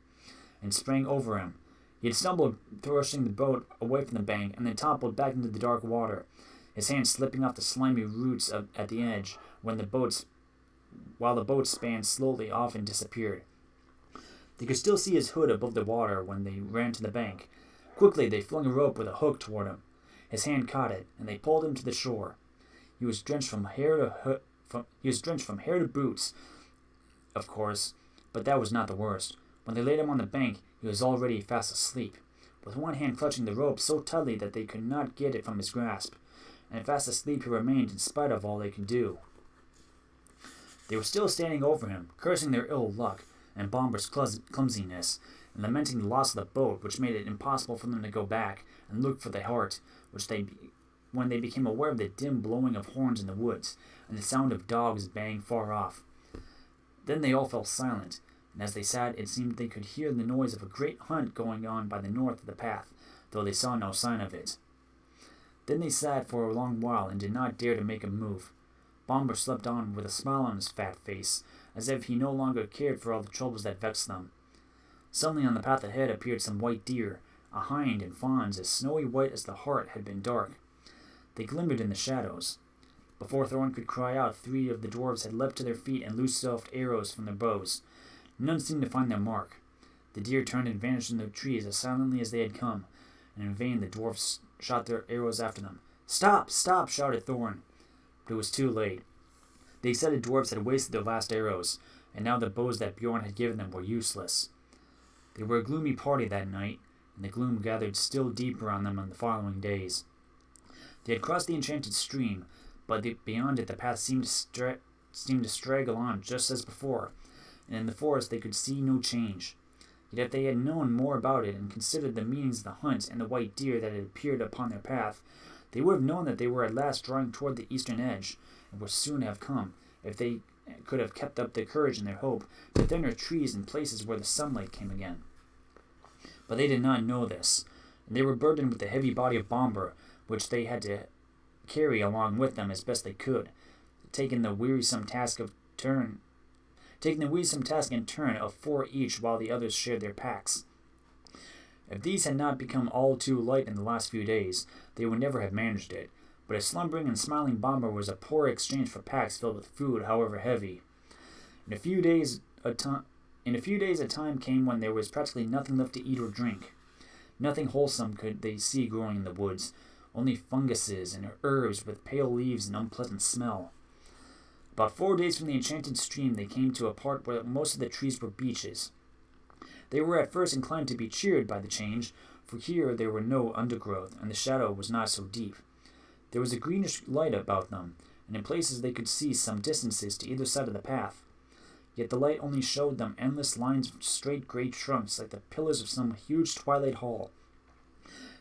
and sprang over him. He had stumbled, thrusting the boat away from the bank, and then toppled back into the dark water, his hand slipping off the slimy roots at the edge while the boat span slowly off and disappeared. They could still see his hood above the water when they ran to the bank. Quickly they flung a rope with a hook toward him. His hand caught it, and they pulled him to the shore. He was drenched from hair to boots, of course, but that was not the worst. When they laid him on the bank, he was already fast asleep, with one hand clutching the rope so tightly that they could not get it from his grasp, and fast asleep he remained in spite of all they could do. They were still standing over him, cursing their ill luck and Bomber's clumsiness, and lamenting the loss of the boat, which made it impossible for them to go back and look for the heart, when they became aware of the dim blowing of horns in the woods, and the sound of dogs baying far off. Then they all fell silent, and as they sat, it seemed they could hear the noise of a great hunt going on by the north of the path, though they saw no sign of it. Then they sat for a long while and did not dare to make a move. Bomber slept on with a smile on his fat face, as if he no longer cared for all the troubles that vexed them. Suddenly on the path ahead appeared some white deer, a hind and fawns as snowy white as the heart had been dark. They glimmered in the shadows. Before Thorn could cry out, 3 of the dwarves had leapt to their feet and loosed off arrows from their bows. None seemed to find their mark. The deer turned and vanished in the trees as silently as they had come, and in vain the dwarfs shot their arrows after them. "Stop! Stop!" shouted Thorn. But it was too late. The excited dwarfs had wasted their last arrows, and now the bows that Bjorn had given them were useless. They were a gloomy party that night, and the gloom gathered still deeper on them in the following days. They had crossed the enchanted stream, but beyond it the path seemed to straggle on just as before, and in the forest they could see no change. Yet if they had known more about it and considered the meanings of the hunt and the white deer that had appeared upon their path, they would have known that they were at last drawing toward the eastern edge, and would soon have come, if they could have kept up their courage and their hope, to thinner trees and places where the sunlight came again. But they did not know this, and they were burdened with the heavy body of Bomber, which they had to carry along with them as best they could, taking the wearisome task in turn of 4 each while the others shared their packs. If these had not become all too light in the last few days, they would never have managed it, but a slumbering and smiling Bomber was a poor exchange for packs filled with food, however heavy. In a few days a time came when there was practically nothing left to eat or drink. Nothing wholesome could they see growing in the woods, only funguses and herbs with pale leaves and unpleasant smell. About 4 days from the enchanted stream they came to a part where most of the trees were beeches. They were at first inclined to be cheered by the change, for here there were no undergrowth, and the shadow was not so deep. There was a greenish light about them, and in places they could see some distances to either side of the path. Yet the light only showed them endless lines of straight grey trunks like the pillars of some huge twilight hall.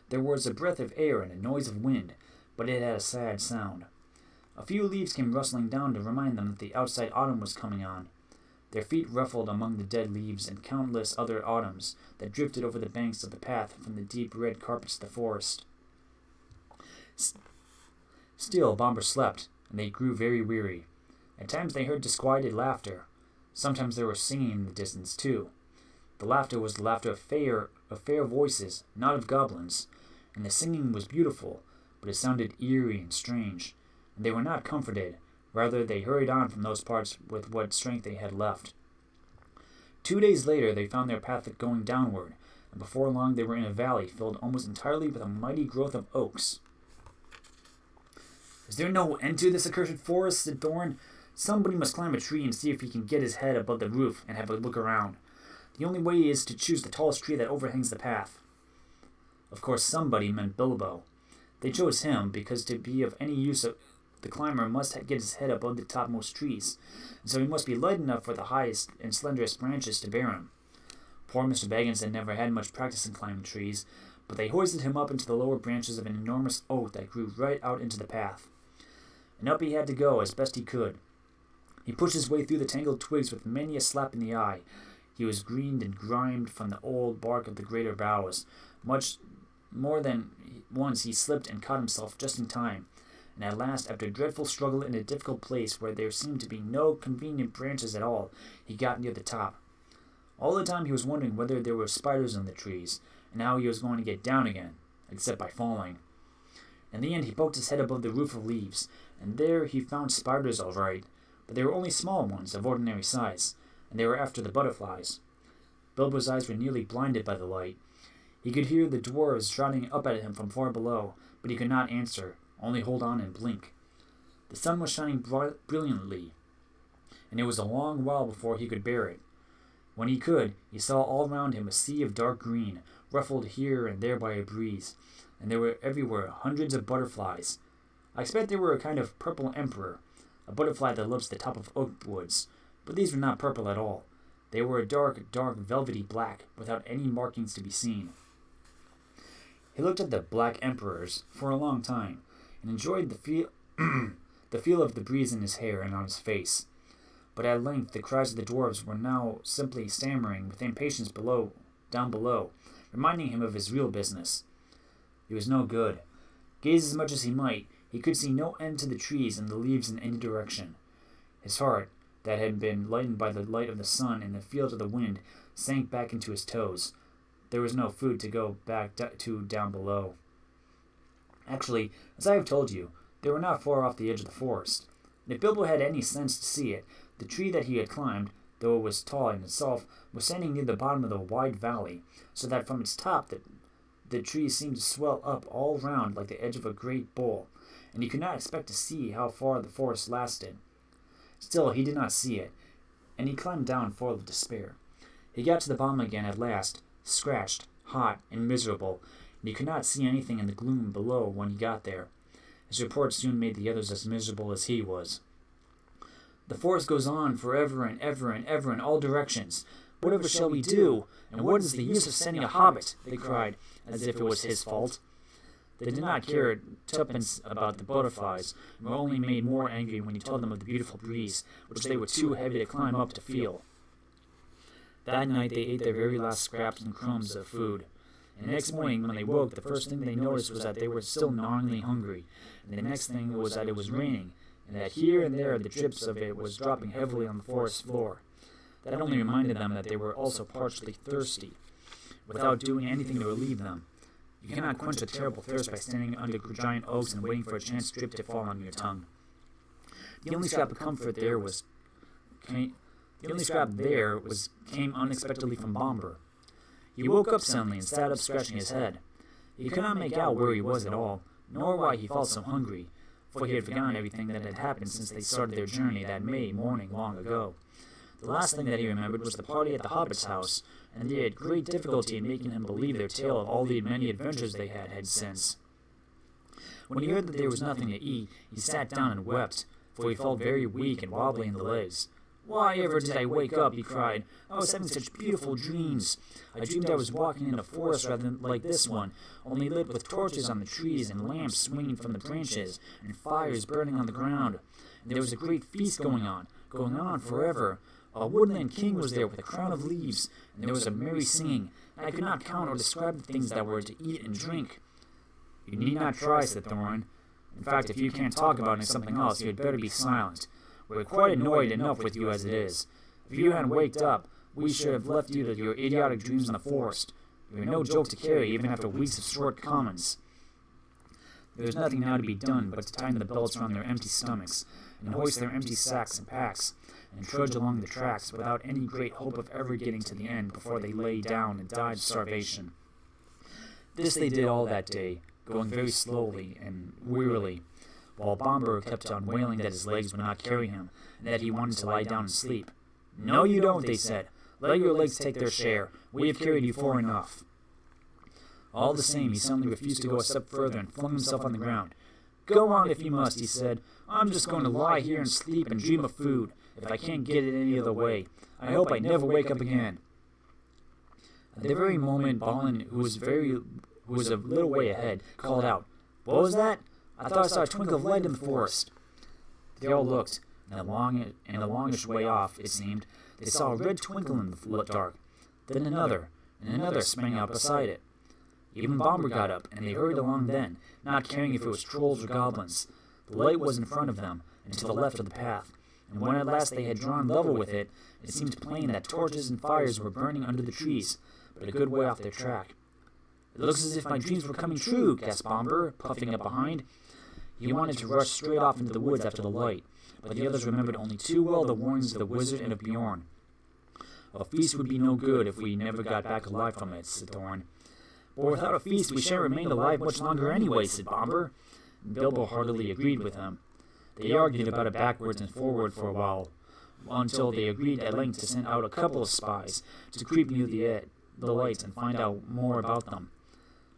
There was a breath of air and a noise of wind, but it had a sad sound. A few leaves came rustling down to remind them that the outside autumn was coming on. Their feet ruffled among the dead leaves and countless other autumns that drifted over the banks of the path from the deep red carpets of the forest. Still, Bomber slept, and they grew very weary. At times they heard disquieted laughter. Sometimes there was singing in the distance, too. The laughter was the laughter of fair voices, not of goblins, and the singing was beautiful, but it sounded eerie and strange, and they were not comforted. Rather, they hurried on from those parts with what strength they had left. 2 days later, they found their path going downward, and before long they were in a valley filled almost entirely with a mighty growth of oaks. "Is there no end to this accursed forest?" said Thorn. "Somebody must climb a tree and see if he can get his head above the roof and have a look around. The only way is to choose the tallest tree that overhangs the path." Of course, somebody meant Bilbo. They chose him because to be of any use the climber must get his head above the topmost trees, and so he must be light enough for the highest and slenderest branches to bear him. Poor Mr. Baggins had never had much practice in climbing trees, but they hoisted him up into the lower branches of an enormous oak that grew right out into the path. And up he had to go as best he could. He pushed his way through the tangled twigs with many a slap in the eye. He was greened and grimed from the old bark of the greater boughs. Much more than once he slipped and caught himself just in time, and at last, after a dreadful struggle in a difficult place where there seemed to be no convenient branches at all, he got near the top. All the time he was wondering whether there were spiders on the trees, and how he was going to get down again, except by falling. In the end he poked his head above the roof of leaves, and there he found spiders all right, but they were only small ones of ordinary size, and they were after the butterflies. Bilbo's eyes were nearly blinded by the light. He could hear the dwarves shouting up at him from far below, but he could not answer, only hold on and blink. The sun was shining brilliantly, and it was a long while before he could bear it. When he could, he saw all round him a sea of dark green, ruffled here and there by a breeze, and there were everywhere hundreds of butterflies. I expect they were a kind of purple emperor, a butterfly that lives at the top of oak woods, but these were not purple at all. They were a dark, dark, velvety black, without any markings to be seen. He looked at the black emperors for a long time, and enjoyed the feel of the breeze in his hair and on his face. But at length the cries of the dwarves were now simply stammering with impatience down below, reminding him of his real business. It was no good. Gaze as much as he might, he could see no end to the trees and the leaves in any direction. His heart, that had been lightened by the light of the sun and the field of the wind, sank back into his toes. There was no food to go back to down below. Actually, as I have told you, they were not far off the edge of the forest. And if Bilbo had any sense to see it, the tree that he had climbed, though it was tall in itself, was standing near the bottom of the wide valley, so that from its top the tree seemed to swell up all round like the edge of a great bowl, and he could not expect to see how far the forest lasted. Still, he did not see it, and he climbed down full of despair. He got to the bottom again at last, scratched, hot, and miserable, and he could not see anything in the gloom below when he got there. His report soon made the others as miserable as he was. The forest goes on forever and ever and ever in all directions. Whatever shall we do? And what is the use of sending a hobbit? They cried, as if it was his fault. They did not care twopence about the butterflies, and were only made more angry when he told them of the beautiful breeze, which they were too heavy to climb up to feel. That night they ate their very last scraps and crumbs of food, and the next morning when they woke, the first thing they noticed was that they were still gnawingly hungry, and the next thing was that it was raining, and that here and there the drips of it was dropping heavily on the forest floor. That only reminded them that they were also partially thirsty, without doing anything to relieve them. You cannot quench a terrible thirst by standing under giant oaks and waiting for a chance drip to fall on your tongue. The only scrap of comfort came unexpectedly from Bomber. He woke up suddenly and sat up scratching his head. He could not make out where he was at all, nor why he felt so hungry, for he had forgotten everything that had happened since they started their journey that May morning long ago. The last thing that he remembered was the party at the Hobbit's house, and they had great difficulty in making him believe their tale of all the many adventures they had had since. When he heard that there was nothing to eat, he sat down and wept, for he felt very weak and wobbly in the legs. "Why ever did I wake up?" he cried. "I was having such beautiful dreams. I dreamed I was walking in a forest rather than like this one, only lit with torches on the trees and lamps swinging from the branches and fires burning on the ground. And there was a great feast going on forever. A woodland king was there with a crown of leaves, and there was a merry singing, and I could not count or describe the things that were to eat and drink." "You need not try," said Thorin. "In fact, if you can't talk about something else, you had better be silent. We're quite annoyed enough with you as it is. If you hadn't waked up, we should have left you to your idiotic dreams in the forest. You are no joke to carry, even after weeks of short commons." There was nothing now to be done but to tighten the belts around their empty stomachs, and hoist their empty sacks and packs, and trudge along the tracks without any great hope of ever getting to the end before they lay down and died of starvation. This they did all that day, going very slowly and wearily, while Bomber kept on wailing that his legs would not carry him, and that he wanted to lie down and sleep. "No, you don't," they said. "Let your legs take their share. We have carried you far enough." All the same, he suddenly refused to go a step further and flung himself on the ground. "Go on if you must," he said. "I'm just going to lie here and sleep and dream of food, if I can't get it any other way. I hope I never wake up again." At the very moment, Balin, who was a little way ahead, called out, "What was that? I thought I saw a twinkle of light in the forest." They all looked, and a longish way off, it seemed, they saw a red twinkle in the dark. Then another, and another sprang out beside it. Even Bomber got up, and they hurried along then, not caring if it was trolls or goblins. The light was in front of them, and to the left of the path, and when at last they had drawn level with it, it seemed plain that torches and fires were burning under the trees, but a good way off their track. "It looks as if my dreams were coming true," gasped Bomber, puffing up behind. He wanted to rush straight off into the woods after the light, but the others remembered only too well the warnings of the wizard and of Bjorn. "A feast would be no good if we never got back alive from it," said Thorin. "But without a feast we shan't remain alive much longer anyway," said Bomber. And Bilbo heartily agreed with him. They argued about it backwards and forward for a while, until they agreed at length to send out a couple of spies to creep near the lights and find out more about them.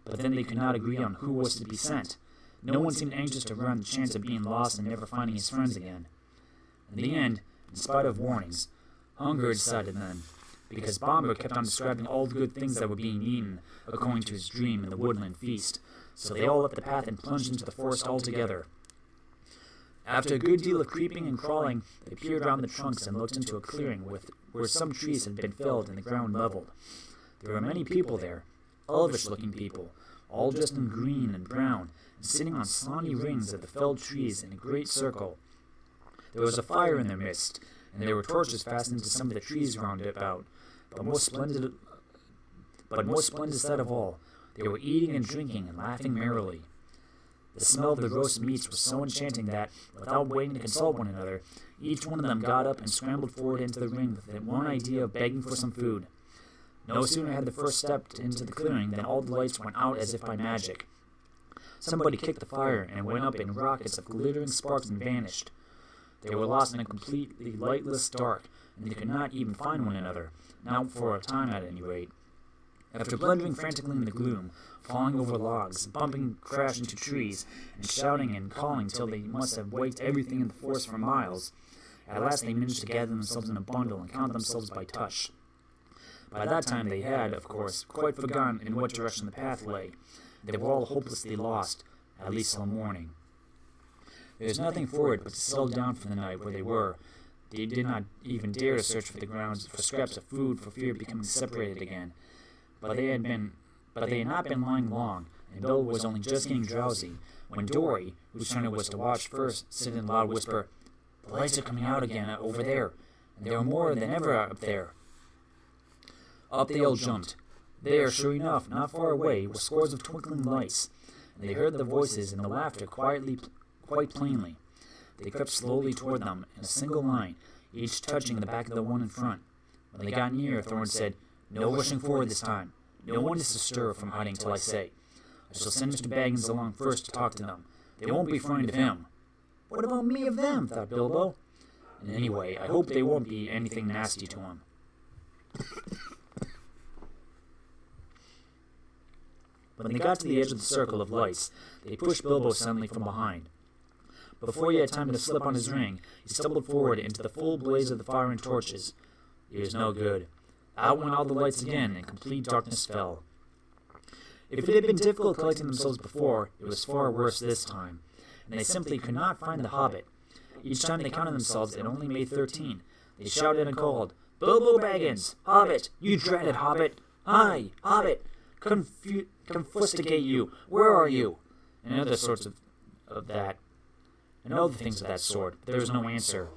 But then they could not agree on who was to be sent. No one seemed anxious to run the chance of being lost and never finding his friends again. In the end, in spite of warnings, hunger decided then, because Bomber kept on describing all the good things that were being eaten, according to his dream in the woodland feast, so they all left the path and plunged into the forest altogether. After a good deal of creeping and crawling, they peered around the trunks and looked into a clearing where some trees had been felled and the ground leveled. There were many people there, elvish-looking people, all dressed in green and brown, and sitting on slimy rings of the felled trees in a great circle. There was a fire in their midst, and there were torches fastened to some of the trees round about. But most splendid sight of all, they were eating and drinking and laughing merrily. The smell of the roast meats was so enchanting that, without waiting to consult one another, each one of them got up and scrambled forward into the ring with the one idea of begging for some food. No sooner had the first stepped into the clearing than all the lights went out as if by magic. Somebody kicked the fire and went up in rockets of glittering sparks and vanished. They were lost in a completely lightless dark, and they could not even find one another, not for a time at any rate. After blundering frantically in the gloom, falling over logs, bumping crash into trees, and shouting and calling till they must have waked everything in the forest for miles, at last they managed to gather themselves in a bundle and count themselves by touch. By that time they had, of course, quite forgotten in what direction the path lay. They were all hopelessly lost, at least till morning. There was nothing for it but to settle down for the night where they were. They did not even dare to search for the grounds for scraps of food for fear of becoming separated again. But they had not been lying long, and Bill was only just getting drowsy, when Dory, whose turn it was to watch first, said in a loud whisper, "The lights are coming out again over there, and there are more than ever up there." Up they all jumped. There, sure enough, not far away, were scores of twinkling lights, and they heard the voices and the laughter quite plainly. They crept slowly toward them in a single line, each touching the back of the one in front. When they got near, Thorn said, "No rushing forward this time. No one is to stir from hiding till I say. I shall send Mr. Baggins along first to talk to them. They won't be frightened of him." "What about me of them?" thought Bilbo. "And anyway, I hope they won't be anything nasty to him." When they got to the edge of the circle of lights, they pushed Bilbo suddenly from behind. Before he had time to slip on his ring, he stumbled forward into the full blaze of the fire and torches. It was no good. Out went all the lights again, and complete darkness fell. If it had been difficult collecting themselves before, it was far worse this time, and they simply could not find the Hobbit. Each time they counted themselves, it only made 13. They shouted and called, "Bilbo Baggins! Hobbit! You dreaded Hobbit! Aye, Hobbit! Confustigate you! Where are you?" And other sorts of that. And other things of that sort, but there was no answer.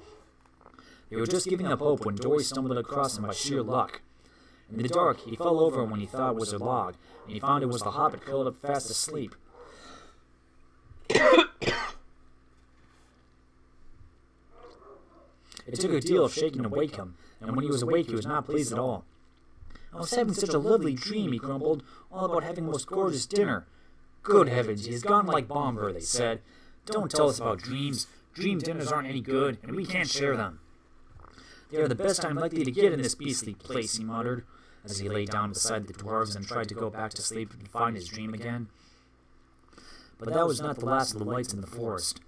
They were just giving up hope when Dory stumbled across him by sheer luck. In the dark, he fell over when he thought it was a log, and he found it was the Hobbit curled up fast asleep. It took a deal of shaking to wake him, and when he was awake he was not pleased at all. "I was having such a lovely dream," he grumbled, "all about having a most gorgeous dinner." "Good heavens, he has gone like Bomber," they said. "Don't tell us about dreams. Dream dinners aren't any good, and we can't share them." "They are the best I'm likely to get in this beastly place," he muttered, as he lay down beside the dwarves and tried to go back to sleep and find his dream again. But that was not the last of the lights in the forest.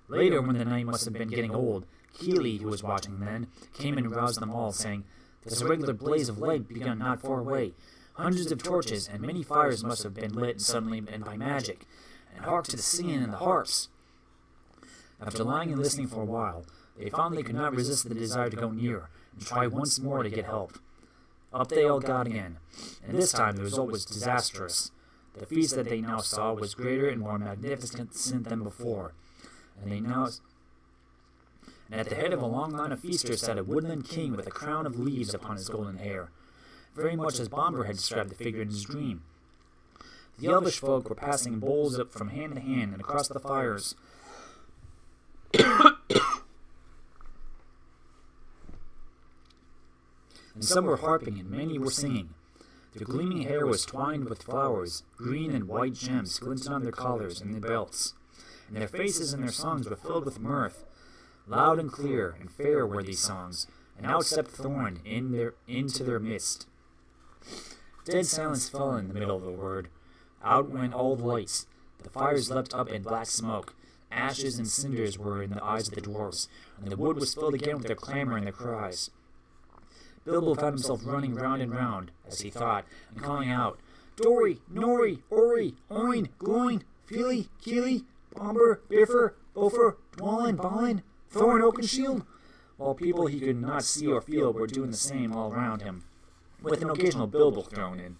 Later, when the night must have been getting old, Keeley, who was watching then, came and roused them all, saying, "There's a regular blaze of light begun not far away. Hundreds of torches and many fires must have been lit suddenly and by magic. And hark to the singing and the harps!" After lying and listening for a while, they found they could not resist the desire to go near and try once more to get help. Up they all got again, and this time the result was disastrous. The feast that they now saw was greater and more magnificent than before, and at the head of a long line of feasters sat a woodland king with a crown of leaves upon his golden hair, very much as Bomber had described the figure in his dream. The elvish folk were passing bowls up from hand to hand and across the fires. And some were harping, and many were singing. Their gleaming hair was twined with flowers, green and white gems glinted on their collars and their belts, and their faces and their songs were filled with mirth. Loud and clear and fair were these songs, and out stepped Thorn into their midst. Dead silence fell in the middle of the word. Out went all the lights. The fires leapt up in black smoke, Ashes and cinders were in the eyes of the dwarfs, and the wood was filled again with their clamor and their cries. Bilbo found himself running round and round, as he thought, and calling out, Dori, Nori, Ori, Oin, Gloin, Feely, Keely, Bomber, Biffer, Bofer, Dwalin, Balin, Thorn, Oakenshield, while people he could not see or feel were doing the same all around him, with an occasional Bilbo thrown in.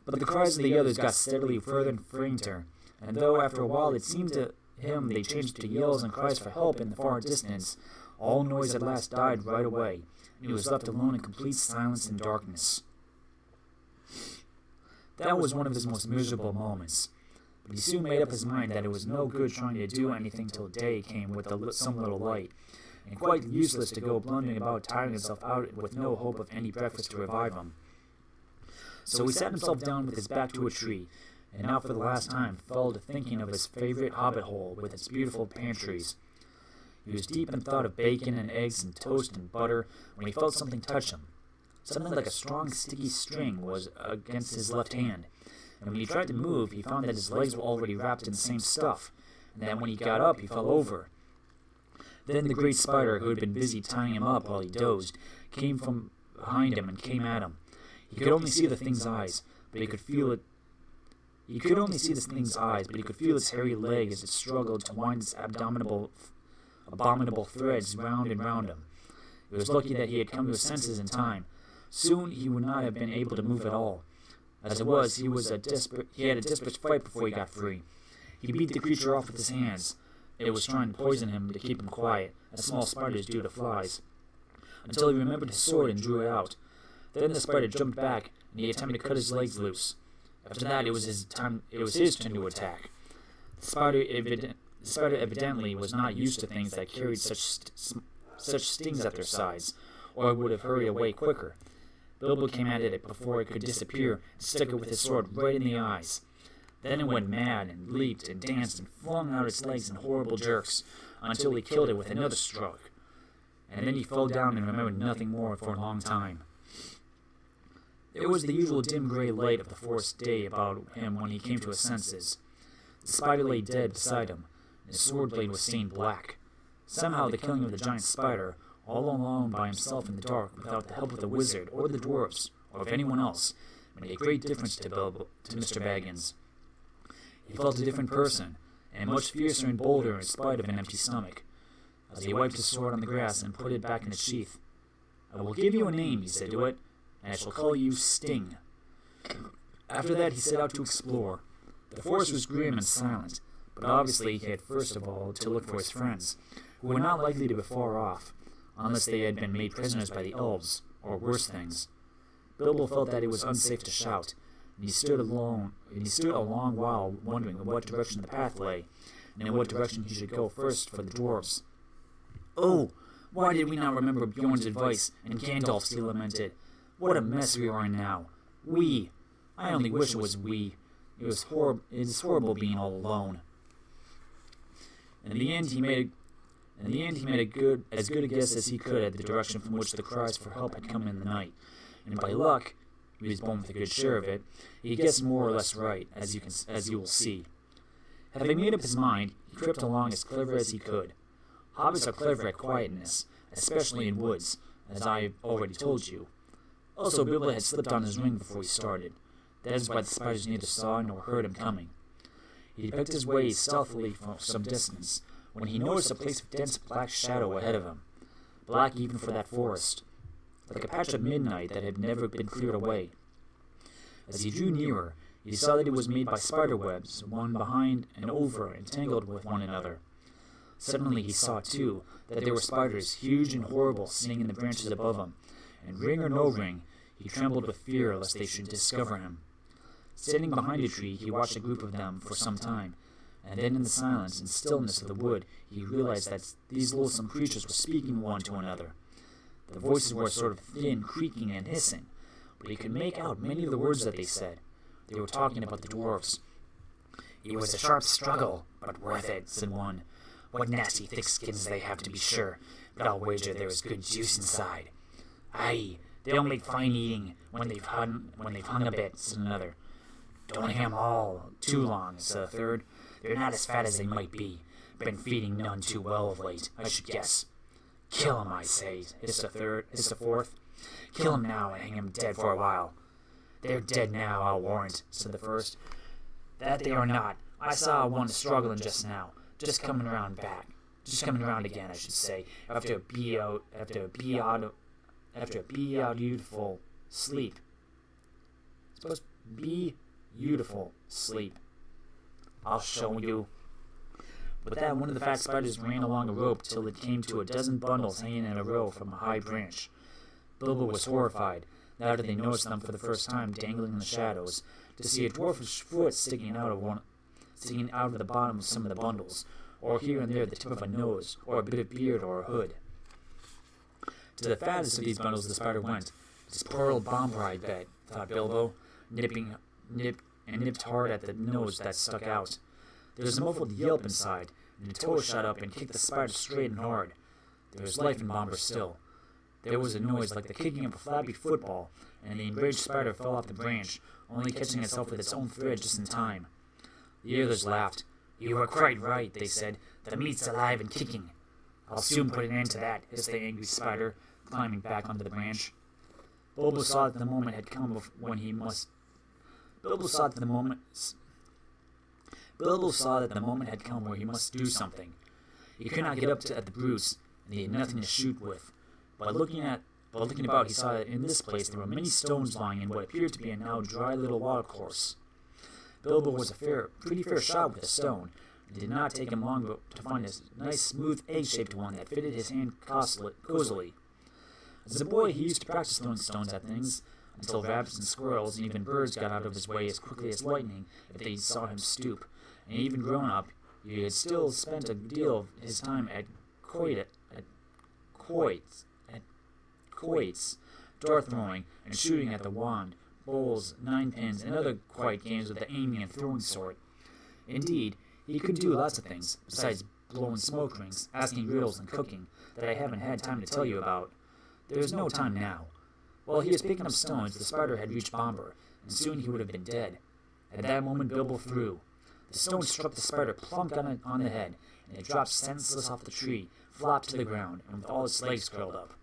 But the cries of the others got steadily further and fainter, and though after a while it seemed to him they changed to yells and cries for help in the far distance, all noise at last died right away, and he was left alone in complete silence and darkness. That was one of his most miserable moments, but he soon made up his mind that it was no good trying to do anything till day came with some little light, and quite useless to go blundering about tiring himself out with no hope of any breakfast to revive him. So he sat himself down with his back to a tree, and now for the last time fell to thinking of his favorite hobbit hole with its beautiful pantries. He was deep in thought of bacon and eggs and toast and butter when he felt something touch him. Something like a strong, sticky string was against his left hand, and when he tried to move, he found that his legs were already wrapped in the same stuff, and that when he got up, he fell over. Then the great spider, who had been busy tying him up while he dozed, came from behind him and came at him. He could only see the thing's eyes, but he could feel it. He could only see the thing's eyes, but he could feel its hairy leg as it struggled to wind its abominable threads round and round him. It was lucky that he had come to his senses in time. Soon he would not have been able to move at all. As it was, he had a desperate fight before he got free. He beat the creature off with his hands. It was trying to poison him to keep him quiet, as small spiders do to flies, until he remembered his sword and drew it out. Then the spider jumped back, and he attempted to cut his legs loose. After that, it was his turn to attack. The spider evidently was not used to things that carried such stings at their sides, or it would have hurried away quicker. Bilbo came at it before it could disappear and stuck it with his sword right in the eyes. Then it went mad and leaped and danced and flung out its legs in horrible jerks until he killed it with another stroke. And then he fell down and remembered nothing more for a long time. There was the usual dim gray light of the forest day about him when he came to his senses. The spider lay dead beside him, and his sword blade was stained black. Somehow the killing of the giant spider, all alone by himself in the dark, without the help of the wizard or the dwarfs or of anyone else, made a great difference to Mr. Baggins. He felt a different person, and much fiercer and bolder in spite of an empty stomach. As he wiped his sword on the grass and put it back in its sheath, "I will give you a name," he said to it, "and I shall call you Sting." After that he set out to explore. The forest was grim and silent, but obviously he had first of all to look for his friends, who were not likely to be far off, unless they had been made prisoners by the elves, or worse things. Bilbo felt that it was unsafe to shout, and he stood a long while wondering in what direction the path lay, and in what direction he should go first for the dwarves. "Oh, why did we not remember Bjorn's advice?" and Gandalf's, he lamented. "What a mess we are in now. We. I only wish it was we. It is horrible being all alone." In the end, he made as good a guess as he could at the direction from which the cries for help had come in the night, and by luck, he was born with a good share of it, he guessed more or less right, as you will see. Having made up his mind, he crept along as clever as he could. Hobbits are clever at quietness, especially in woods, as I have already told you. Also, Bilbo had slipped on his ring before he started. That is why the spiders neither saw nor heard him coming. He picked his way stealthily for some distance, when he noticed a place of dense black shadow ahead of him, black even for that forest, like a patch of midnight that had never been cleared away. As he drew nearer, he saw that it was made by spider webs, one behind and over, entangled with one another. Suddenly he saw, too, that there were spiders, huge and horrible, sitting in the branches above him, and ring or no ring, he trembled with fear lest they should discover him. Standing behind a tree, he watched a group of them for some time, and then in the silence and stillness of the wood, he realized that these loathsome creatures were speaking one to another. The voices were sort of thin, creaking and hissing, but he could make out many of the words that they said. They were talking about the dwarfs. "It was a sharp struggle, but worth it," said one. "What nasty thick skins they have, to be sure, but I'll wager there is good juice inside." "Aye, they'll make fine eating when they've hung a bit," said another. "Don't hang 'em all too long," said a third. They're not as fat as they might be. Been feeding none too well of late, I should guess. Kill 'em, I say, hissed a fourth. Kill 'em now and hang 'em dead for a while. They're dead now, I'll warrant, said the first. That they are not. I saw one struggling just now, just coming around again, I should say, after a beautiful sleep. Supposed to be beautiful sleep. I'll show you. With that, one of the fat spiders ran along a rope till it came to a dozen bundles hanging in a row from a high branch. Bilbo was horrified, now that they noticed them for the first time dangling in the shadows, to see a dwarfish foot sticking out of the bottom of some of the bundles, or here and there the tip of a nose, or a bit of beard, or a hood. To the fattest of these bundles the spider went. This poor old bomber, I bet, thought Bilbo, nipped hard at the nose that stuck out. There was a muffled yelp inside, and a toe shot up and kicked the spider straight and hard. There was life in Bomber still. There was a noise like the kicking of a flappy football, and the enraged spider fell off the branch, only catching itself with its own thread just in time. The others laughed. You were quite right, they said. The meat's alive and kicking. I'll soon put an end to that, hissed the angry spider, climbing back onto the branch. Bilbo saw that the moment had come when he must do something. He could not get up at the brutes, and he had nothing to shoot with. But looking about, he saw that in this place there were many stones lying in what appeared to be a now dry little watercourse. Bilbo was a pretty fair shot with a stone, and it did not take him long to find a nice smooth egg-shaped one that fitted his hand cozily. As a boy, he used to practice throwing stones at things, until rabbits and squirrels and even birds got out of his way as quickly as lightning if they saw him stoop, and even grown up, he had still spent a deal of his time at quoits, dart throwing, and shooting at the wand, bowls, ninepins, and other quiet games of the aiming and throwing sort. Indeed, he could do lots of things, besides blowing smoke rings, asking riddles, and cooking, that I haven't had time to tell you about. There is no time now. While he was picking up stones, the spider had reached Bomber, and soon he would have been dead. At that moment, Bilbo threw. The stone struck the spider plump on the head, and it dropped senseless off the tree, flopped to the ground, and with all its legs curled up.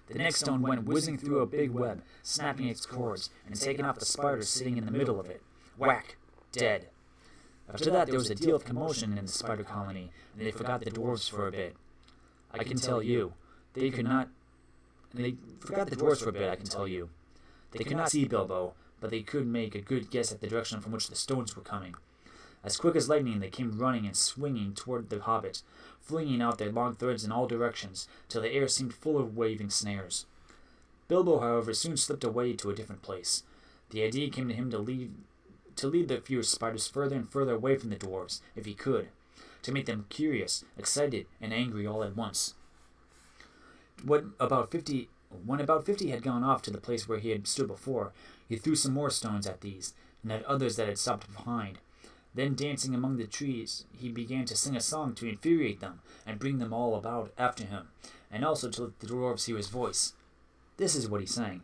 The next stone went whizzing through a big web, snapping its cords, and taking off the spider sitting in the middle of it. Whack! Dead. After that, there was a deal of commotion in the spider colony, and they forgot the dwarves for a bit. I can tell you. They forgot the dwarves for a bit, I can tell you. They could not see Bilbo, but they could make a good guess at the direction from which the stones were coming. As quick as lightning, they came running and swinging toward the Hobbit, flinging out their long threads in all directions, till the air seemed full of waving snares. Bilbo, however, soon slipped away to a different place. The idea came to him to lead the fierce spiders further and further away from the dwarves, if he could, to make them curious, excited, and angry all at once. When about 50 had gone off to the place where he had stood before, he threw some more stones at these, and at others that had stopped behind. Then, dancing among the trees, he began to sing a song to infuriate them, and bring them all about after him, and also to let the dwarves hear his voice. This is what he sang.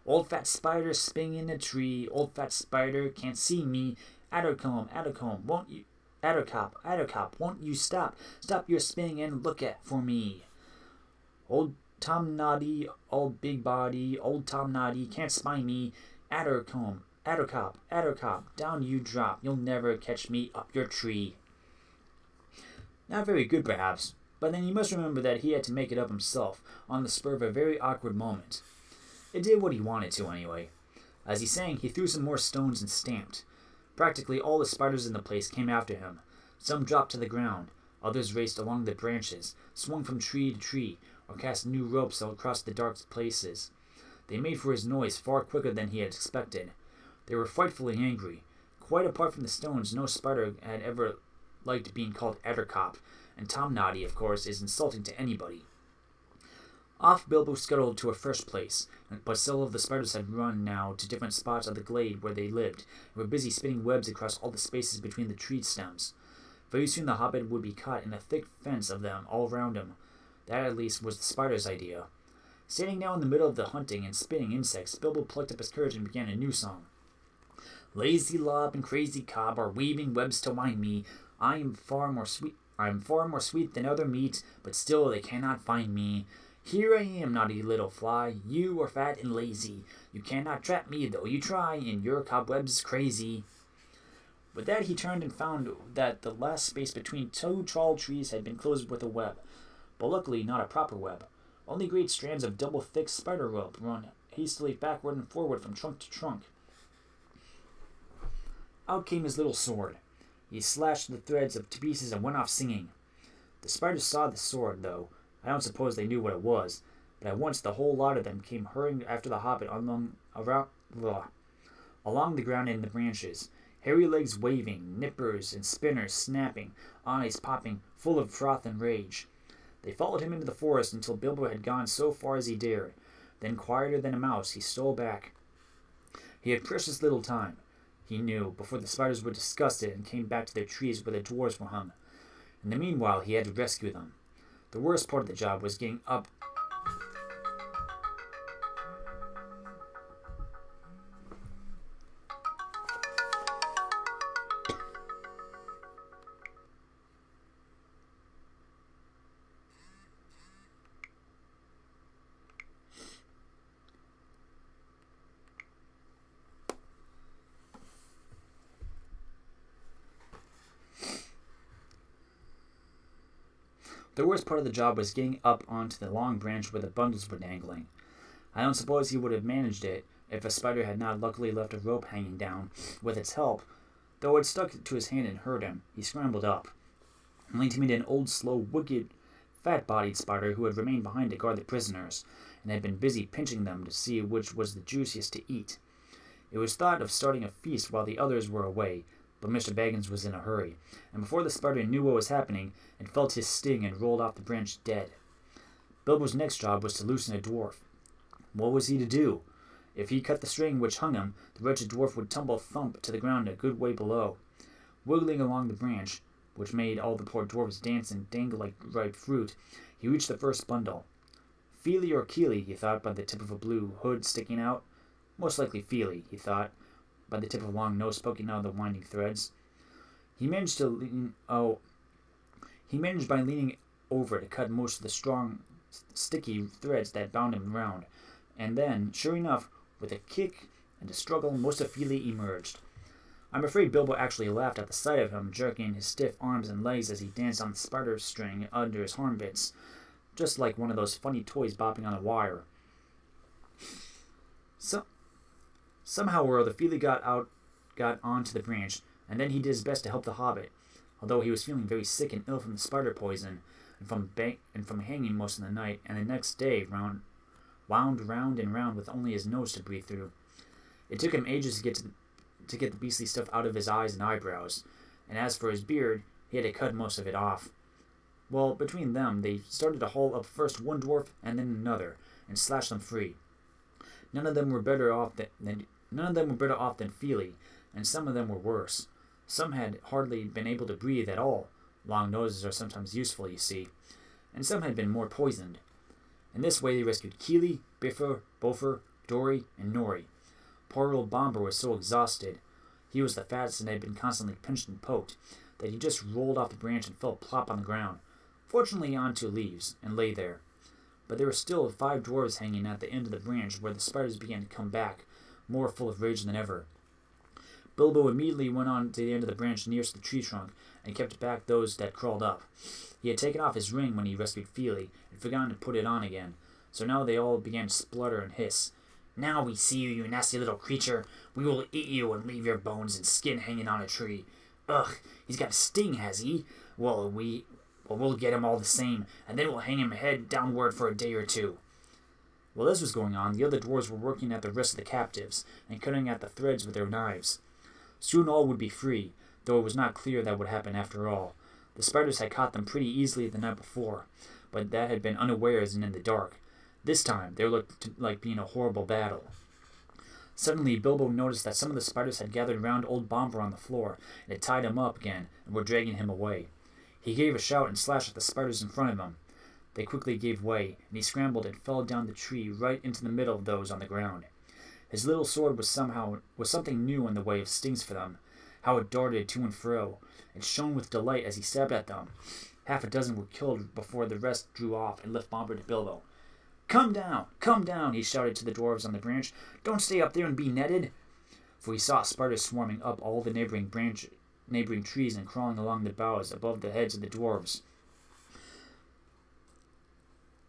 Old fat spider spinning in a tree, old fat spider can't see me, Addercomb, won't you, Addercop, won't you stop your spinning and look for me. Old Tom Noddy, old big body, old Tom Noddy can't spy me, Addercop, down you drop, you'll never catch me up your tree. Not very good, perhaps, but then you must remember that he had to make it up himself, on the spur of a very awkward moment. It did what he wanted to, anyway. As he sang, he threw some more stones and stamped. Practically all the spiders in the place came after him. Some dropped to the ground, others raced along the branches, swung from tree to tree, or cast new ropes across the dark places. They made for his noise far quicker than he had expected. They were frightfully angry. Quite apart from the stones, no spider had ever liked being called Addercop, and Tom Noddy, of course, is insulting to anybody. Off Bilbo scuttled to a fresh place, but several of the spiders had run now to different spots of the glade where they lived, and were busy spinning webs across all the spaces between the tree stems. Very soon the Hobbit would be caught in a thick fence of them all round him. That, at least, was the spider's idea. Standing now in the middle of the hunting and spinning insects, Bilbo plucked up his courage and began a new song. Lazy lob and crazy cob are weaving webs to wind me. I am far more sweet than other meat, but still they cannot find me. Here I am, naughty little fly. You are fat and lazy. You cannot trap me, though you try, and your cobweb's crazy. With that, he turned and found that the last space between two tall trees had been closed with a web, but luckily not a proper web. Only great strands of double-thick spider rope run hastily backward and forward from trunk to trunk. Out came his little sword. He slashed the threads to pieces and went off singing. The spiders saw the sword, though. I don't suppose they knew what it was, but at once the whole lot of them came hurrying after the hobbit along the ground and the branches, hairy legs waving, nippers and spinners snapping, eyes popping, full of froth and rage. They followed him into the forest until Bilbo had gone so far as he dared. Then, quieter than a mouse, he stole back. He had precious little time, he knew, before the spiders were disgusted and came back to their trees where the dwarves were hung. In the meanwhile, he had to rescue them. The worst part of the job was getting up. The worst part of the job was getting up onto the long branch where the bundles were dangling. I don't suppose he would have managed it if a spider had not luckily left a rope hanging down with its help. Though it stuck to his hand and hurt him, he scrambled up, only to meet an old, slow, wicked, fat-bodied spider who had remained behind to guard the prisoners, and had been busy pinching them to see which was the juiciest to eat. It was thought of starting a feast while the others were away, but Mr. Baggins was in a hurry, and before the spider knew what was happening, it felt his sting and rolled off the branch dead. Bilbo's next job was to loosen a dwarf. What was he to do? If he cut the string which hung him, the wretched dwarf would tumble thump to the ground a good way below. Wiggling along the branch, which made all the poor dwarfs dance and dangle like ripe fruit, he reached the first bundle. Feely or Keely, he thought, by the tip of a blue hood sticking out. Most likely Feely, he thought, by the tip of a long nose poking out of the winding threads. He managed by leaning over to cut most of the strong, sticky threads that bound him round, and then, sure enough, with a kick and a struggle, most of Feely emerged. I'm afraid Bilbo actually laughed at the sight of him jerking his stiff arms and legs as he danced on the spider string under his hornbits, just like one of those funny toys bopping on a wire. Somehow or other, Feely got onto the branch, and then he did his best to help the hobbit, although he was feeling very sick and ill from the spider poison, and from hanging most of the night, and the next day wound round and round with only his nose to breathe through. It took him ages to get the beastly stuff out of his eyes and eyebrows, and as for his beard, he had to cut most of it off. Well, between them, they started to haul up first one dwarf and then another, and slash them free. None of them were better off than Feely, and some of them were worse. Some had hardly been able to breathe at all. Long noses are sometimes useful, you see. And some had been more poisoned. In this way they rescued Keely, Bifur, Bofer, Dory, and Nori. Poor old Bomber was so exhausted, he was the fattest and had been constantly pinched and poked, that he just rolled off the branch and fell plop on the ground, fortunately onto leaves, and lay there. But there were still 5 dwarves hanging at the end of the branch where the spiders began to come back, more full of rage than ever. Bilbo immediately went on to the end of the branch nearest the tree trunk, and kept back those that crawled up. He had taken off his ring when he rescued Feely, and forgotten to put it on again, so now they all began to splutter and hiss. "Now we see you, you nasty little creature. We will eat you and leave your bones and skin hanging on a tree. Ugh, he's got a sting, has he? Well, we'll get him all the same, and then we'll hang him head downward for a day or 2. While this was going on, the other dwarves were working at the rest of the captives, and cutting at the threads with their knives. Soon all would be free, though it was not clear that would happen after all. The spiders had caught them pretty easily the night before, but that had been unawares and in the dark. This time, they looked like being a horrible battle. Suddenly, Bilbo noticed that some of the spiders had gathered round old Bomber on the floor, and had tied him up again, and were dragging him away. He gave a shout and slashed at the spiders in front of him. They quickly gave way, and he scrambled and fell down the tree right into the middle of those on the ground. His little sword was something new in the way of stings for them. How it darted to and fro. It shone with delight as he stabbed at them. Half a dozen were killed before the rest drew off and left Bomber to Bilbo. Come down, he shouted to the dwarves on the branch. Don't stay up there and be netted. For he saw spiders swarming up all the neighboring trees and crawling along the boughs above the heads of the dwarves.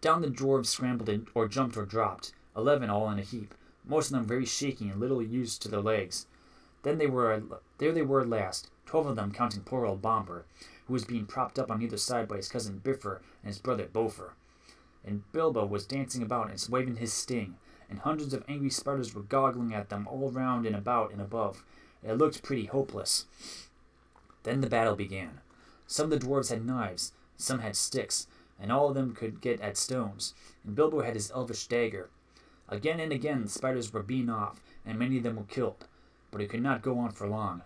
Down the dwarves scrambled or jumped or dropped, 11 all in a heap, most of them very shaky and little used to their legs. There they were at last, 12 of them counting poor old Bomber, who was being propped up on either side by his cousin Bifur and his brother Bofer. And Bilbo was dancing about and waving his sting, and hundreds of angry spiders were goggling at them all round and about and above. It looked pretty hopeless. Then the battle began. Some of the dwarves had knives, some had sticks, and all of them could get at stones, and Bilbo had his elvish dagger. Again and again the spiders were beaten off, and many of them were killed, but it could not go on for long.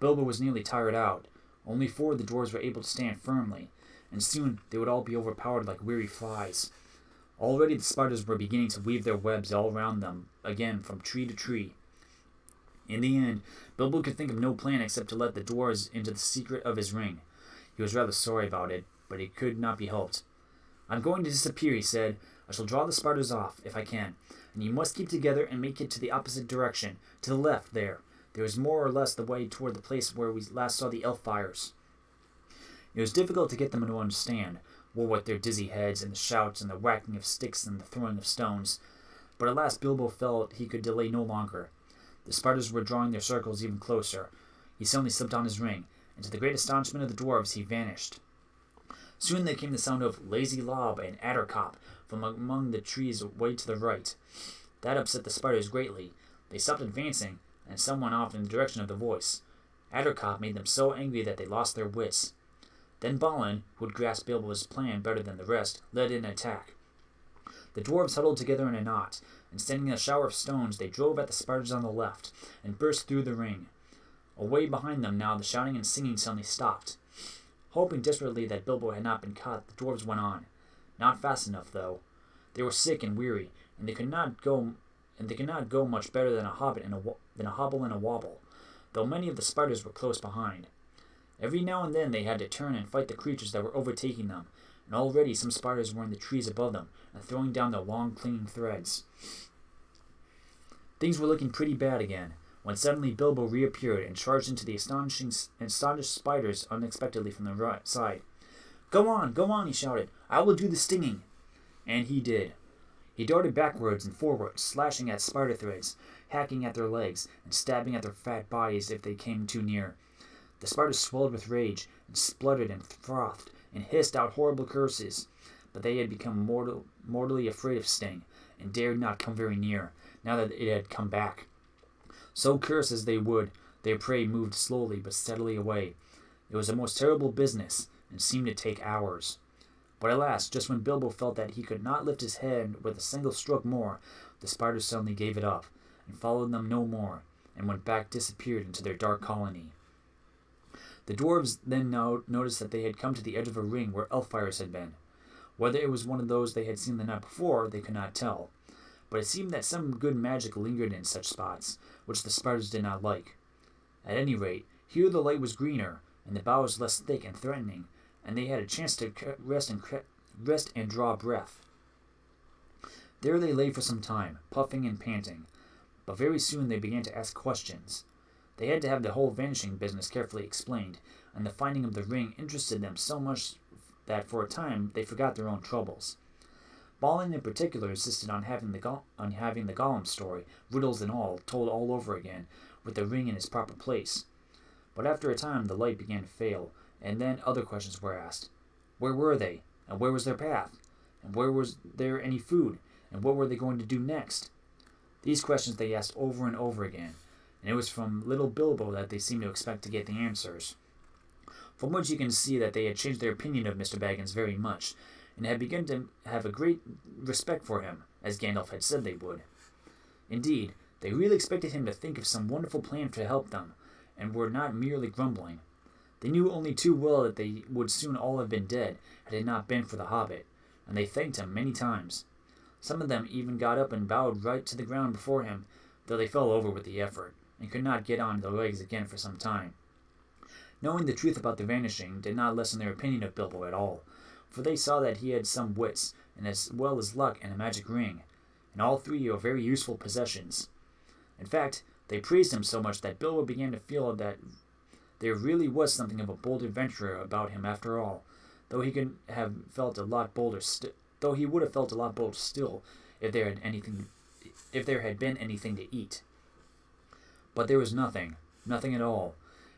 Bilbo was nearly tired out. Only 4 of the dwarves were able to stand firmly, and soon they would all be overpowered like weary flies. Already the spiders were beginning to weave their webs all round them, again from tree to tree. In the end, Bilbo could think of no plan except to let the dwarves into the secret of his ring. He was rather sorry about it, but it could not be helped. I'm going to disappear, he said. I shall draw the spiders off, if I can, and you must keep together and make it to the opposite direction, to the left there. There is more or less the way toward the place where we last saw the elf fires. It was difficult to get them to understand, what with their dizzy heads and the shouts and the whacking of sticks and the throwing of stones, but at last Bilbo felt he could delay no longer. The spiders were drawing their circles even closer. He suddenly slipped on his ring, and to the great astonishment of the dwarves, he vanished. Soon there came the sound of Lazy Lob and Addercop from among the trees way to the right. That upset the spiders greatly. They stopped advancing, and some went off in the direction of the voice. Addercop made them so angry that they lost their wits. Then Balin, who had grasped Bilbo's plan better than the rest, led in an attack. The dwarves huddled together in a knot, and standing in a shower of stones, they drove at the spiders on the left, and burst through the ring. Away behind them now the shouting and singing suddenly stopped. Hoping desperately that Bilbo had not been caught, the dwarves went on. Not fast enough, though. They were sick and weary, and they could not go much better than a hobble and a wobble, though many of the spiders were close behind. Every now and then they had to turn and fight the creatures that were overtaking them, and already some spiders were in the trees above them and throwing down their long clinging threads. Things were looking pretty bad again, when suddenly Bilbo reappeared and charged into the astonished spiders unexpectedly from the right side. Go on, he shouted. I will do the stinging. And he did. He darted backwards and forwards, slashing at spider threads, hacking at their legs, and stabbing at their fat bodies if they came too near. The spiders swelled with rage, and spluttered and frothed, and hissed out horrible curses, but they had become mortally afraid of Sting, and dared not come very near, now that it had come back. So curse as they would, their prey moved slowly but steadily away. It was a most terrible business, and seemed to take hours. But at last, just when Bilbo felt that he could not lift his head with a single stroke more, the spiders suddenly gave it up, and followed them no more, and went back disappeared into their dark colony. The dwarves then noticed that they had come to the edge of a ring where elf fires had been. Whether it was one of those they had seen the night before, they could not tell, but it seemed that some good magic lingered in such spots, which the spiders did not like. At any rate, here the light was greener, and the boughs less thick and threatening, and they had a chance to rest and draw breath. There they lay for some time, puffing and panting, but very soon they began to ask questions. They had to have the whole vanishing business carefully explained, and the finding of the ring interested them so much that for a time they forgot their own troubles. Balin in particular insisted on having the Gollum story, riddles and all, told all over again, with the ring in its proper place. But after a time the light began to fail, and then other questions were asked. Where were they? And where was their path? And where was there any food? And what were they going to do next? These questions they asked over and over again, and it was from little Bilbo that they seemed to expect to get the answers. From which you can see that they had changed their opinion of Mr. Baggins very much, and had begun to have a great respect for him, as Gandalf had said they would. Indeed, they really expected him to think of some wonderful plan to help them, and were not merely grumbling. They knew only too well that they would soon all have been dead had it not been for the Hobbit, and they thanked him many times. Some of them even got up and bowed right to the ground before him, though they fell over with the effort, and could not get on their legs again for some time. Knowing the truth about the vanishing did not lessen their opinion of Bilbo at all, for they saw that he had some wits, and as well as luck and a magic ring, and all three are very useful possessions. In fact, they praised him so much that Bilbo began to feel that there really was something of a bold adventurer about him after all, though he would have felt a lot bolder still if there had been anything to eat. But there was nothing at all,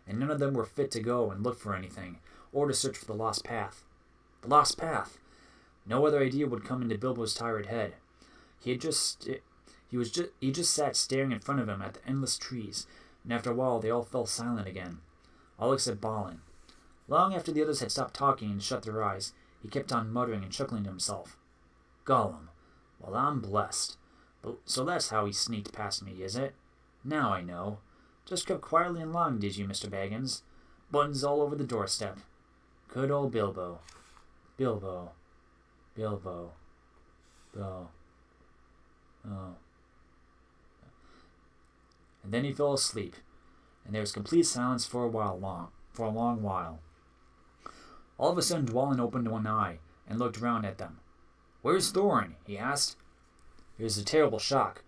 and none of them were fit to go and look for anything, or to search for the lost path. The lost path! No other idea would come into Bilbo's tired head. He just sat staring in front of him at the endless trees, and after a while they all fell silent again, all except Balin. Long after the others had stopped talking and shut their eyes, he kept on muttering and chuckling to himself. Gollum. Well, I'm blessed. So that's how he sneaked past me, is it? Now I know. Just crept quietly along, did you, Mr. Baggins? Buttons all over the doorstep. Good old Bilbo. Bilbo. Bilbo. Oh. And then he fell asleep, and there was complete silence for a long while. All of a sudden Dwalin opened one eye and looked round at them. Where's Thorin? He asked. It was a terrible shock.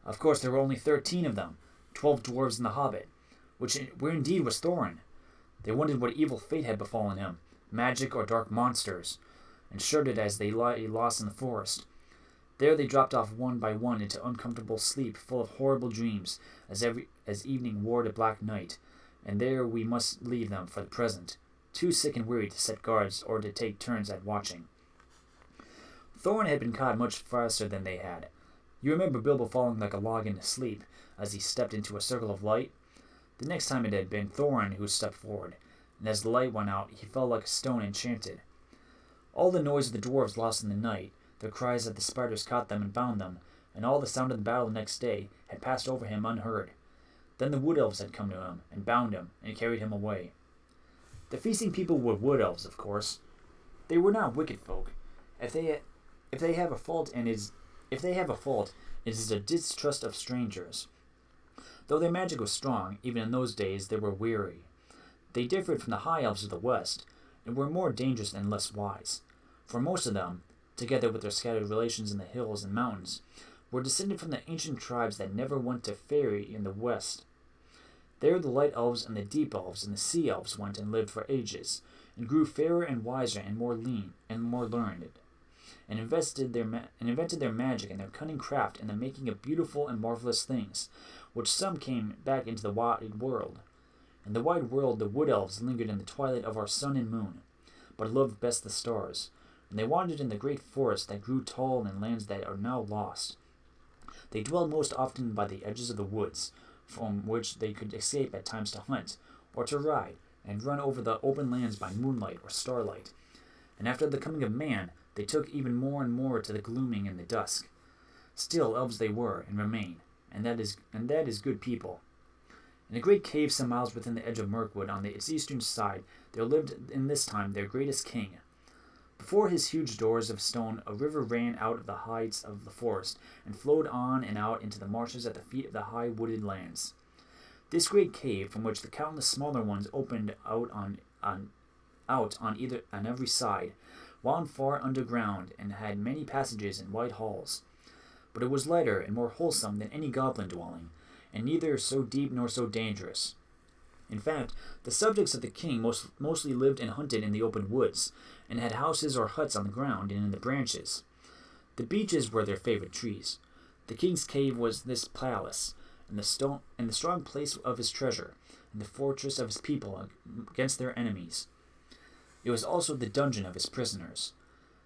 Of course there were only 13 of them, 12 dwarves and the Hobbit, where indeed was Thorin. They wondered what evil fate had befallen him, magic or dark monsters, and shuddered as they lay lost in the forest. There they dropped off one by one into uncomfortable sleep full of horrible dreams as evening wore to black night, and there we must leave them for the present, too sick and weary to set guards or to take turns at watching. Thorin had been caught much faster than they had. You remember Bilbo falling like a log into sleep as he stepped into a circle of light? The next time it had been Thorin who stepped forward, and as the light went out he fell like a stone enchanted. All the noise of the dwarves lost in the night, their cries that the spiders caught them and bound them, and all the sound of the battle the next day had passed over him unheard. Then the wood elves had come to him, and bound him, and carried him away. The feasting people were wood elves, of course. They were not wicked folk. If they have a fault, it is a distrust of strangers. Though their magic was strong, even in those days they were weary. They differed from the high elves of the west, and were more dangerous and less wise. For most of them, together with their scattered relations in the hills and mountains, were descended from the ancient tribes that never went to Faerie in the west. There the light elves and the deep elves and the sea elves went and lived for ages, and grew fairer and wiser and more learned, and invented their magic and their cunning craft in the making of beautiful and marvelous things, which some came back into the wide world. In the wide world the wood elves lingered in the twilight of our sun and moon, but loved best the stars, and they wandered in the great forests that grew tall in lands that are now lost. They dwelled most often by the edges of the woods, from which they could escape at times to hunt, or to ride, and run over the open lands by moonlight or starlight. And after the coming of man, they took even more and more to the gloaming and the dusk. Still elves they were, and remain, and that is good people. In a great cave some miles within the edge of Mirkwood on its eastern side, there lived in this time their greatest king. Before his huge doors of stone a river ran out of the heights of the forest, and flowed on and out into the marshes at the feet of the high wooded lands. This great cave, from which the countless smaller ones opened out on every side, wound far underground, and had many passages and wide halls. But it was lighter and more wholesome than any goblin dwelling, and neither so deep nor so dangerous. In fact, the subjects of the king mostly lived and hunted in the open woods, and had houses or huts on the ground and in the branches. The beeches were their favorite trees. The king's cave was this palace, and the strong place of his treasure, and the fortress of his people against their enemies. It was also the dungeon of his prisoners.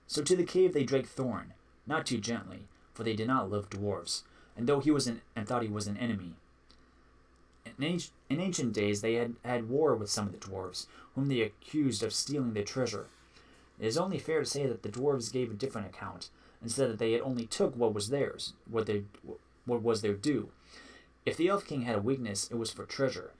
So to the cave they dragged Thorin, not too gently, for they did not love dwarves, and thought he was an enemy. In ancient days they had had war with some of the dwarves, whom they accused of stealing their treasure. It is only fair to say that the dwarves gave a different account, and said that they had only took what was theirs, what was their due. If the Elf King had a weakness, it was for treasure,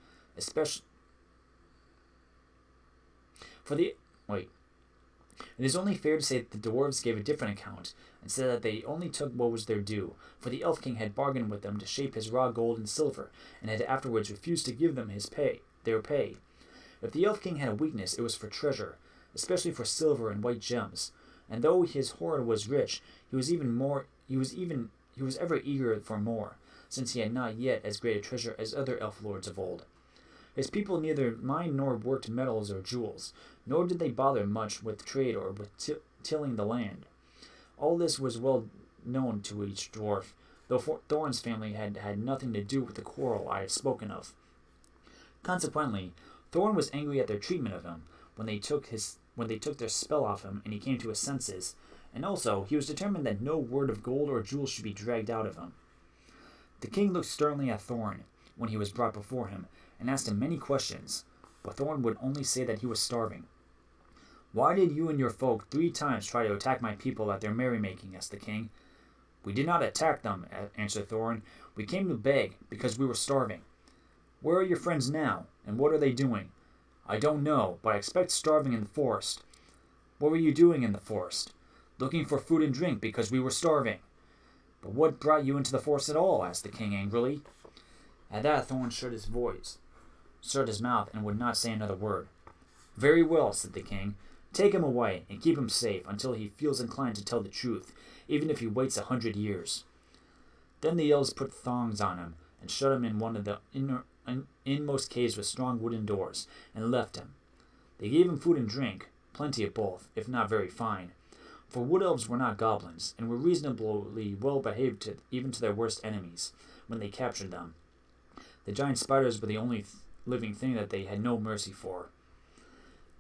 It is only fair to say that the dwarves gave a different account, and said that they only took what was their due, for the Elf King had bargained with them to shape his raw gold and silver, and had afterwards refused to give them their pay. If the Elf King had a weakness, it was for treasure, especially for silver and white gems, and though his hoard was rich, he was ever eager for more, since he had not yet as great a treasure as other elf lords of old. His people neither mined nor worked metals or jewels, nor did they bother much with trade or with tilling the land. All this was well known to each dwarf, though Thorn's family had had nothing to do with the quarrel I have spoken of. Consequently, Thorn was angry at their treatment of him when they took their spell off him and he came to his senses, and also he was determined that no word of gold or jewels should be dragged out of him. The king looked sternly at Thorn when he was brought before him, and asked him many questions, but Thorn would only say that he was starving. "Why did you and your folk 3 times try to attack my people at their merrymaking?" asked the king. "We did not attack them," answered Thorn. "We came to beg, because we were starving." "Where are your friends now, and what are they doing?" "I don't know, but I expect starving in the forest." "What were you doing in the forest?" "Looking for food and drink, because we were starving." "But what brought you into the forest at all?" asked the king angrily. At that Thorn shut his mouth, and would not say another word. "Very well," said the king. "Take him away, and keep him safe until he feels inclined to tell the truth, even if he waits 100 years. Then the elves put thongs on him, and shut him in one of the inmost caves with strong wooden doors, and left him. They gave him food and drink, plenty of both, if not very fine, for wood elves were not goblins, and were reasonably well behaved even to their worst enemies, when they captured them. The giant spiders were the only living thing that they had no mercy for.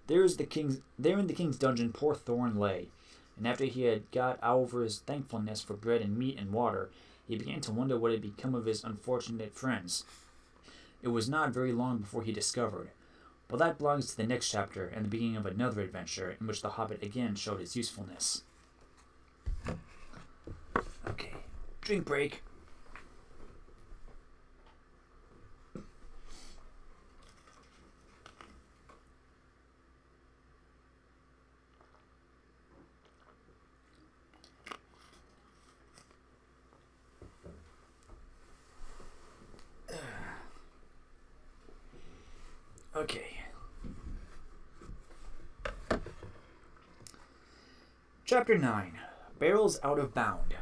There in the king's dungeon poor Thorn lay, and after he had got over his thankfulness for bread and meat and water, he began to wonder what had become of his unfortunate friends. It was not very long before he discovered, but that belongs to the next chapter and the beginning of another adventure in which the Hobbit again showed his usefulness. Okay, drink break. Okay. Chapter 9. Barrels Out of Bound.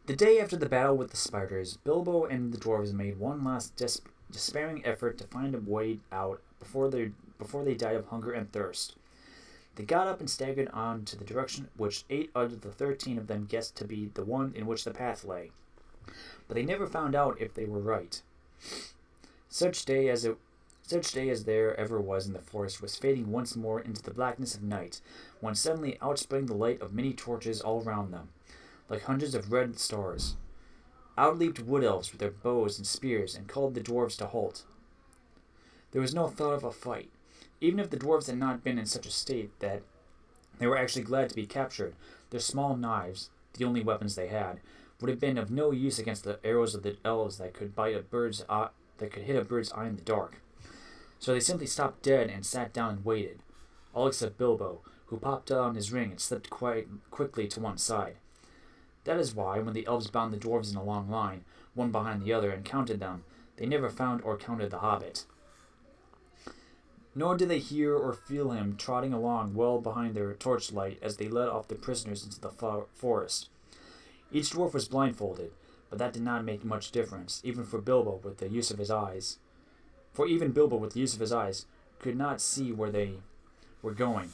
The day after the battle with the spiders, Bilbo and the dwarves made one last despairing effort to find a way out before they died of hunger and thirst. They got up and staggered on to the direction which 8 out of the 13 of them guessed to be the one in which the path lay. But they never found out if they were right. Such day as there ever was in the forest was fading once more into the blackness of night, when suddenly out sprang the light of many torches all round them, like hundreds of red stars. Out leaped wood elves with their bows and spears, and called the dwarves to halt. There was no thought of a fight. Even if the dwarves had not been in such a state that they were actually glad to be captured, their small knives, the only weapons they had, would have been of no use against the arrows of the elves that could hit a bird's eye in the dark. So they simply stopped dead and sat down and waited, all except Bilbo, who popped on his ring and slipped quite quickly to one side. That is why, when the elves bound the dwarves in a long line, one behind the other, and counted them, they never found or counted the hobbit. Nor did they hear or feel him trotting along well behind their torchlight as they led off the prisoners into the forest. Each dwarf was blindfolded, but that did not make much difference, even for Bilbo with the use of his eyes. For even Bilbo with the use of his eyes could not see where they were going.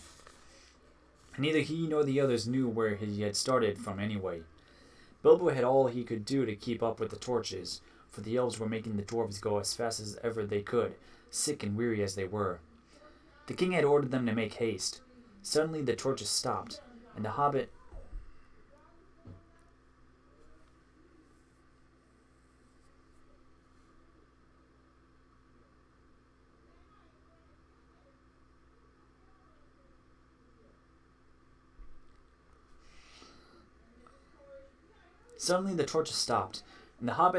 Neither he nor the others knew where he had started from anyway. Bilbo had all he could do to keep up with the torches, for the elves were making the dwarves go as fast as ever they could, sick and weary as they were. The king had ordered them to make haste. Suddenly the torches stopped, and the hobbit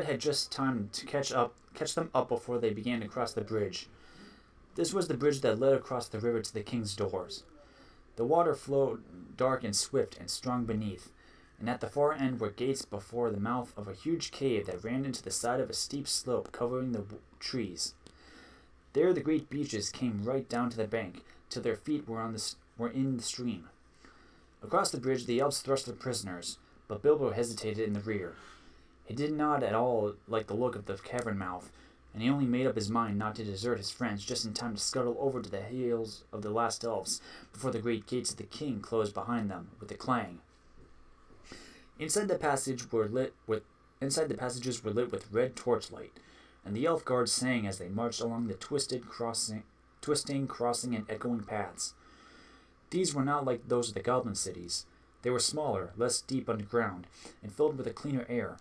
had just time to catch them up before they began to cross the bridge. This was the bridge that led across the river to the king's doors. The water flowed dark and swift and strong beneath, and at the far end were gates before the mouth of a huge cave that ran into the side of a steep slope covering the trees. There the great beaches came right down to the bank, till their feet were in the stream. Across the bridge the elves thrust their prisoners, but Bilbo hesitated in the rear. He did not at all like the look of the cavern mouth, and he only made up his mind not to desert his friends just in time to scuttle over to the heels of the last elves before the great gates of the king closed behind them with a clang. Inside the passages were lit with red torchlight, and the elf guards sang as they marched along the twisting, crossing, and echoing paths. These were not like those of the goblin cities. They were smaller, less deep underground, and filled with a cleaner air.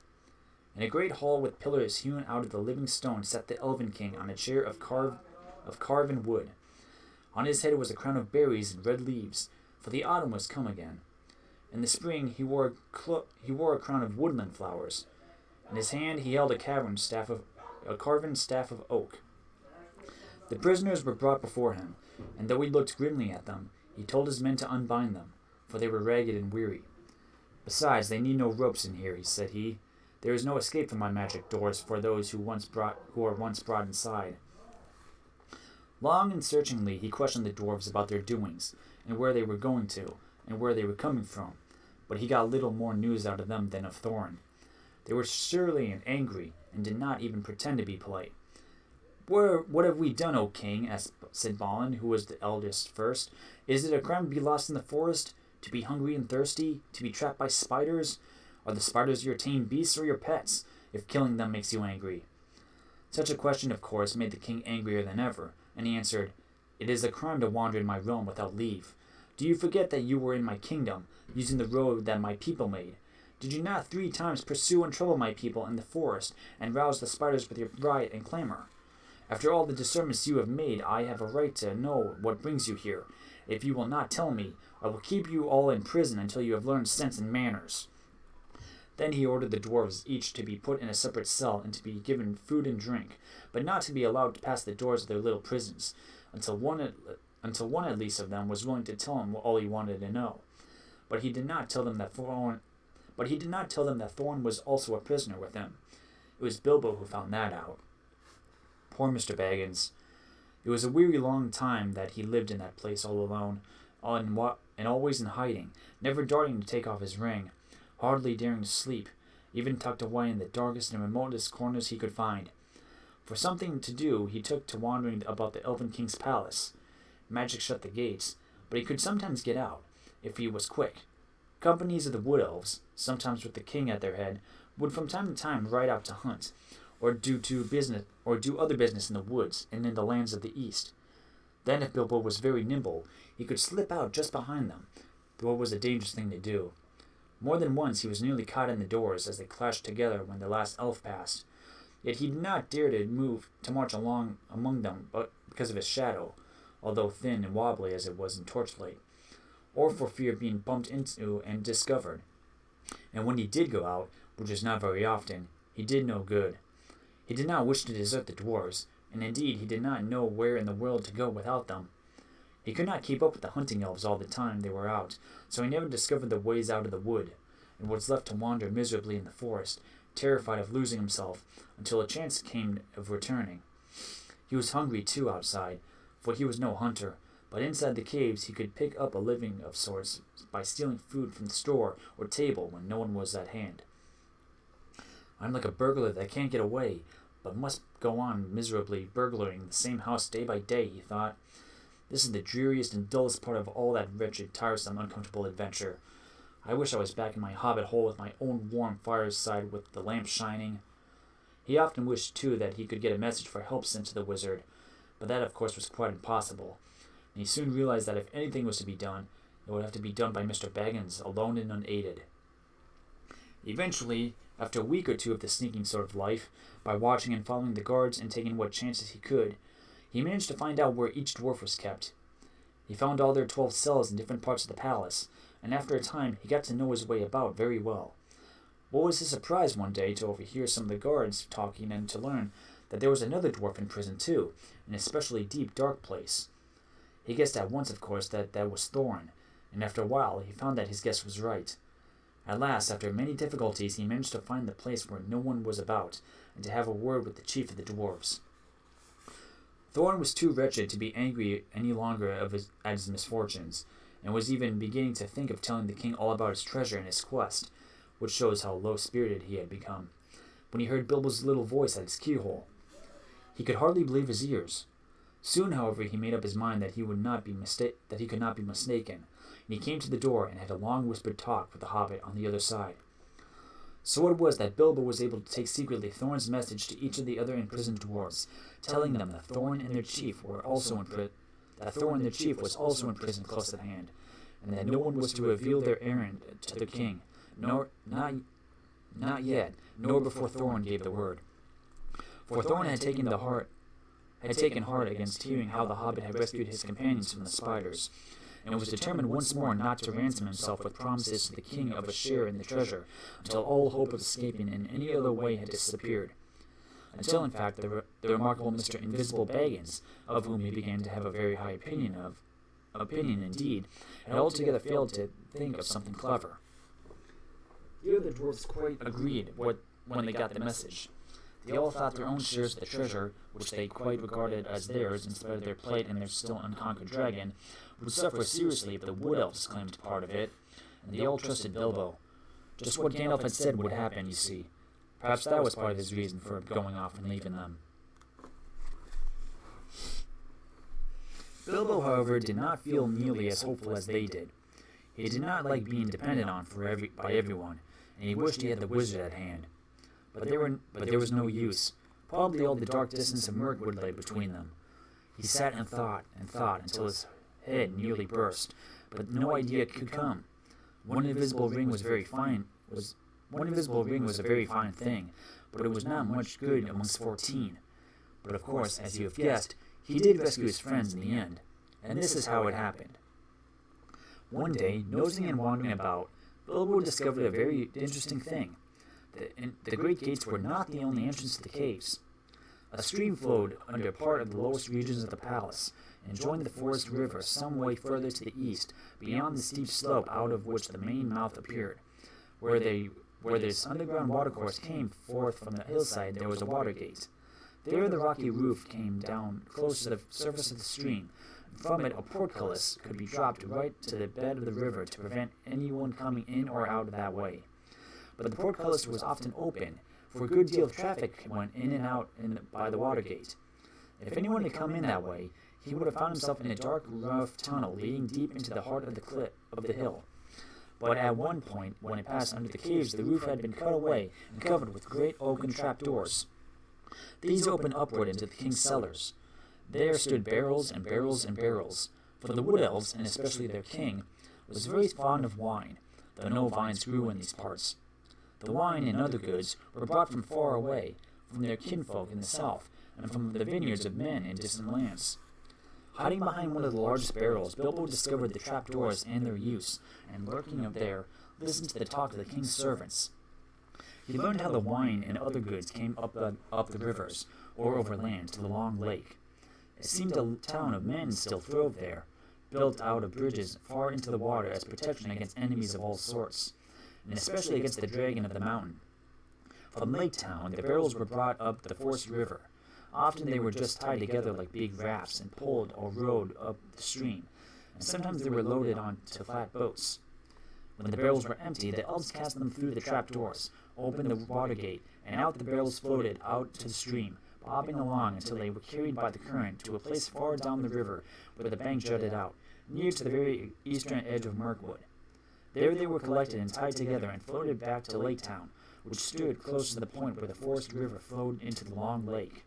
In a great hall with pillars hewn out of the living stone sat the Elven King on a chair of carven wood. On his head was a crown of berries and red leaves, for the autumn was come again. In the spring he wore a crown of woodland flowers. In his hand he held a carven staff of oak. The prisoners were brought before him, and though he looked grimly at them, he told his men to unbind them, for they were ragged and weary. Besides, they need no ropes in here, said he. There is no escape from my magic doors for those who are once brought inside. Long and searchingly he questioned the dwarves about their doings, and where they were going to, and where they were coming from, but he got little more news out of them than of Thorin. They were surly and angry, and did not even pretend to be polite. What have we done, O king? said Balin, who was the eldest first. Is it a crime to be lost in the forest, to be hungry and thirsty, to be trapped by spiders? Are the spiders your tame beasts or your pets, if killing them makes you angry? Such a question, of course, made the king angrier than ever, and he answered, It is a crime to wander in my realm without leave. Do you forget that you were in my kingdom, using the road that my people made? Did you not 3 times pursue and trouble my people in the forest, and rouse the spiders with your riot and clamor? After all the discernments you have made, I have a right to know what brings you here. If you will not tell me, I will keep you all in prison until you have learned sense and manners. Then he ordered the dwarves each to be put in a separate cell and to be given food and drink, but not to be allowed to pass the doors of their little prisons, until one at least of them was willing to tell him all he wanted to know. But he did not tell them that Thorin was also a prisoner with him. It was Bilbo who found that out. Poor Mr. Baggins. It was a weary long time that he lived in that place all alone, and always in hiding, never daring to take off his ring, hardly daring to sleep, even tucked away in the darkest and remotest corners he could find. For something to do, he took to wandering about the Elven King's palace. Magic shut the gates, but he could sometimes get out, if he was quick. Companies of the Wood Elves, sometimes with the king at their head, would from time to time ride out to hunt, or do other business in the woods and in the lands of the east. Then, if Bilbo was very nimble, he could slip out just behind them, though it was a dangerous thing to do. More than once he was nearly caught in the doors as they clashed together when the last elf passed. Yet he did not dare to march along among them because of his shadow, although thin and wobbly as it was in torchlight, or for fear of being bumped into and discovered. And when he did go out, which was not very often, he did no good. He did not wish to desert the dwarves, and indeed he did not know where in the world to go without them. He could not keep up with the hunting elves all the time they were out, so he never discovered the ways out of the wood, and was left to wander miserably in the forest, terrified of losing himself, until a chance came of returning. He was hungry, too, outside, for he was no hunter, but inside the caves he could pick up a living of sorts by stealing food from the store or table when no one was at hand. I'm like a burglar that can't get away, but must go on miserably burglaring the same house day by day, he thought. This is the dreariest and dullest part of all that wretched, tiresome, uncomfortable adventure. I wish I was back in my hobbit hole with my own warm fireside with the lamp shining. He often wished, too, that he could get a message for help sent to the wizard, but that, of course, was quite impossible, and he soon realized that if anything was to be done, it would have to be done by Mr. Baggins, alone and unaided. Eventually, after a week or 2 of the sneaking sort of life, by watching and following the guards and taking what chances he could, he managed to find out where each dwarf was kept. He found all their 12 cells in different parts of the palace, and after a time he got to know his way about very well. What was his surprise one day to overhear some of the guards talking and to learn that there was another dwarf in prison too, an especially deep, dark place. He guessed at once, of course, that that was Thorin, and after a while he found that his guess was right. At last, after many difficulties, he managed to find the place where no one was about, and to have a word with the chief of the dwarves. Thorin was too wretched to be angry any longer at his misfortunes, and was even beginning to think of telling the king all about his treasure and his quest, which shows how low-spirited he had become, when he heard Bilbo's little voice at his keyhole. He could hardly believe his ears. Soon, however, he made up his mind that he could not be mistaken, and he came to the door and had a long whispered talk with the hobbit on the other side. So it was that Bilbo was able to take secretly Thorin's message to each of the other imprisoned dwarves, telling them that Thorin and their chief was also in prison close at hand, and that no one was to reveal their errand to the king, not yet, nor before Thorin gave the word. For Thorin had taken heart against hearing how the hobbit had rescued his companions from the spiders, and was determined once more not to ransom himself with promises to the king of a share in the treasure, until all hope of escaping in any other way had disappeared. Until, in fact, the remarkable Mr. Invisible Baggins, of whom he began to have a very high opinion indeed, had altogether failed to think of something clever. The other dwarfs quite agreed when they got the message. They all thought their own shares of the treasure, which they quite regarded as theirs in spite of their plight and their still unconquered dragon, would suffer seriously if the wood elves claimed part of it, and they all trusted Bilbo. Just what Gandalf had said would happen, you see. Perhaps that was part of his reason for going off and leaving them. Bilbo, however, did not feel nearly as hopeful as they did. He did not like being depended on by everyone, and he wished he had the wizard at hand. But there was no use. Probably all the dark distance of Mirkwood lay between them. He sat and thought until his head nearly burst, but no idea could come. One invisible ring was a very fine thing, but it was not much good amongst 14. But of course, as you have guessed, he did rescue his friends in the end, and this is how it happened. One day, nosing and wandering about, Bilbo discovered a very interesting thing. The great gates were not the only entrance to the caves. A stream flowed under part of the lowest regions of the palace, and joined the forest river some way further to the east, beyond the steep slope out of which the main mouth appeared. Where this underground watercourse came forth from the hillside, there was a water gate. There the rocky roof came down close to the surface of the stream, and from it a portcullis could be dropped right to the bed of the river to prevent anyone coming in or out that way. But the portcullis was often open, for a good deal of traffic went in and out by the water gate. If anyone had come in that way, he would have found himself in a dark, rough tunnel leading deep into the heart of the cliff of the hill. But at one point, when it passed under the caves, the roof had been cut away and covered with great oaken trapdoors. These opened upward into the king's cellars. There stood barrels and barrels and barrels, for the wood elves, and especially their king, was very fond of wine, though no vines grew in these parts. The wine and other goods were brought from far away, from their kinfolk in the south, and from the vineyards of men in distant lands. Hiding behind one of the largest barrels, Bilbo discovered the trapdoors and their use, and lurking up there, listened to the talk of the king's servants. He learned how the wine and other goods came up the rivers, or over land, to the long lake. It seemed a town of men still throve there, built out of bridges far into the water as protection against enemies of all sorts, and especially against the dragon of the mountain. From Lake Town, the barrels were brought up the forest river. Often they were just tied together like big rafts and pulled or rowed up the stream, and sometimes they were loaded onto flat boats. When the barrels were empty, the elves cast them through the trapdoors, opened the water gate, and out the barrels floated out to the stream, bobbing along until they were carried by the current to a place far down the river where the bank jutted out, near to the very eastern edge of Mirkwood. There they were collected and tied together and floated back to Lake Town, which stood close to the point where the forest river flowed into the long lake.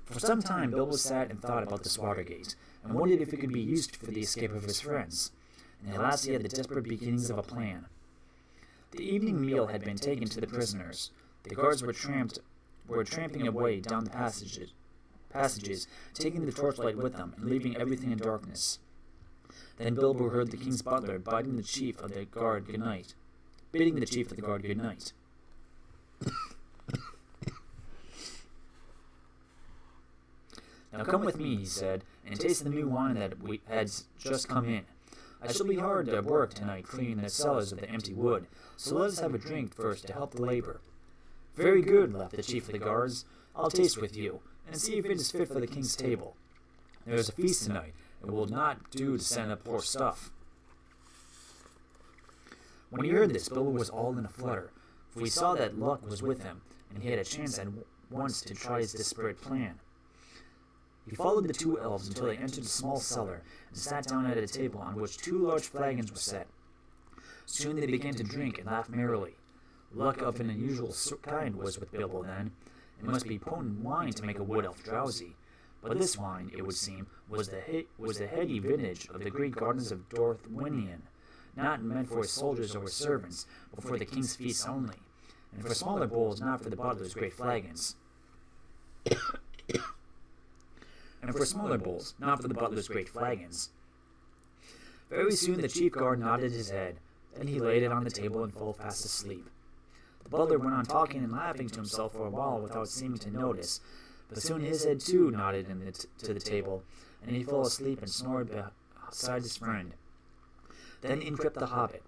For some time Bilbo sat and thought about this water gate, and wondered if it could be used for the escape of his friends, and at last he had the desperate beginnings of a plan. The evening meal had been taken to the prisoners. The guards were tramping away down the passages, taking the torchlight with them, and leaving everything in darkness. Then Bilbo heard the king's butler bidding the chief of the guard good night. "Now come with me," he said, "and taste the new wine that has just come in. I shall be hard at work tonight cleaning the cellars of the empty wood, so let us have a drink first to help the labor." "Very good," laughed the chief of the guards. "I'll taste with you, and see if it is fit for the king's table. There is a feast tonight. It will not do to send up poor stuff." When he heard this, Bilbo was all in a flutter, for he saw that luck was with him, and he had a chance at once to try his desperate plan. He followed the two elves until they entered a small cellar, and sat down at a table on which two large flagons were set. Soon they began to drink and laugh merrily. Luck of an unusual kind was with Bilbo then. It must be potent wine to make a wood elf drowsy. But this wine, it would seem, was the heady vintage of the great gardens of Dorthwinion, not meant for his soldiers or his servants, but for the king's feasts only, and for smaller bowls, not for the butler's great flagons. Very soon the chief guard nodded his head. Then he laid it on the table and fell fast asleep. The butler went on talking and laughing to himself for a while without seeming to notice, but soon his head too nodded to the table, and he fell asleep and snored beside his friend. Then in crept the Hobbit.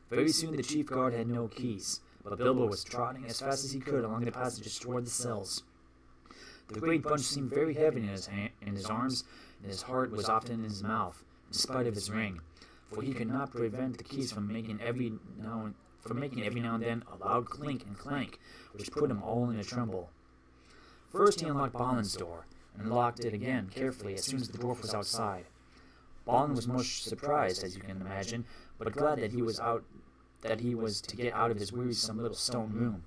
Very soon the chief guard had no keys, but Bilbo was trotting as fast as he could along the passages toward the cells. The great bunch seemed very heavy in his arms, and his heart was often in his mouth, in spite of his ring, for he could not prevent the keys from making every now and then a loud clink and clank, which put him all in a tremble. First he unlocked Balin's door, and locked it again carefully as soon as the dwarf was outside. Balin was much surprised, as you can imagine, but glad that he was to get out of his wearisome little stone room.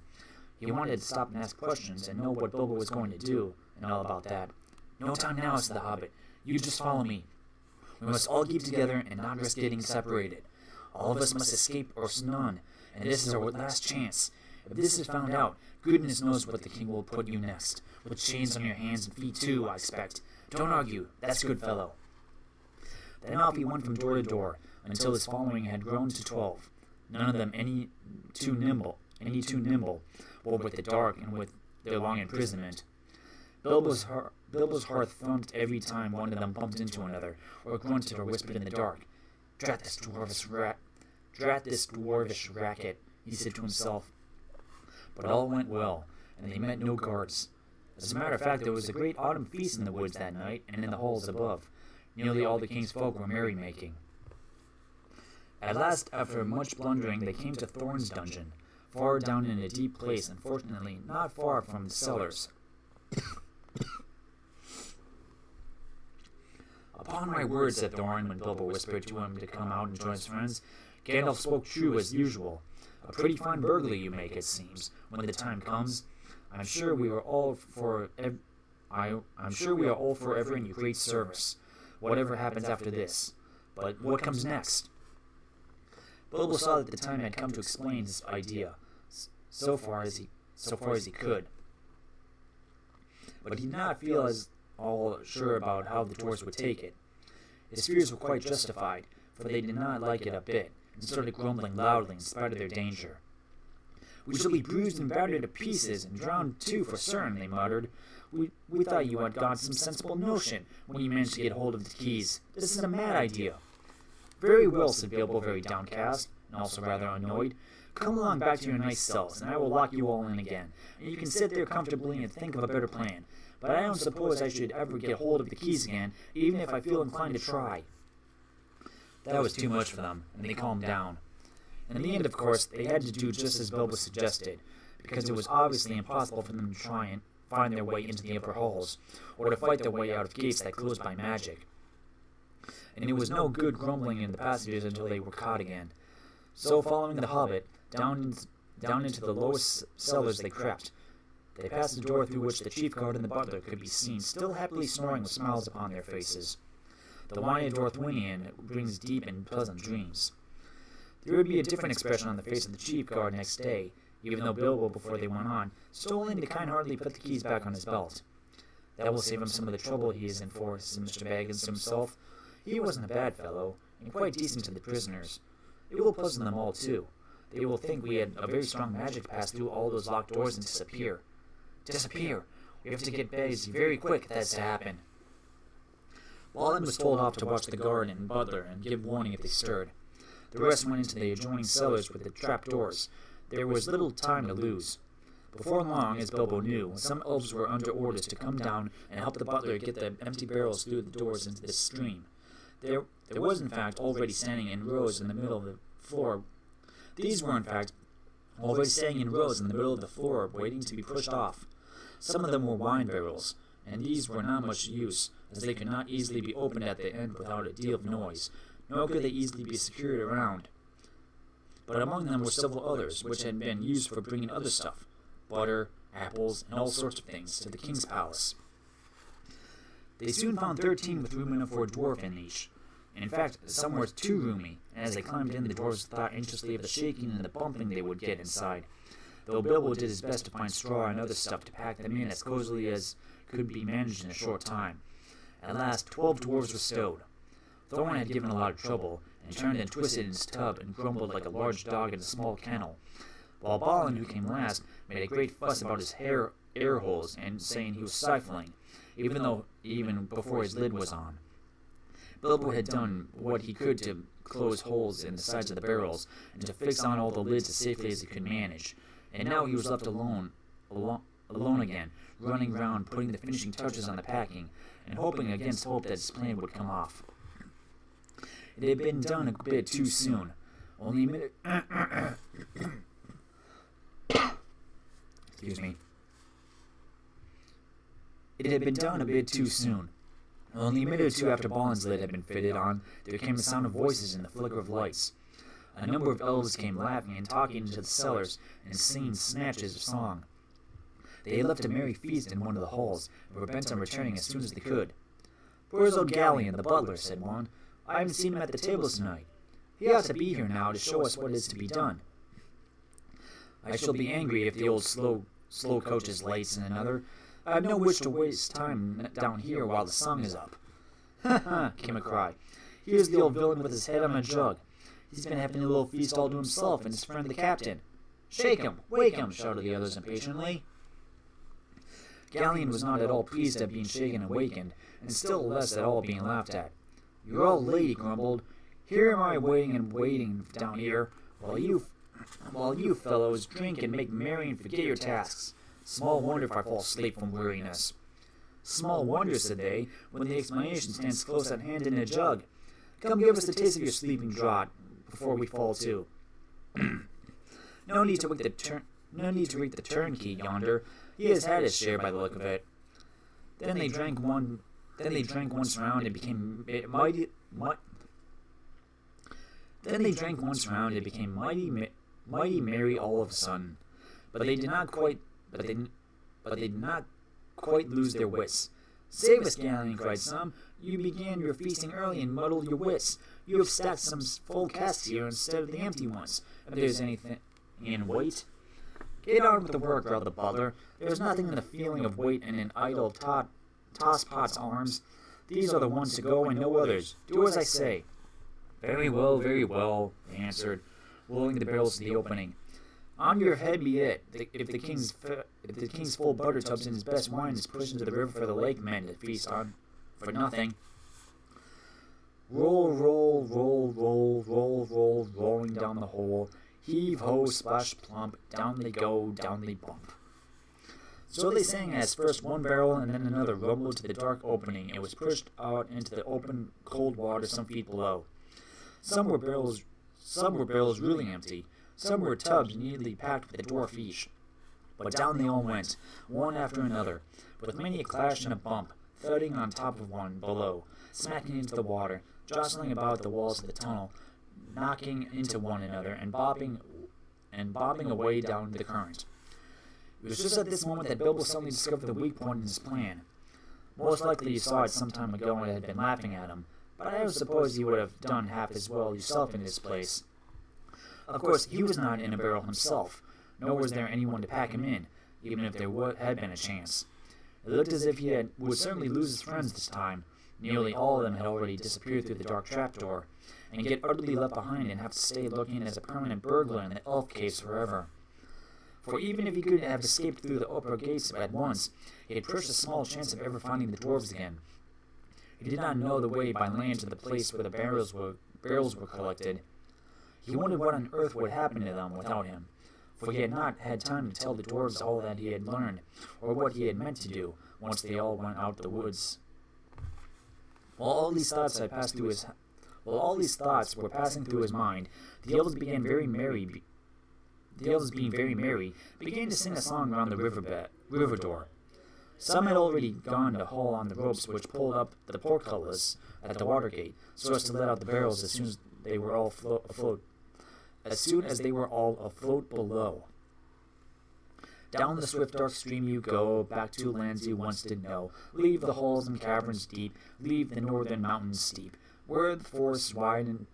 He wanted to stop and ask questions and know what Bilbo was going to do, and all about that. "No time now," said the Hobbit. "You just follow me. We must all keep together and not risk getting separated. All of us must escape or none, and this is our last chance. If this is found out, goodness knows what the king will put you next. With chains on your hands and feet too, I expect. Don't argue, that's a good fellow." Then off he went from door to door, until his following had grown to 12, none of them any too nimble, what with the dark and with their long imprisonment. Bilbo's heart thumped every time one of them bumped into another, or grunted or whispered in the dark. Drat this dwarvish racket," he said to himself. But all went well, and they met no guards. As a matter of fact, there was a great autumn feast in the woods that night, and in the halls above. Nearly all the king's folk were merrymaking. At last, after much blundering, they came to Thorn's dungeon, far down in a deep place, and fortunately not far from the cellars. "Upon my word," said Thorin, when Bilbo whispered to him to come out and join his friends, "Gandalf spoke true as usual. A pretty fine burglary you make, it seems, when the time comes. I'm sure we are all forever in your great service, whatever happens after this. But what comes next?" Bilbo saw that the time had come to explain his idea, so far as he could. But he did not feel as all sure about how the dwarves would take it. His fears were quite justified, for they did not like it a bit, and started grumbling loudly in spite of their danger. "We shall be bruised and battered to pieces, and drowned too, for certain," they muttered. We thought you had got some sensible notion when you managed to get hold of the keys. This is a mad idea." "Very well," said Bilbo, very downcast, and also rather annoyed. "Come along back to your nice cells, and I will lock you all in again, and you can sit there comfortably and think of a better plan. But I don't suppose I should ever get hold of the keys again, even if I feel inclined to try." That was too much for them, and they calmed down. And in the end, of course, they had to do just as Bilbo suggested, because it was obviously impossible for them to try and find their way into the upper halls, or to fight their way out of gates that closed by magic. And it was no good grumbling in the passages until they were caught again. So, following the Hobbit, down into the lowest cellars they crept. They passed the door through which the chief guard and the butler could be seen, still happily snoring with smiles upon their faces. The wine of Dorthwinion brings deep and pleasant dreams. There would be a different expression on the face of the chief guard next day, even though Bilbo, before they went on, stole in to kind-heartedly put the keys back on his belt. "That will save him some of the trouble he is in for," said Mr. Baggins to himself. "He wasn't a bad fellow, and quite decent to the prisoners. It will puzzle them all, too. They will think we had a very strong magic to pass through all those locked doors and disappear. Disappear! We have to get busy very quick if that's to happen." Balin was told off to watch the guard and butler and give warning if they stirred. The rest went into the adjoining cellars with the trapdoors. There was little time to lose. Before long, as Bilbo knew, some elves were under orders to come down and help the butler get the empty barrels through the doors into the stream. There was, in fact, already standing in rows in the middle of the floor. These were, in fact, already standing in rows in the middle of the floor, waiting to be pushed off. Some of them were wine barrels, and these were not much use, as they could not easily be opened at the end without a deal of noise, nor could they easily be secured around. But among them were several others, which had been used for bringing other stuff, butter, apples, and all sorts of things, to the king's palace. They soon found 13 with room enough for a dwarf in each. In fact, some were too roomy, and as they climbed in, the dwarves thought anxiously of the shaking and the bumping they would get inside, though Bilbo did his best to find straw and other stuff to pack them in as cozily as could be managed in a short time. At last, 12 dwarves were stowed. Thorin had given a lot of trouble, and turned and twisted in his tub and grumbled like a large dog in a small kennel, while Balin, who came last, made a great fuss about his air holes and saying he was stifling, even before his lid was on. Bilbo had done what he could to close holes in the sides of the barrels and to fix on all the lids as safely as he could manage, and now he was left alone again, running round putting the finishing touches on the packing and hoping against hope that his plan would come off. It had been done a bit too soon. Only a minute. Excuse me. It had been done a bit too soon. Only a minute or two after Balin's lid had been fitted on, there came the sound of voices and the flicker of lights. A number of elves came laughing and talking into the cellars and singing snatches of song. They had left a merry feast in one of the halls, and were bent on returning as soon as they could. "Where's old Gallion, the butler?" said one. "I haven't seen him at the tables tonight. He ought to be here now to show us what is to be done." "I shall be angry if the old slow coach is late," said another. "I have no wish to waste time down here while the sun is up." "Ha ha!" came a cry. "Here's the old villain with his head on a jug. He's been having a little feast all to himself and his friend the captain." "Shake him! Wake him!" shouted the others impatiently. Gallion was not at all pleased at being shaken and wakened, and still less at all being laughed at. "You're all late," he grumbled. "Here am I waiting down here, while you fellows drink and make merry and forget your tasks. Small wonder if I fall asleep from weariness." "Small wonder," said they, "when the explanation stands close at hand in a jug. Come give us a taste of your sleeping draught before we fall to." No need to wake the turnkey yonder. He has had his share by the look of it." Then they drank once round and became mighty merry all of a sudden. But they did not quite lose their wits. "Save us, Gallion," cried some. "You began your feasting early and muddled your wits. You have stacked some full casks here instead of the empty ones, if there's anything in weight." "Get on with the work," growled the butler. "There's nothing in the feeling of weight in an idle tosspot's arms. These are the ones to go and no others. Do as I say." Very well," they answered, rolling the barrels to the opening. "On your head be it, if the king's full butter tubs and his best wine is pushed into the river for the lake men to feast on for nothing." Roll, roll, roll, roll, roll, roll, rolling down the hole. Heave, ho, splash, plump, down they go, down they bump. So they sang as first one barrel and then another rumbled to the dark opening and was pushed out into the open, cold water some feet below. Some were barrels really empty. Some were tubs neatly packed with a dwarf each. But down they all went, one after another, with many a clash and a bump, thudding on top of one below, smacking into the water, jostling about the walls of the tunnel, knocking into one another, and bobbing away down the current. It was just at this moment that Bilbo suddenly discovered the weak point in his plan. Most likely you saw it some time ago and had been laughing at him, but I don't suppose you would have done half as well yourself in his place. Of course, he was not in a barrel himself, nor was there anyone to pack him in, even if there had been a chance. It looked as if he would certainly lose his friends this time. Nearly all of them had already disappeared through the dark trapdoor, and get utterly left behind and have to stay looking as a permanent burglar in the elf caves forever. For even if he could have escaped through the upper gates at once, he had pushed a small chance of ever finding the dwarves again. He did not know the way by land to the place where the barrels were collected. He wondered what on earth would happen to them without him, for he had not had time to tell the dwarves all that he had learned, or what he had meant to do, once they all went out the woods. While all these thoughts were passing through his mind, the elves being very merry, began to sing a song around the river door. Some had already gone to haul on the ropes which pulled up the portcullis at the water gate, so as to let out the barrels as soon as they were all afloat below. Down the swift dark stream you go, back to lands you once did know. Leave the halls and caverns deep, leave the northern mountains steep, where the forests wide and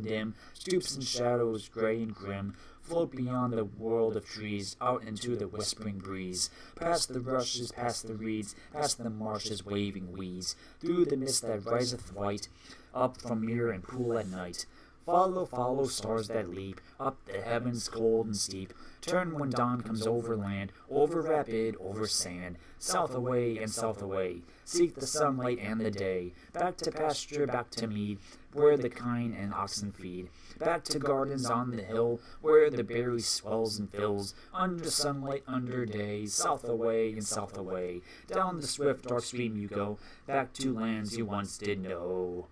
dim, stoops and shadows gray and grim, float beyond the world of trees, out into the whispering breeze, past the rushes, past the reeds, past the marshes' waving weeds, through the mist that riseth white, up from mere and pool at night. Follow, follow, stars that leap, up the heavens cold and steep, turn when dawn comes over land, over rapid, over sand, south away and south away, seek the sunlight and the day, back to pasture, back to mead, where the kine and oxen feed, back to gardens on the hill, where the berry swells and fills, under sunlight, under day, south away and south away, down the swift dark stream you go, back to lands you once did know.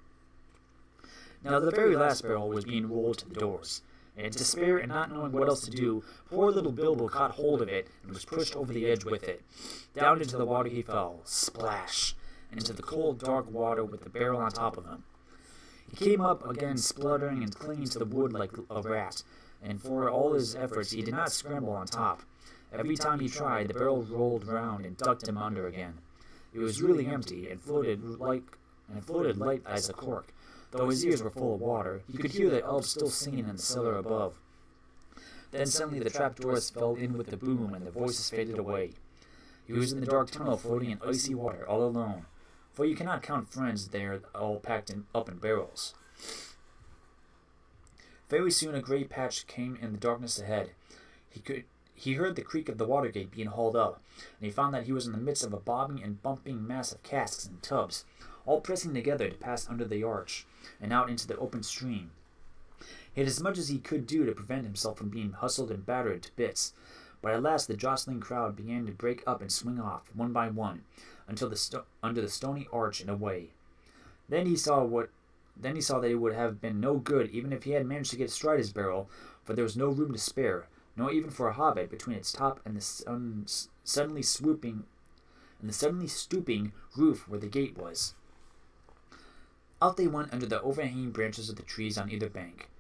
Now the very last barrel was being rolled to the doors. In despair and not knowing what else to do, poor little Bilbo caught hold of it and was pushed over the edge with it. Down into the water he fell, splash, and into the cold dark water with the barrel on top of him. He came up again spluttering and clinging to the wood like a rat, and for all his efforts he did not scramble on top. Every time he tried, the barrel rolled round and ducked him under again. It was really empty, and floated light as a cork. Though his ears were full of water, he could hear the elves still singing in the cellar above. Then suddenly the trapdoors fell in with a boom, and the voices faded away. He was in the dark tunnel floating in icy water, all alone, for you cannot count friends there all packed up in barrels. Very soon a great patch came in the darkness ahead. He heard the creak of the water gate being hauled up, and he found that he was in the midst of a bobbing and bumping mass of casks and tubs, all pressing together to pass under the arch, and out into the open stream. He had as much as he could do to prevent himself from being hustled and battered to bits, but at last the jostling crowd began to break up and swing off, one by one, until under the stony arch and away. Then he saw that it would have been no good even if he had managed to get astride his barrel, for there was no room to spare, nor even for a hobbit between its top and the suddenly stooping roof where the gate was. Out they went under the overhanging branches of the trees on either bank.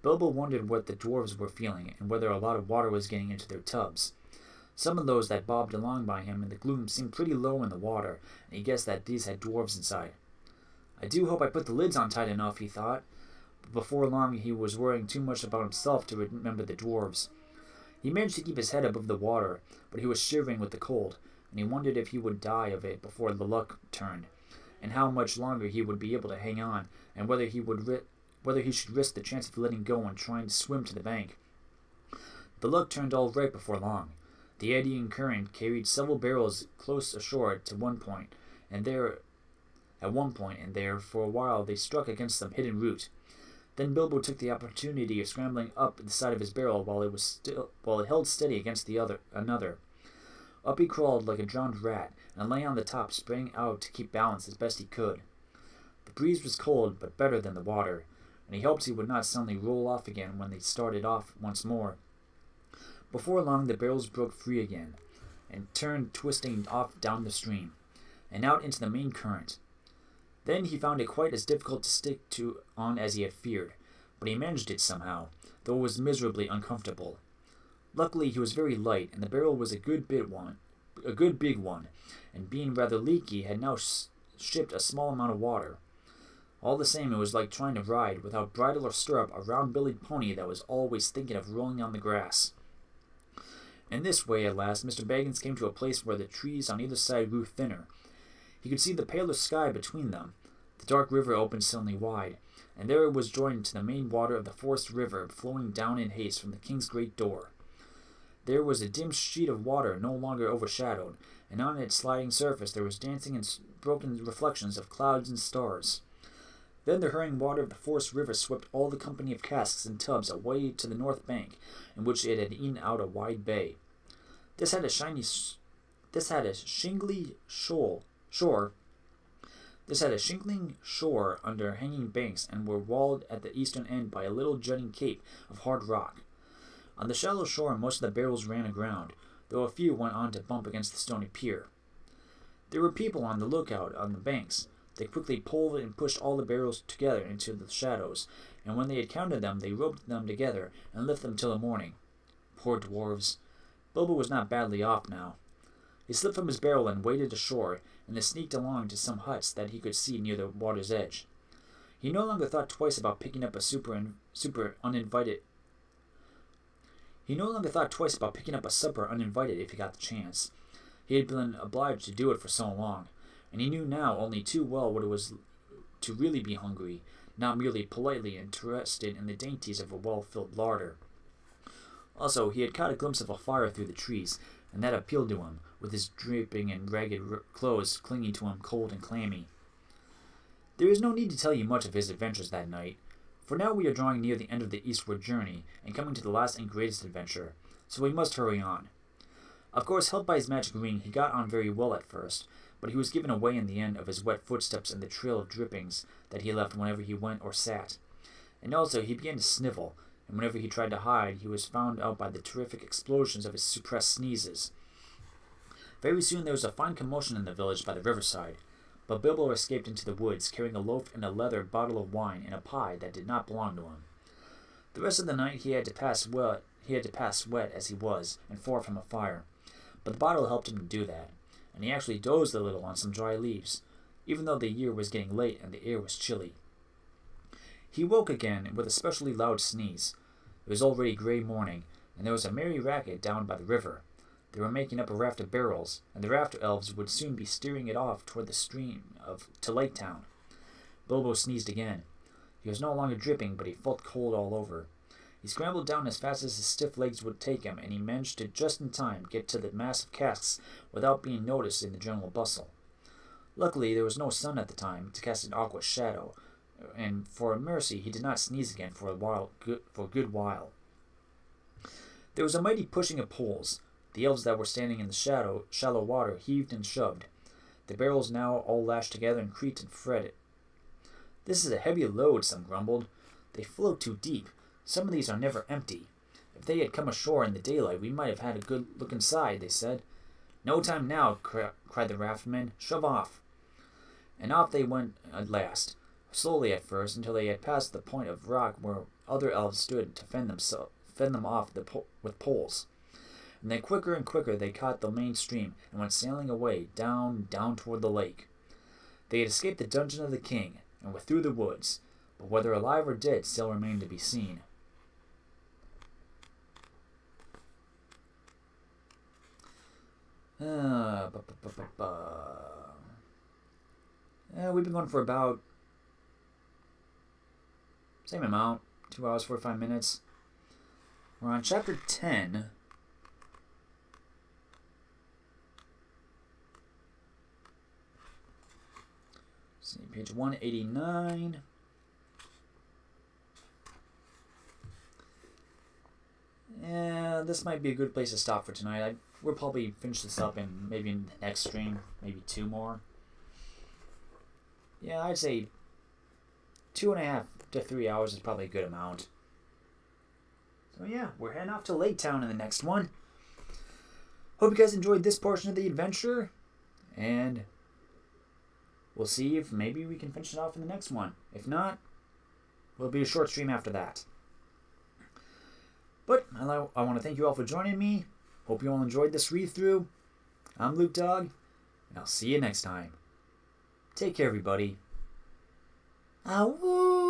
Bilbo wondered what the dwarves were feeling, and whether a lot of water was getting into their tubs. Some of those that bobbed along by him in the gloom seemed pretty low in the water, and he guessed that these had dwarves inside. I do hope I put the lids on tight enough, he thought, but before long he was worrying too much about himself to remember the dwarves. He managed to keep his head above the water, but he was shivering with the cold, and he wondered if he would die of it before the luck turned, and how much longer he would be able to hang on, and whether he should risk the chance of letting go and trying to swim to the bank. The luck turned all right before long. The eddying current carried several barrels close ashore at one point, and there, for a while, they struck against some hidden root. Then Bilbo took the opportunity of scrambling up the side of his barrel while it held steady against another. Up he crawled like a drowned rat, and lay on the top, spraying out to keep balance as best he could. The breeze was cold, but better than the water, and he hoped he would not suddenly roll off again when they started off once more. Before long the barrels broke free again, and turned twisting off down the stream, and out into the main current. Then he found it quite as difficult to stick on as he had feared, but he managed it somehow, though it was miserably uncomfortable. Luckily he was very light, and the barrel was a good big one, and being rather leaky, had now shipped a small amount of water. All the same, it was like trying to ride, without bridle or stirrup, a round-bellied pony that was always thinking of rolling on the grass. In this way, at last, Mr. Baggins came to a place where the trees on either side grew thinner. He could see the paler sky between them. The dark river opened suddenly wide, and there it was joined to the main water of the forest river, flowing down in haste from the king's great door. There was a dim sheet of water no longer overshadowed, and on its sliding surface there was dancing and broken reflections of clouds and stars. Then the hurrying water of the forest river swept all the company of casks and tubs away to the north bank, in which it had eaten out a wide bay. This had a shingly shore. This had a shingling shore under hanging banks, and were walled at the eastern end by a little jutting cape of hard rock. On the shallow shore most of the barrels ran aground, though a few went on to bump against the stony pier. There were people on the lookout on the banks. They quickly pulled and pushed all the barrels together into the shadows, and when they had counted them, they roped them together and left them till the morning. Poor dwarves! Bilbo was not badly off now. He slipped from his barrel and waded ashore, and then sneaked along to some huts that he could see near the water's edge. He no longer thought twice about picking up a supper uninvited if he got the chance. He had been obliged to do it for so long, and he knew now only too well what it was to really be hungry, not merely politely interested in the dainties of a well-filled larder. Also, he had caught a glimpse of a fire through the trees, and that appealed to him, with his dripping and ragged clothes clinging to him cold and clammy. There is no need to tell you much of his adventures that night, for now we are drawing near the end of the eastward journey, and coming to the last and greatest adventure, so we must hurry on. Of course, helped by his magic ring, he got on very well at first, but he was given away in the end of his wet footsteps and the trail of drippings that he left whenever he went or sat. And also he began to snivel, and whenever he tried to hide, he was found out by the terrific explosions of his suppressed sneezes. Very soon there was a fine commotion in the village by the riverside, but Bilbo escaped into the woods, carrying a loaf and a leather bottle of wine and a pie that did not belong to him. The rest of the night he had to pass wet as he was, and far from a fire, but the bottle helped him to do that, and he actually dozed a little on some dry leaves, even though the year was getting late and the air was chilly. He woke again with a specially loud sneeze. It was already grey morning, and there was a merry racket down by the river. They were making up a raft of barrels, and the raft elves would soon be steering it off toward the stream to Lake Town. Bilbo sneezed again. He was no longer dripping, but he felt cold all over. He scrambled down as fast as his stiff legs would take him, and he managed to just in time get to the mass of casks without being noticed in the general bustle. Luckily, there was no sun at the time to cast an awkward shadow, and for a mercy he did not sneeze again for a good while. There was a mighty pushing of poles. The elves that were standing in the shallow water heaved and shoved. The barrels now all lashed together and creaked and fretted. "This is a heavy load," some grumbled. "They float too deep. Some of these are never empty. If they had come ashore in the daylight, we might have had a good look inside," they said. "No time now," cried the raftmen. "Shove off." And off they went at last, slowly at first, until they had passed the point of rock where other elves stood to fend them off with poles. And then quicker and quicker they caught the main stream and went sailing away, down toward the lake. They had escaped the dungeon of the king, and were through the woods, but whether alive or dead still remained to be seen. We've been going for about same amount, 2 hours, 45 minutes. We're on chapter 10. See, page 189. Yeah, this might be a good place to stop for tonight. We'll probably finish this up in maybe in the next stream, maybe 2 more. Yeah, I'd say 2.5 to 3 hours is probably a good amount. So yeah, we're heading off to Lake Town in the next one. Hope you guys enjoyed this portion of the adventure, and we'll see if maybe we can finish it off in the next one. If not, it'll be a short stream after that. But I want to thank you all for joining me. Hope you all enjoyed this read-through. I'm Luke Dog, and I'll see you next time. Take care, everybody. Awoo!